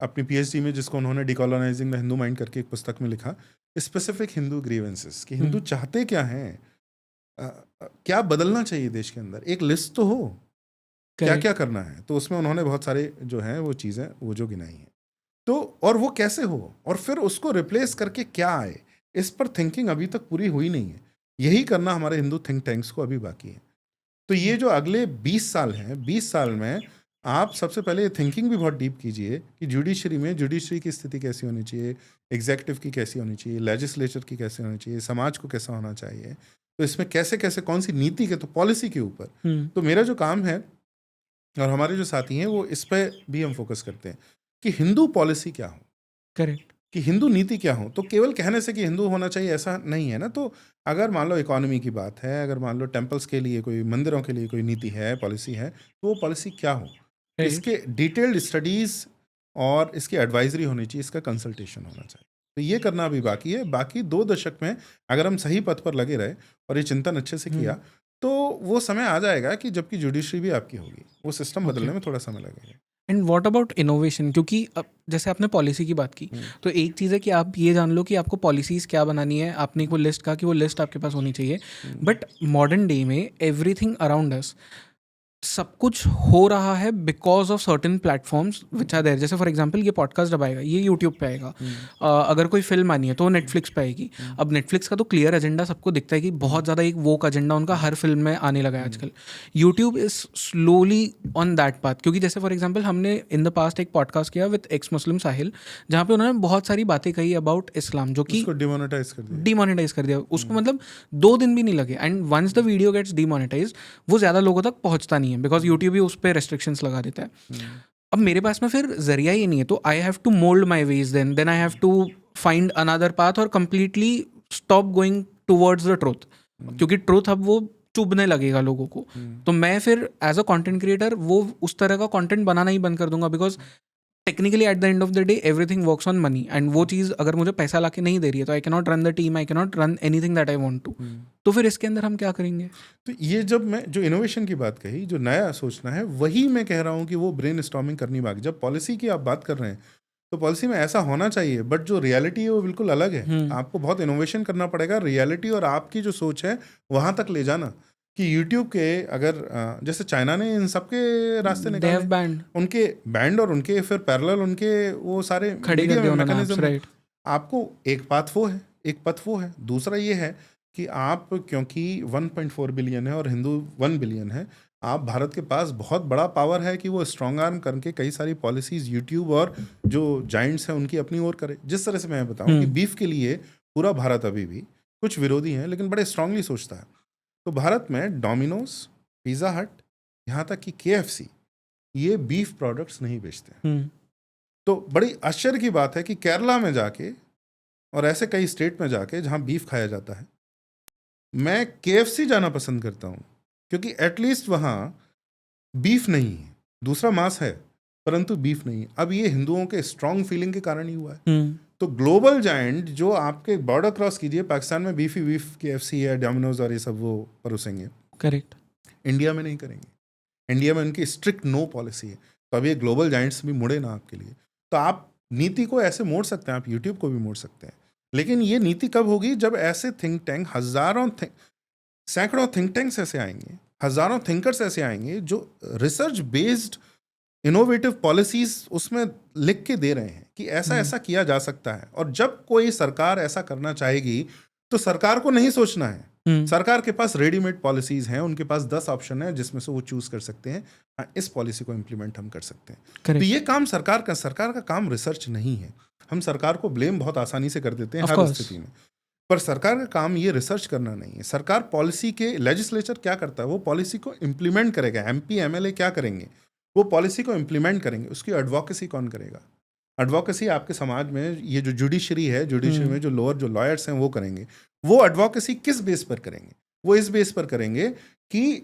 अपनी पीएचडी में, जिसको उन्होंने डिकोलोनाइजिंग द हिंदू माइंड करके एक पुस्तक में लिखा, स्पेसिफिक हिंदू ग्रीवेंसेस, कि हिंदू चाहते क्या हैं, क्या बदलना चाहिए देश के अंदर, एक लिस्ट तो हो क्या क्या करना है। तो उसमें उन्होंने बहुत सारे जो हैं वो चीज़ें वो जो गिनाई हैं, तो और वो कैसे हो और फिर उसको रिप्लेस करके क्या आए, इस पर थिंकिंग अभी तक पूरी हुई नहीं है। यही करना हमारे हिंदू थिंक टैंक्स को अभी बाकी है। तो ये जो अगले 20 साल हैं, 20 साल में आप सबसे पहले ये थिंकिंग भी बहुत डीप कीजिए कि जुडिशरी में जुडिशरी की स्थिति कैसी होनी चाहिए, एग्जीक्यूटिव की कैसी होनी चाहिए, लेजिस्लेचर की कैसे होनी चाहिए, समाज को कैसा होना चाहिए, तो इसमें कैसे कैसे कौन सी नीति के, तो पॉलिसी के ऊपर। तो मेरा जो काम है और हमारे जो साथी हैं वो इस पर भी हम फोकस करते हैं कि हिंदू पॉलिसी क्या हो, करेक्ट, कि हिंदू नीति क्या हो। तो केवल कहने से कि हिंदू होना चाहिए ऐसा नहीं है ना। तो अगर मान लो इकोनॉमी की बात है, अगर मान लो टेम्पल्स के लिए कोई, मंदिरों के लिए कोई नीति है, पॉलिसी है, तो वो पॉलिसी क्या हो, इसके डिटेल्ड स्टडीज़ और इसकी एडवाइजरी होनी चाहिए, इसका कंसल्टेशन होना चाहिए। तो ये करना अभी बाकी है। बाकी 2 दशक में अगर हम सही पथ पर लगे रहे और ये चिंतन अच्छे से किया, तो वो समय आ जाएगा कि जबकि जुडिशरी भी आपकी होगी, वो सिस्टम बदलने में थोड़ा समय लगेगा। And what about innovation? क्योंकि अब जैसे आपने पॉलिसी की बात की, तो एक चीज़ है कि आप ये जान लो कि आपको पॉलिसीज़ क्या बनानी है, आपने को लिस्ट कहा कि वो लिस्ट आपके पास होनी चाहिए, बट मॉडर्न डे में एवरीथिंग अराउंड अस, सब कुछ हो रहा है because of certain platforms which are there. जैसे फॉर एग्जांपल ये पॉडकास्ट जब आएगा ये यूट्यूब पे आएगा, अगर कोई फिल्म आनी है तो वो नेटफ्लिक्स पे आएगी। अब नेटफ्लिक्स का तो क्लियर एजेंडा सबको दिखता है कि बहुत ज़्यादा एक वोक एजेंडा उनका हर फिल्म में आने लगा है आजकल। YouTube is slowly on that path, क्योंकि जैसे फॉर एग्जाम्पल हमने इन द पास्ट एक पॉडकास्ट किया विद एक्स मुस्लिम साहिल, जहाँ पे उन्होंने बहुत सारी बातें कही अबाउट इस्लाम, जो कि डिमोनेटाइज कर दिया उसको, मतलब 2 दिन भी नहीं लगे। And once the video gets demonetize, वो ज़्यादा लोगों तक पहुँचता नहीं है बिकॉज यूट्यूब भी उस पर रेस्ट्रिक्शंस लगा देता है। अब मेरे पास में फिर जरिया ही नहीं है, तो I have to mould my ways, then I have to find another path और completely stop going towards the truth, क्योंकि ट्रूथ अब वो चुभने लगेगा लोगों को। तो मैं फिर एज अ कंटेंट क्रिएटर वो उस तरह का कंटेंट बनाना ही बंद कर दूंगा, because technically at the end of the day everything works on money, and वो चीज़ अगर मुझे पैसा ला के नहीं दे रही है तो I cannot run the team, I cannot run anything that I want to. तो फिर इसके अंदर हम क्या करेंगे? तो ये जब मैं जो इनोवेशन की बात कही, जो नया सोचना है, वही मैं कह रहा हूँ कि वो ब्रेन स्टॉर्मिंग करनी बाकी। जब पॉलिसी की आप बात कर रहे हैं तो पॉलिसी में ऐसा होना चाहिए, बट जो रियलिटी है वो बिल्कुल अलग है। आपको बहुत इनोवेशन करना पड़ेगा, रियलिटी और आपकी जो सोच है वहाँ तक ले जाना। कि यूट्यूब के अगर जैसे चाइना ने इन सब के रास्ते निकाले, उनके बैंड और उनके फिर पैरेलल उनके वो सारे मैकेनिज्म। आपको एक पाथ वो है, एक पथ वो है। दूसरा ये है कि आप, क्योंकि 1.4 बिलियन है और हिंदू 1 बिलियन है, आप भारत के पास बहुत बड़ा पावर है कि वो स्ट्रॉन्ग आर्म करके कई सारी पॉलिसीज यूट्यूब और जो जाइंट्स हैं उनकी अपनी ओर करे। जिस तरह से मैं बताऊं कि बीफ के लिए पूरा भारत अभी भी, कुछ विरोधी हैं लेकिन बड़े स्ट्रांगली सोचता है। तो भारत में डोमिनोज, पिज़्ज़ा हट, यहाँ तक कि KFC, ये बीफ प्रोडक्ट्स नहीं बेचते। तो बड़ी आश्चर्य की बात है कि केरला में जाके और ऐसे कई स्टेट में जाके जहाँ बीफ खाया जाता है, मैं KFC जाना पसंद करता हूँ, क्योंकि एटलीस्ट वहाँ बीफ नहीं है, दूसरा मांस है परंतु बीफ नहीं है। अब ये हिंदुओं के स्ट्रॉन्ग फीलिंग के कारण ही हुआ है। तो ग्लोबल जायंट जो आपके बॉर्डर क्रॉस कीजिए, पाकिस्तान में बीफ KFC है, डोमिनोज और ये सब वो परोसेंगे, करेक्ट, इंडिया में नहीं करेंगे। इंडिया में उनकी स्ट्रिक्ट नो पॉलिसी है। तो अब ये ग्लोबल जायंट्स भी मुड़े ना आपके लिए। तो आप नीति को ऐसे मोड़ सकते हैं, आप यूट्यूब को भी मोड़ सकते हैं, लेकिन ये नीति कब होगी? जब ऐसे थिंक टैंक, सैकड़ों थिंक टैंक्स ऐसे आएंगे, हजारों थिंकर्स ऐसे आएंगे जो रिसर्च बेस्ड इनोवेटिव पॉलिसीज उसमें लिख के दे रहे हैं कि ऐसा ऐसा किया जा सकता है। और जब कोई सरकार ऐसा करना चाहेगी तो सरकार को नहीं सोचना है, सरकार के पास रेडीमेड पॉलिसीज हैं, उनके पास 10 ऑप्शन है जिसमें से वो चूज कर सकते हैं, हाँ इस पॉलिसी को इम्प्लीमेंट हम कर सकते हैं। तो ये काम सरकार का काम रिसर्च नहीं है। हम सरकार को ब्लेम बहुत आसानी से कर देते हैं हर स्थिति में, पर सरकार का काम ये रिसर्च करना नहीं है। सरकार पॉलिसी के, लेजिस्लेचर क्या करता है, वो पॉलिसी को इम्प्लीमेंट करेगा। MP MLA क्या करेंगे, वो पॉलिसी को इम्प्लीमेंट करेंगे। उसकी एडवोकेसी कौन करेगा? एडवोकेसी आपके समाज में, ये जो जुडिशरी है, जुडिशरी में जो लोअर जो लॉयर्स हैं वो करेंगे। वो एडवोकेसी किस बेस पर करेंगे? वो इस बेस पर करेंगे कि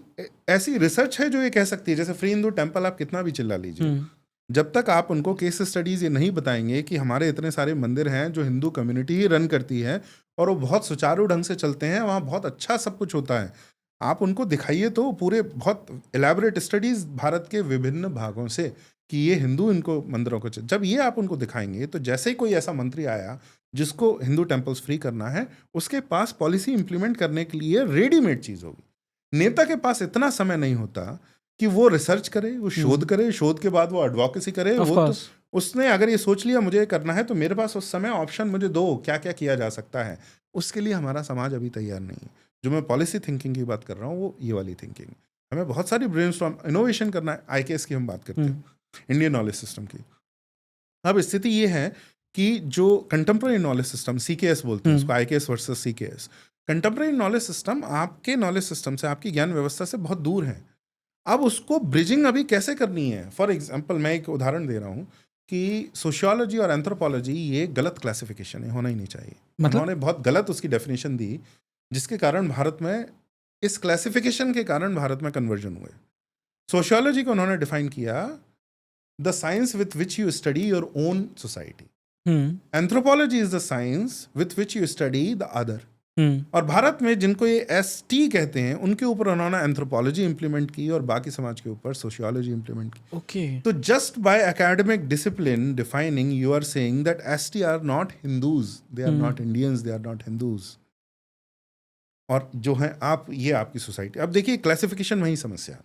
ऐसी रिसर्च है जो ये कह सकती है, जैसे फ्री हिंदू टेम्पल आप कितना भी चिल्ला लीजिए, जब तक आप उनको केस स्टडीज ये नहीं बताएंगे कि हमारे इतने सारे मंदिर हैं जो हिंदू कम्युनिटी ही रन करती है और वो बहुत सुचारू ढंग से चलते हैं, वहाँ बहुत अच्छा सब कुछ होता है, आप उनको दिखाइए तो पूरे बहुत एलैबोरेट स्टडीज भारत के विभिन्न भागों से कि ये हिंदू इनको मंदिरों को जब ये आप उनको दिखाएंगे तो जैसे ही कोई ऐसा मंत्री आया जिसको हिंदू टेम्पल्स फ्री करना है, उसके पास पॉलिसी इंप्लीमेंट करने के लिए रेडीमेड चीज़ होगी। नेता के पास इतना समय नहीं होता कि वो रिसर्च करे, वो शोध करे, शोध के बाद वो एडवोकेसी करे। वो तो उसने अगर ये सोच लिया मुझे करना है तो मेरे पास उस समय ऑप्शन मुझे दो, क्या क्या किया जा सकता है। उसके लिए हमारा समाज अभी तैयार नहीं है। जो मैं पॉलिसी थिंकिंग की बात कर रहा हूँ वो ये वाली थिंकिंग, हमें बहुत सारी ब्रेनस्टॉर्म इनोवेशन करना है। IKS की हम बात करते हैं, इंडियन नॉलेज सिस्टम की। अब स्थिति ये है कि जो कंटेम्प्रेरी नॉलेज सिस्टम CKS बोलते हैं उसको, IKS versus CKS, contemporary knowledge system आपके नॉलेज सिस्टम से, आपकी ज्ञान व्यवस्था से बहुत दूर है। अब उसको ब्रिजिंग अभी कैसे करनी है? फॉर एग्जाम्पल मैं एक उदाहरण दे रहा हूँ कि सोशियोलॉजी और एंथ्रोपोलॉजी ये गलत क्लासिफिकेशन है, होना ही नहीं चाहिए। उन्होंने बहुत गलत उसकी डेफिनेशन दी, जिसके कारण भारत में इस क्लासिफिकेशन के कारण भारत में कन्वर्जन हुए। सोशियोलॉजी को उन्होंने डिफाइन किया the science with which you study your own society, anthropology is the science with which you study the other. और भारत में जिनको ये ST कहते हैं उनके ऊपर उन्होंने एंथ्रोपोलॉजी इंप्लीमेंट की और बाकी समाज के ऊपर सोशियोलॉजी इंप्लीमेंट की। ओके, तो just by academic discipline defining you are saying that ST are not Hindus, they are not Indians, they are not Hindus. और जो है आप, ये आपकी सोसाइटी। अब देखिए क्लासिफिकेशन वही समस्या।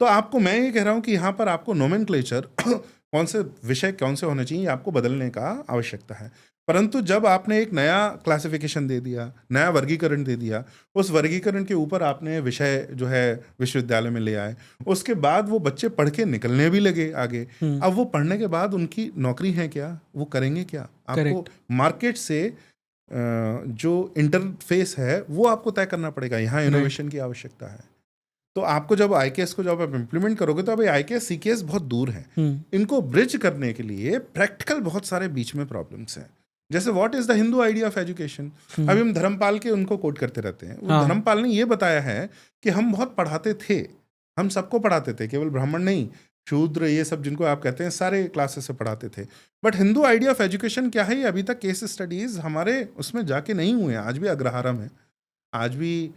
तो आपको मैं ये कह रहा हूँ कि यहाँ पर आपको नोमेनक्लेचर कौन से विषय कौन से होने चाहिए आपको बदलने का आवश्यकता है। परंतु जब आपने एक नया क्लासिफिकेशन दे दिया, नया वर्गीकरण दे दिया, उस वर्गीकरण के ऊपर आपने विषय जो है विश्वविद्यालय में ले आए, उसके बाद वो बच्चे पढ़ के निकलने भी लगे आगे। अब वो पढ़ने के बाद उनकी नौकरी है क्या, वो करेंगे क्या? आपको मार्केट से जो इंटरफेस है वो आपको तय करना पड़ेगा। यहाँ इनोवेशन की आवश्यकता है। तो आपको जब IKS को जब आप इम्प्लीमेंट करोगे तो अब IKS CKS बहुत दूर है। इनको ब्रिज करने के लिए प्रैक्टिकल बहुत सारे बीच में प्रॉब्लम्स हैं। जैसे what is the Hindu idea of education. अभी हम धर्मपाल के उनको कोट करते रहते हैं। धर्मपाल ने ये बताया है कि हम बहुत पढ़ाते थे, हम सबको पढ़ाते थे, केवल ब्राह्मण नहीं, शूद्र, ये सब जिनको आप कहते हैं, सारे क्लासेस से पढ़ाते थे। But Hindu idea of education क्या है, ये अभी तक केस स्टडीज हमारे उसमें जाके नहीं हुए हैं। आज भी अग्रहारम है, आज भी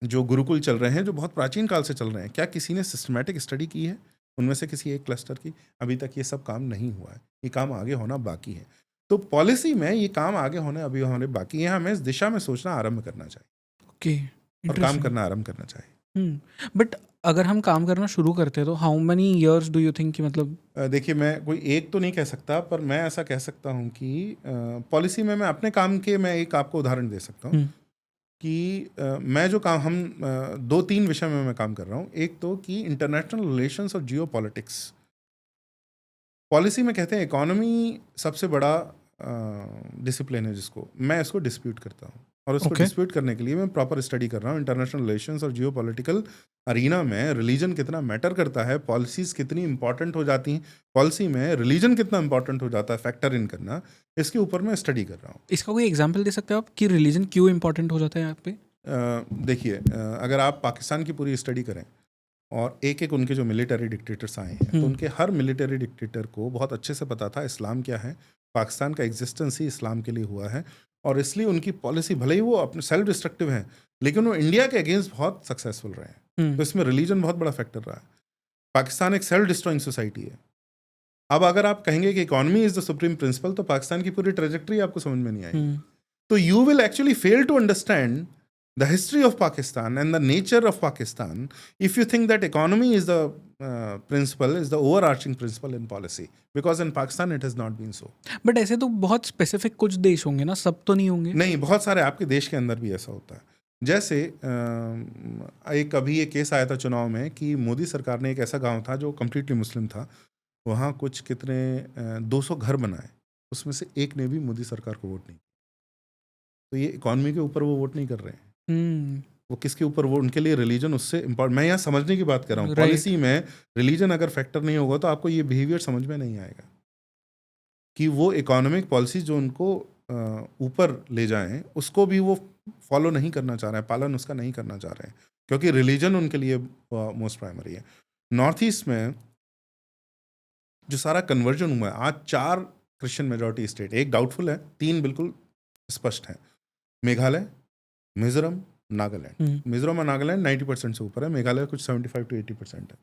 जो गुरुकुल चल रहे हैं जो बहुत प्राचीन काल से चल रहे हैं, क्या किसी ने सिस्टमैटिक स्टडी की है उनमें से किसी एक क्लस्टर की? अभी तक ये सब काम नहीं हुआ है। ये काम आगे होना बाकी है। तो पॉलिसी में ये काम आगे अभी होने बाकी है। हमें इस दिशा में सोचना आरंभ करना चाहिए। ओके, और काम करना आरंभ करना चाहिए। बट अगर हम काम करना शुरू करते हैं तो how many years do you think कि मतलब? देखिए मैं कोई एक तो नहीं कह सकता, पर मैं ऐसा कह सकता हूँ कि पॉलिसी में मैं अपने काम के मैं एक आपको उदाहरण दे सकता हूँ कि मैं जो काम, हम 2-3 विषय में मैं काम कर रहा हूँ। एक तो कि इंटरनेशनल रिलेशंस और जियो पॉलिटिक्स। पॉलिसी में कहते हैं इकोनॉमी सबसे बड़ा डिसिप्लिन है, जिसको मैं इसको डिस्प्यूट करता हूँ। और उसको डिस्प्यूट करने के लिए मैं प्रॉपर स्टडी कर रहा हूँ। इंटरनेशनल रिलेशंस और जियो पॉलिटिकल अरीना में रिलीजन कितना मैटर करता है, पॉलिसीज़ कितनी इंपॉर्टेंट हो जाती हैं, पॉलिसी में रिलीजन कितना इंपॉर्टेंट हो जाता है, फैक्टर इन करना, इसके ऊपर मैं स्टडी कर रहा हूँ। इसका कोई एग्जांपल दे सकते हो आप कि रिलीजन क्यों इंपॉर्टेंट हो जाता है यहाँ पे? देखिए अगर आप पाकिस्तान की पूरी स्टडी करें और एक एक उनके जो मिलिटरी डिक्टेटर्स आए हैं, तो उनके हर मिलिटरी डिक्टेटर को बहुत अच्छे से पता था इस्लाम क्या है, पाकिस्तान का एग्जिस्टेंस ही इस्लाम के लिए हुआ है। और इसलिए उनकी पॉलिसी, भले ही वो अपने सेल्फ डिस्ट्रक्टिव हैं, लेकिन वो इंडिया के अगेंस्ट बहुत सक्सेसफुल रहे हैं। तो इसमें रिलीजन बहुत बड़ा फैक्टर रहा है। पाकिस्तान एक सेल्फ डिस्ट्रॉइंग सोसाइटी है। अब अगर आप कहेंगे कि economy is the supreme principle, तो पाकिस्तान की पूरी ट्रेजेक्टरी आपको समझ में नहीं आएगी। तो you will actually fail to understand the history of Pakistan and the nature of Pakistan if you think that economy is the principle, is the overarching principle in policy, because in Pakistan it has not been so. But ऐसे तो बहुत specific कुछ देश होंगे ना, सब तो नहीं होंगे? नहीं, बहुत सारे आपके देश के अंदर भी ऐसा होता है। जैसे एक अभी एक केस आया था चुनाव में कि मोदी सरकार ने एक ऐसा गांव था जो कम्प्लीटली मुस्लिम था, वहाँ कुछ कितने 200 घर बनाए, उसमें से एक ने भी मोदी सरकार को वोट नहीं। तो ये इकॉनमी के ऊपर वो वोट नहीं कर रहे हैं, वो किसके ऊपर, वो उनके लिए रिलीजन उससे इम्पोर्टेंट। मैं यहाँ समझने की बात कर रहा हूँ। पॉलिसी में रिलीजन अगर फैक्टर नहीं होगा तो आपको ये बिहेवियर समझ में नहीं आएगा कि वो इकोनॉमिक पॉलिसी जो उनको ऊपर ले जाएं, उसको भी वो फॉलो नहीं करना चाह रहे हैं, पालन उसका नहीं करना चाह रहे हैं, क्योंकि रिलीजन उनके लिए मोस्ट प्राइमरी है। नॉर्थ ईस्ट में जो सारा कन्वर्जन हुआ है, आज 4 क्रिश्चियन मेजॉरिटी स्टेट, एक डाउटफुल है, 3 बिल्कुल स्पष्ट है, मेघालय, मिजोरम, नागालैंड। मिजोरम और नागालैंड 90% से ऊपर है, मेघालय कुछ 75 to 80% है।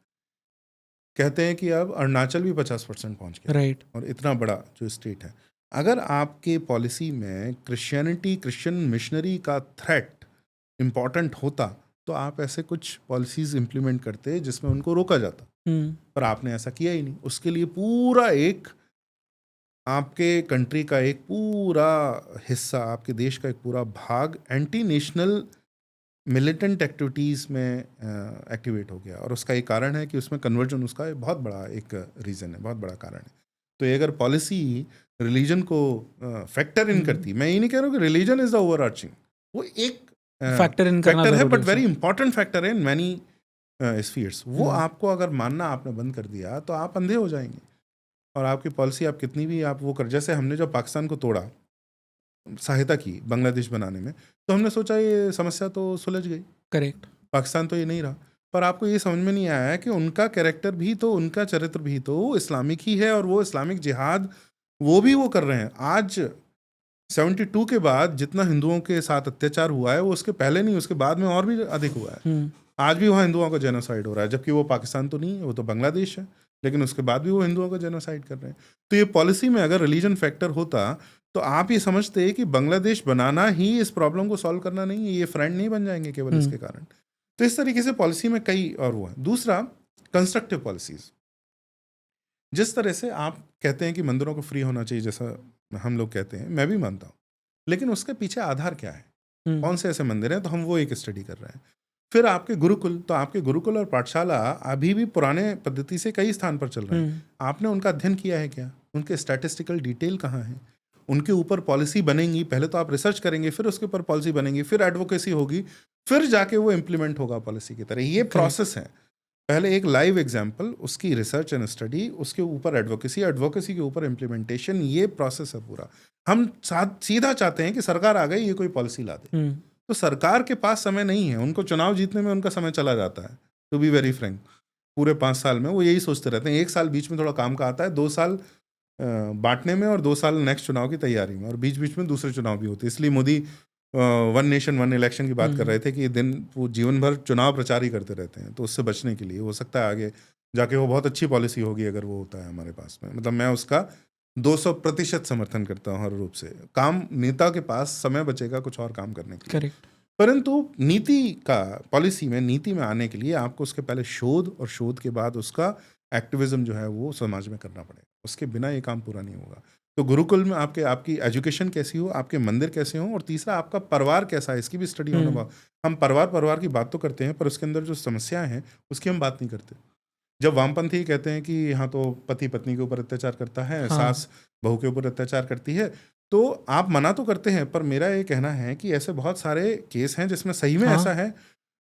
कहते हैं कि अब अरुणाचल भी 50% पहुंच गया, राइट। और इतना बड़ा जो स्टेट है। अगर आपके पॉलिसी में क्रिश्चियनिटी, क्रिश्चियन मिशनरी का थ्रेट इम्पॉर्टेंट होता तो आप ऐसे कुछ पॉलिसीज इंप्लीमेंट करते जिसमें उनको रोका जाता, पर आपने ऐसा किया ही नहीं। उसके लिए पूरा एक आपके कंट्री का एक पूरा हिस्सा, आपके देश का एक पूरा भाग एंटी नेशनल मिलिटेंट एक्टिविटीज़ में एक्टिवेट हो गया, और उसका एक कारण है कि उसमें कन्वर्जन उसका बहुत बड़ा एक रीज़न है, बहुत बड़ा कारण है। तो ये अगर पॉलिसी रिलीजन को फैक्टर इन करती, मैं ये नहीं कह रहा हूँ कि रिलीजन इज द ओवरआर्चिंग, वो एक फैक्टर इन करना फैक्टर है, जरूरी बट वेरी इंपॉर्टेंट फैक्टर है इन मैनी स्फीयर्स। वो आपको अगर मानना आपने बंद कर दिया तो आप अंधे हो जाएंगे, और आपकी पॉलिसी आप कितनी भी आप वो कर, जैसे हमने जो पाकिस्तान को तोड़ा, सहायता की बांग्लादेश बनाने में, तो हमने सोचा ये समस्या तो सुलझ गई, करेक्ट। पाकिस्तान तो ये नहीं रहा। पर आपको ये समझ में नहीं आया कि उनका कैरेक्टर भी तो, उनका चरित्र भी तो इस्लामिक ही है, और वो इस्लामिक जिहाद वो भी वो कर रहे हैं। आज 72 के बाद जितना हिंदुओं के साथ अत्याचार हुआ है वो उसके पहले नहीं, उसके बाद में और भी अधिक हुआ है। आज भी वहाँ हिंदुओं का जेनोसाइड हो रहा है, जबकि वो पाकिस्तान तो नहीं है, वो तो बांग्लादेश है, लेकिन उसके बाद भी वो हिंदुओं का जेनोसाइड कर रहे हैं। तो ये पॉलिसी में अगर रिलीजन फैक्टर होता तो आप ये समझते कि बांग्लादेश बनाना ही इस प्रॉब्लम को सॉल्व करना नहीं है, ये फ्रेंड नहीं बन जाएंगे केवल इसके कारण। तो इस तरीके से पॉलिसी में कई और वो है। दूसरा, कंस्ट्रक्टिव पॉलिसीज। जिस तरह से आप कहते हैं कि मंदिरों को फ्री होना चाहिए, जैसा हम लोग कहते हैं, मैं भी मानता हूँ, लेकिन उसके पीछे आधार क्या है, कौन से ऐसे मंदिर हैं, तो हम वो एक स्टडी कर रहे हैं। फिर आपके गुरुकुल, तो आपके गुरुकुल और पाठशाला अभी भी पुराने पद्धति से कई स्थान पर चल रहे हैं। आपने उनका अध्ययन किया है क्या? उनके स्टैटिस्टिकल डिटेल कहाँ है? उनके ऊपर पॉलिसी बनेंगी, पहले तो आप रिसर्च करेंगे, फिर उसके ऊपर पॉलिसी बनेंगी, फिर एडवोकेसी होगी, फिर जाके वो इम्प्लीमेंट होगा पॉलिसी की तरह। ये प्रोसेस है। पहले एक लाइव एग्जाम्पल, उसकी रिसर्च एंड स्टडी, उसके ऊपर एडवोकेसी, एडवोकेसी के ऊपर इम्प्लीमेंटेशन, ये प्रोसेस है पूरा। हम सीधा चाहते हैं कि सरकार आ गई, ये कोई पॉलिसी ला दे। तो सरकार के पास समय नहीं है, उनको चुनाव जीतने में उनका समय चला जाता है, टू बी वेरी फ्रैंक। पूरे 5 साल में वो यही सोचते रहते हैं, 1 साल बीच में थोड़ा काम का आता है, 2 साल बांटने में, और 2 साल नेक्स्ट चुनाव की तैयारी में, और बीच बीच में दूसरे चुनाव भी होते हैं। इसलिए मोदी 1 नेशन 1 इलेक्शन की बात कर रहे थे कि दिन वो जीवन भर चुनाव प्रचार ही करते रहते हैं। तो उससे बचने के लिए हो सकता है आगे जाके वो बहुत अच्छी पॉलिसी होगी अगर वो होता है हमारे पास में। मतलब मैं उसका 200% समर्थन करता हूँ हर रूप से। काम, नेता के पास समय बचेगा कुछ और काम करने के लिए। करेक्ट। परंतु नीति का, पॉलिसी में, नीति में आने के लिए आपको उसके पहले शोध, और शोध के बाद उसका एक्टिविज्म जो है वो समाज में करना पड़ेगा। उसके बिना ये काम पूरा नहीं होगा। तो गुरुकुल में आपकी एजुकेशन कैसी हो, आपके मंदिर कैसे हो, और तीसरा आपका परिवार कैसा है, इसकी भी स्टडी होना बहुत। हम परिवार की बात तो करते हैं, पर उसके अंदर जो समस्याएं हैं उसकी हम बात नहीं करते। जब वामपंथी कहते हैं कि यहाँ तो पति पत्नी के ऊपर अत्याचार करता है, सास बहू के ऊपर अत्याचार करती है, तो आप मना तो करते हैं, पर मेरा ये कहना है कि ऐसे बहुत सारे केस हैं जिसमें सही में ऐसा है।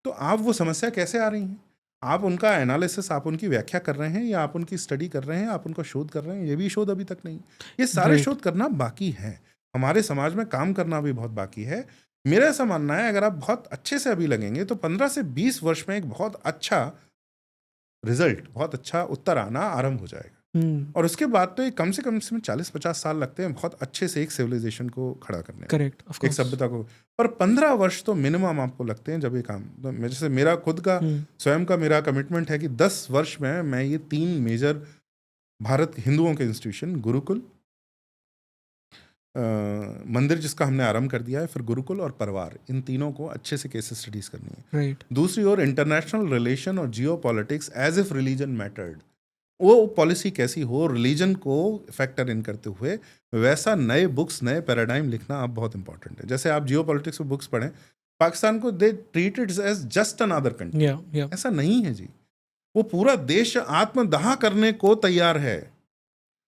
तो आप वो समस्या कैसे आ रही हैं, आप उनका एनालिसिस, आप उनकी व्याख्या कर रहे हैं, या आप उनकी स्टडी कर रहे हैं, आप उनका शोध कर रहे हैं? ये भी शोध अभी तक नहीं। ये सारे शोध करना बाकी है। हमारे समाज में काम करना भी बहुत बाकी है। मेरा ऐसा मानना है, अगर आप बहुत अच्छे से अभी लगेंगे तो 15 से 20 वर्ष में एक बहुत अच्छा रिजल्ट, बहुत अच्छा उत्तर आना आरंभ हो जाएगा। और उसके बाद तो ये कम से कम इसमें 40-50 साल लगते हैं बहुत अच्छे से एक सिविलाइजेशन को खड़ा करने में, करेक्ट, एक सभ्यता को। पर 15 वर्ष तो मिनिमम आपको लगते हैं जब ये काम, तो जैसे मेरा खुद का स्वयं का मेरा कमिटमेंट है कि 10 वर्ष में मैं ये 3 मेजर भारत हिंदुओं के इंस्टीट्यूशन, गुरुकुल, मंदिर जिसका हमने आरंभ कर दिया है, फिर गुरुकुल और परिवार, इन तीनों को अच्छे से केस स्टडीज करनी है। राइट। दूसरी ओर इंटरनेशनल रिलेशन और geopolitics as if religion mattered, वो पॉलिसी कैसी हो रिलीजन को फैक्टर इन करते हुए, वैसा नए बुक्स, नए पैराडाइम लिखना अब बहुत इंपॉर्टेंट है। जैसे आप जियो पॉलिटिक्स में बुक्स पढ़ें, पाकिस्तान को they treat it as just another country. ऐसा नहीं है जी, वो पूरा देश आत्मदाह करने को तैयार है,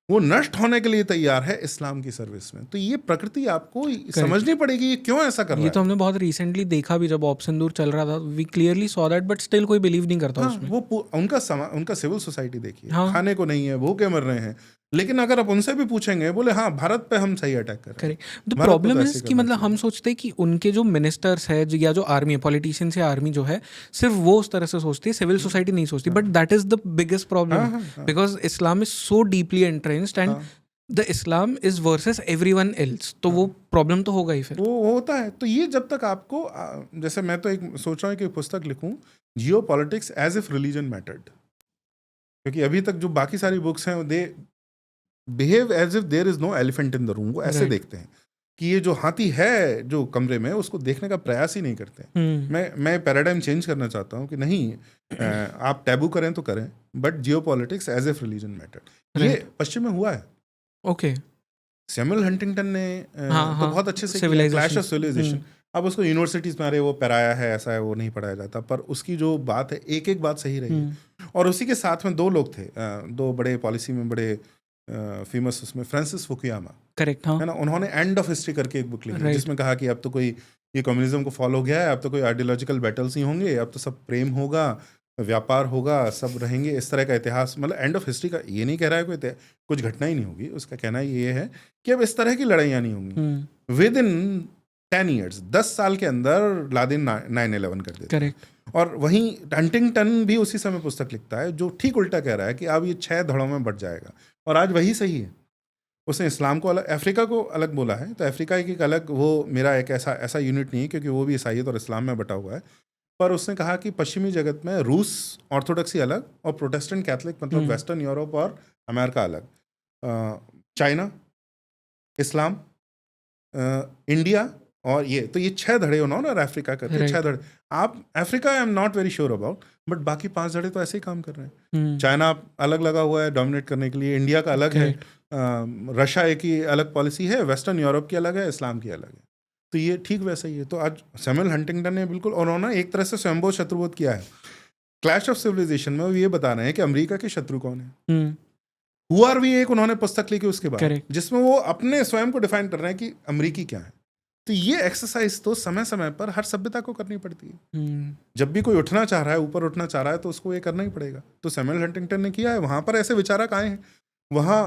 वो नष्ट होने के लिए तैयार है इस्लाम की सर्विस में। तो ये प्रकृति आपको समझनी पड़ेगी, ये क्यों ऐसा कर रहा है। ये तो हमने बहुत रिसेंटली देखा भी, जब ऑप सिंदूर चल रहा था, we clearly saw that, but still कोई बिलीव नहीं करता उसमें। वो उनका सिविल सोसाइटी देखिए, खाने को नहीं है, भूखे मर रहे हैं, लेकिन अगर आप उनसे भी पूछेंगे, बोले हाँ भारत पे हम सही अटैक कर रहे हैं। करेक्ट। द भारत को प्रॉब्लम तो इज ऐसे कि करना मतलब हम सोचते हैं कि उनके जो मिनिस्टर्स है या जो आर्मी है, पॉलिटिशियंस या आर्मी जो है, सिर्फ वो उस तरह से सोचती है, सिविल सोसाइटी नहीं सोचती। But that is the biggest problem, हाँ, हाँ, हाँ, because Islam is so deeply entrenched and हाँ, the Islam is versus everyone else, तो वो प्रॉब्लम तो होगा ही फिर। वो होता है। तो ये जब तक आपको जैसे मैं तो एक सोच रहा हूँ कि एक पुस्तक लिखूं, geopolitics as if religion mattered, क्योंकि अभी तक जो बाकी सारी बुक्स हैं they behave as if there is no elephant in the room. वो ऐसे Right. देखते हैं कि ये जो हाथी है जो कमरे में, उसको देखने का प्रयास ही नहीं करते। मैं पैराडाइम चेंज करना चाहता हूँ कि नहीं, आप टैबू करें तो करें, but geopolitics as if religion mattered. ये पश्चिम में हुआ है। ओके। सैमुअल हंटिंगटन ने हाँ, तो हाँ, बहुत अच्छे से किया, क्लैश ऑफ सिविलाइजेशन। अब उसको यूनिवर्सिटीज में, अरे वो पराया है, ऐसा है, वो नहीं पढ़ाया जाता, पर उसकी जो बात है एक एक बात सही रही है। और उसी के साथ में दो लोग थे, दो बड़े पॉलिसी में बड़े फेमस, उसमें फ्रांसिस फुकुयामा, करेक्ट। हाँ, है ना। उन्होंने एंड ऑफ हिस्ट्री करके एक बुक लिखी Right. जिसमें कहा कि अब तो कोई ये कम्युनिज्म को फॉलो हो गया है, अब तो कोई आइडियोलॉजिकल बैटल्स नहीं होंगे, अब तो सब प्रेम होगा, व्यापार होगा, सब रहेंगे इस तरह का इतिहास। मतलब एंड ऑफ हिस्ट्री का ये नहीं कह रहा है कोई कुछ घटना ही नहीं होगी, उसका कहना ये है कि अब इस तरह की लड़ाइयाँ नहीं होंगी। विद इन 10 ईयर्स, 10 साल के अंदर लादेन 9/11 कर देते। करेक्ट। और वहीं हंटिंगटन भी उसी समय पुस्तक लिखता है जो ठीक उल्टा कह रहा है कि अब ये 6 धड़ों में बढ़ जाएगा, और आज वही सही है। उसने इस्लाम को अलग, अफ्रीका को अलग बोला है, तो अफ्रीका एक अलग, वो मेरा एक ऐसा यूनिट नहीं है क्योंकि वो भी ईसाइयत और इस्लाम में बटा हुआ है। पर उसने कहा कि पश्चिमी जगत में रूस ऑर्थोडॉक्सी अलग और प्रोटेस्टेंट कैथलिक, मतलब वेस्टर्न यूरोप और अमेरिका अलग, चाइना, इस्लाम, इंडिया, और ये 6 धड़े उन्होंने, और अफ्रीका करके Right. 6 धड़े। आप Africa I am not very sure about, but बाकी 5 धड़े तो ऐसे ही काम कर रहे हैं। चाइना अलग लगा हुआ है डोमिनेट करने के लिए, इंडिया का अलग है, रशिया की अलग पॉलिसी है, वेस्टर्न यूरोप की अलग है, इस्लाम की अलग है। तो ये ठीक वैसा ही है। तो आज सैमुअल हंटिंगटन ने बिल्कुल, और उन्होंने एक तरह से स्वयंभू शत्रुवध किया है। क्लैश ऑफ सिविलाइजेशन में वो ये बता रहे हैं कि अमेरिका के शत्रु कौन है। हु आर वी, एक उन्होंने पुस्तक लिखी उसके बाद, Correct. जिसमें वो अपने स्वयं को डिफाइन कर रहे हैं कि अमेरिकी क्या है। तो ये एक्सरसाइज तो समय समय पर हर सभ्यता को करनी पड़ती है। जब भी कोई उठना चाह रहा है, ऊपर उठना चाह रहा है, तो उसको ये करना ही पड़ेगा। तो सैमुअल हंटिंगटन ने किया है। वहाँ पर ऐसे विचारक आए हैं। वहाँ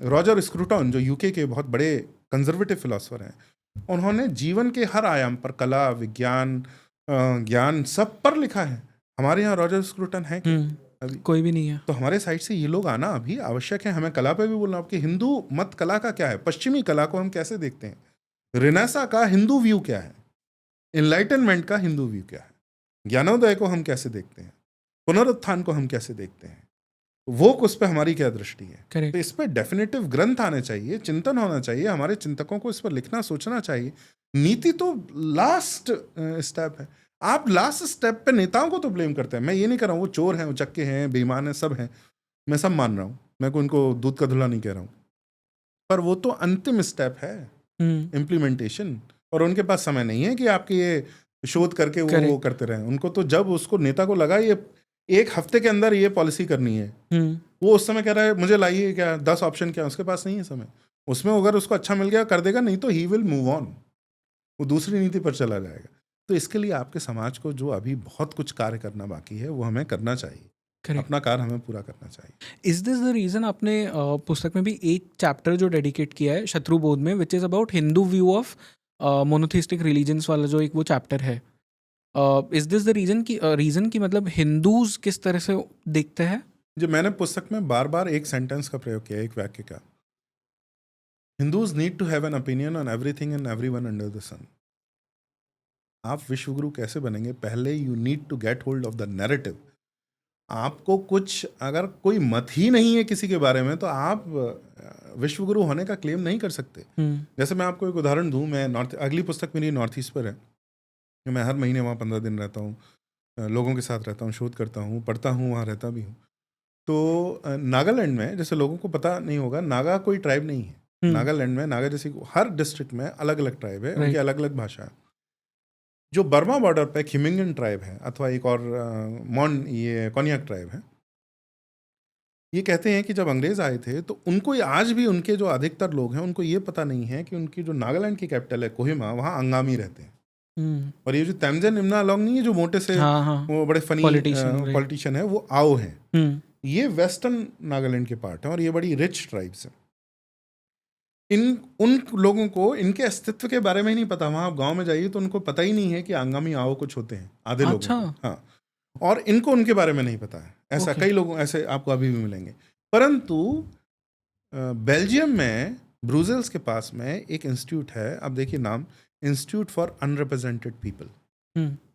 रॉजर स्क्रूटन, जो यूके के बहुत बड़े कंजर्वेटिव फिलोसफर हैं, उन्होंने जीवन के हर आयाम पर, कला, विज्ञान, ज्ञान, सब पर लिखा है। हमारे यहाँ रॉजर स्क्रूटन है क्या? अभी कोई भी नहीं है। तो हमारे साइड से ये लोग आना अभी आवश्यक है। हमें कला पे भी बोलना, आपकी हिंदू मत कला का क्या है, पश्चिमी कला को हम कैसे देखते हैं, रेनेसा का हिंदू व्यू क्या है, इनलाइटनमेंट का हिंदू व्यू क्या है, ज्ञानोदय को हम कैसे देखते हैं, पुनरुत्थान को हम कैसे देखते हैं, वो उस पर हमारी क्या दृष्टि है। Correct. तो इस पर डेफिनेटिव ग्रंथ आने चाहिए, चिंतन होना चाहिए, हमारे चिंतकों को इस पर लिखना, सोचना चाहिए। नीति तो लास्ट स्टेप है। आप लास्ट स्टेप पे नेताओं को तो ब्लेम करते हैं। मैं ये नहीं कर रहा हूँ वो चोर हैं, उचक्के हैं, बेईमान हैं, सब हैं, मैं सब मान रहा हूँ, मैं उनको दूध का धुला नहीं कह रहा हूँ, पर वो तो अंतिम स्टेप है, इम्प्लीमेंटेशन। और उनके पास समय नहीं है कि आपके ये शोध करके वो करते रहें। उनको तो जब उसको नेता को लगा ये 1 हफ्ते के अंदर ये पॉलिसी करनी है, वो उस समय कह रहा है मुझे लाइए क्या 10 ऑप्शन, क्या उसके पास नहीं है समय। उसमें अगर उसको अच्छा मिल गया कर देगा, नहीं तो ही विल मूव ऑन, वो दूसरी नीति पर चला जाएगा। तो इसके लिए आपके समाज को जो अभी बहुत कुछ कार्य करना बाकी है वो हमें करना चाहिए। Correct. अपना कार्य हमें पूरा करना चाहिए। इज दिस द रीजन आपने पुस्तक में भी एक चैप्टर जो डेडिकेट किया है शत्रुबोध में, which is about Hindu view of monotheistic religions वाला जो एक वो चैप्टर है, इज दिस द रीजन की मतलब हिंदूज किस तरह से देखते हैं? जो मैंने पुस्तक में बार बार एक सेंटेंस का प्रयोग किया, एक वाक्य का, Hindus need to have an opinion on everything and everyone under the sun. आप विश्वगुरु कैसे बनेंगे, पहले you need to get hold of the narrative. आपको कुछ अगर कोई मत ही नहीं है किसी के बारे में, तो आप विश्वगुरु होने का क्लेम नहीं कर सकते। जैसे मैं आपको एक उदाहरण दूं, मैं अगली पुस्तक मेरी नॉर्थ ईस्ट पर है। मैं हर महीने वहाँ 15 दिन रहता हूँ, लोगों के साथ रहता हूँ, शोध करता हूँ, पढ़ता हूँ, वहाँ रहता भी हूँ। तो नागालैंड में, जैसे लोगों को पता नहीं होगा, नागा कोई ट्राइब नहीं है। नागालैंड में, नागा जैसे हर डिस्ट्रिक्ट में अलग अलग ट्राइब है, उनकी अलग अलग भाषा है। जो बर्मा बॉर्डर पे खिमिंगन ट्राइब है, अथवा एक और ये कोनियाक ट्राइब है, ये कहते हैं कि जब अंग्रेज आए थे तो उनको, आज भी उनके जो अधिकतर लोग हैं उनको ये पता नहीं है कि उनकी जो नागालैंड की कैपिटल है कोहिमा, वहाँ अंगामी रहते हैं। और ये जो तमजे निम्ना अलोंग नहीं है, जो मोटे से वो बड़े फनी पॉलिटिशियन है, वो आओ हैं। ये वेस्टर्न नागालैंड के पार्ट हैं और ये बड़ी रिच ट्राइब्स हैं। उन लोगों को इनके अस्तित्व के बारे में ही नहीं पता। वहाँ आप गांव में जाइए तो उनको पता ही नहीं है कि आंगामी आओ कुछ होते हैं, आधे लोगों अच्छा। को। हाँ, और इनको उनके बारे में नहीं पता है। ऐसा Okay. कई लोगों ऐसे आपको अभी भी मिलेंगे। परंतु बेल्जियम में ब्रुसेल्स के पास में एक इंस्टीट्यूट है, आप देखिए नाम, इंस्टीट्यूट फॉर अनरिप्रेजेंटेड पीपल,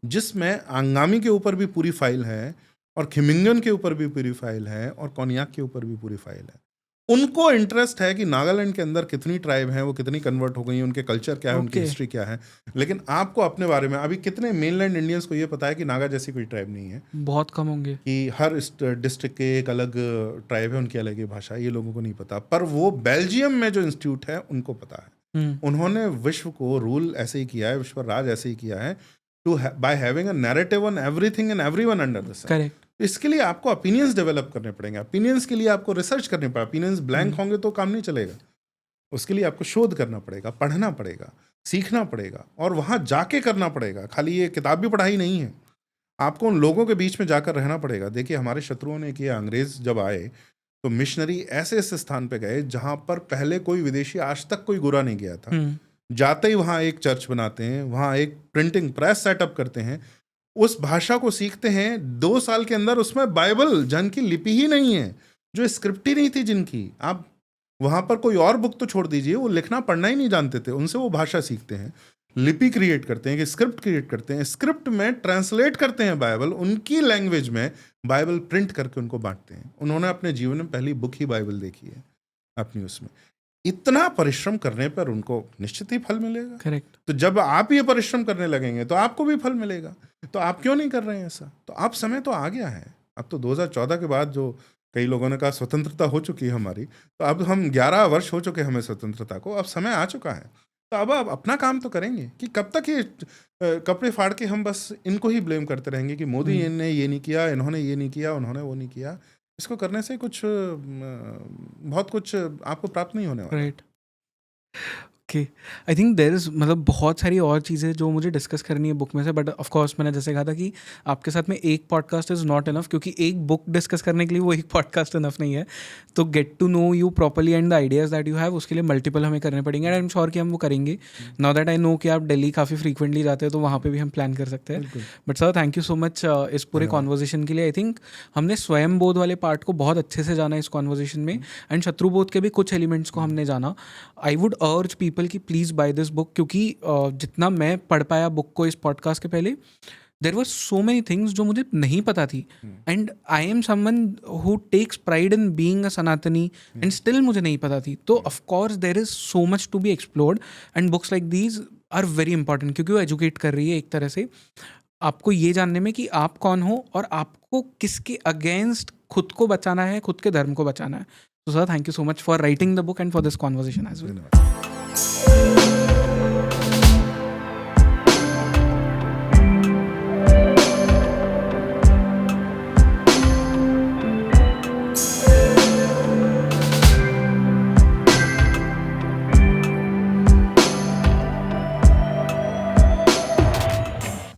जिसमें आंगामी के ऊपर भी पूरी फाइल है और खिमिंगन के ऊपर भी पूरी फाइल है और कोनियाक के ऊपर भी पूरी फाइल है। उनको इंटरेस्ट है कि नागालैंड के अंदर कितनी ट्राइब हैं, वो कितनी कन्वर्ट हो गई हैं, उनके कल्चर क्या है, उनकी Okay. हिस्ट्री क्या है। लेकिन आपको अपने बारे में अभी कितने मेनलैंड इंडियंस को ये पता है कि नागा जैसी कोई ट्राइब नहीं है, बहुत कम होंगे। कि हर डिस्ट्रिक्ट के एक अलग ट्राइब है, उनकी अलग ही भाषा है, ये लोगों को नहीं पता। पर वो बेल्जियम में जो इंस्टीट्यूट है उनको पता है। उन्होंने विश्व को रूल ऐसे ही किया है, विश्व राज ऐसे ही किया है, to by having a narrative on everything and everyone under the sun. Correct. इसके लिए आपको ओपिनियंस डेवलप करने पड़ेंगे। ओपिनियंस के लिए आपको रिसर्च करनी पड़ेगी। ओपिनियंस ब्लैंक होंगे तो काम नहीं चलेगा। उसके लिए आपको शोध करना पड़ेगा, पढ़ना पड़ेगा, सीखना पड़ेगा और वहाँ जाके करना पड़ेगा। खाली ये किताबी पढ़ाई नहीं है, आपको उन लोगों के बीच में जाकर रहना पड़ेगा। देखिए हमारे शत्रुओं ने किया, अंग्रेज जब आए तो मिशनरी ऐसे ऐसे स्थान पे गए जहाँ पर पहले कोई विदेशी आज तक कोई गुरा नहीं गया था। जाते ही वहाँ एक चर्च बनाते हैं, वहाँ एक प्रिंटिंग प्रेस सेटअप करते हैं, उस भाषा को सीखते हैं। 2 साल के अंदर उसमें बाइबल, जन की लिपि ही नहीं है, जो स्क्रिप्ट ही नहीं थी जिनकी, आप वहाँ पर कोई और बुक तो छोड़ दीजिए, वो लिखना पढ़ना ही नहीं जानते थे, उनसे वो भाषा सीखते हैं, लिपि क्रिएट करते हैं, कि स्क्रिप्ट क्रिएट करते हैं, स्क्रिप्ट में ट्रांसलेट करते हैं बाइबल, उनकी लैंग्वेज में बाइबल प्रिंट करके उनको बांटते हैं। उन्होंने अपने जीवन में पहली बुक ही बाइबल देखी है अपनी उसमें। इतना परिश्रम करने पर उनको निश्चित ही फल मिलेगा। करेक्ट। तो जब आप ये परिश्रम करने लगेंगे तो आपको भी फल मिलेगा। तो आप क्यों नहीं कर रहे हैं ऐसा? तो अब समय तो आ गया है। अब तो 2014 के बाद जो कई लोगों ने कहा स्वतंत्रता हो चुकी है हमारी, तो अब हम 11 वर्ष हो चुके हैं हमें स्वतंत्रता को, अब समय आ चुका है। तो अब आप अपना काम तो करेंगे कि कब तक ये कपड़े फाड़ के हम बस इनको ही ब्लेम करते रहेंगे कि मोदी ने ये नहीं किया, इन्होंने ये नहीं किया, उन्होंने वो नहीं किया। इसको करने से कुछ बहुत कुछ आपको प्राप्त नहीं होने वाला। Right. Okay, I think there is मतलब बहुत सारी और चीज़ें जो मुझे डिस्कस करनी है बुक में से, बट ऑफ कोर्स मैंने जैसे कहा था कि आपके साथ में एक पॉडकास्ट इज़ नॉट इनफ, क्योंकि एक बुक डिस्कस करने के लिए वो एक पॉडकास्ट इनफ नहीं है। तो gate to know you properly and the ideas that you have, उसके लिए मल्टीपल हमें करने पड़ेंगे, एंड आई एम श्योर कि हम वो करेंगे। नाउ दैट आई नो कि आप दिल्ली काफ़ी फ्रीक्वेंटली जाते हैं, तो वहाँ पर भी हम प्लान कर सकते हैं। But sir, thank you so much इस पूरे कॉन्वर्जेसन के लिए। आई थिंक हमने स्वयं बोध वाले पार्ट को बहुत अच्छे से जाना इस कॉन्वर्जेसन में, एंड शत्रु बोध के भी कुछ एलिमेंट्स को हमने जाना। आई वुड अर्ज पीपल की प्लीज़ बाय दिस बुक, क्योंकि जितना मैं पढ़ पाया बुक को इस पॉडकास्ट के पहले, there were so many things जो मुझे नहीं पता थी, and I am someone who takes pride in being a Sanatani, and still मुझे नहीं पता थी। तो of course there is so much to be explored, and books like these are very important, क्योंकि वो एजुकेट कर रही है एक तरह से आपको ये जानने में कि आप कौन हो और आपको किसके अगेंस्ट खुद को बचाना है, खुद के धर्म को बचाना है। So sir, thank you so much for writing the book and for this conversation as well.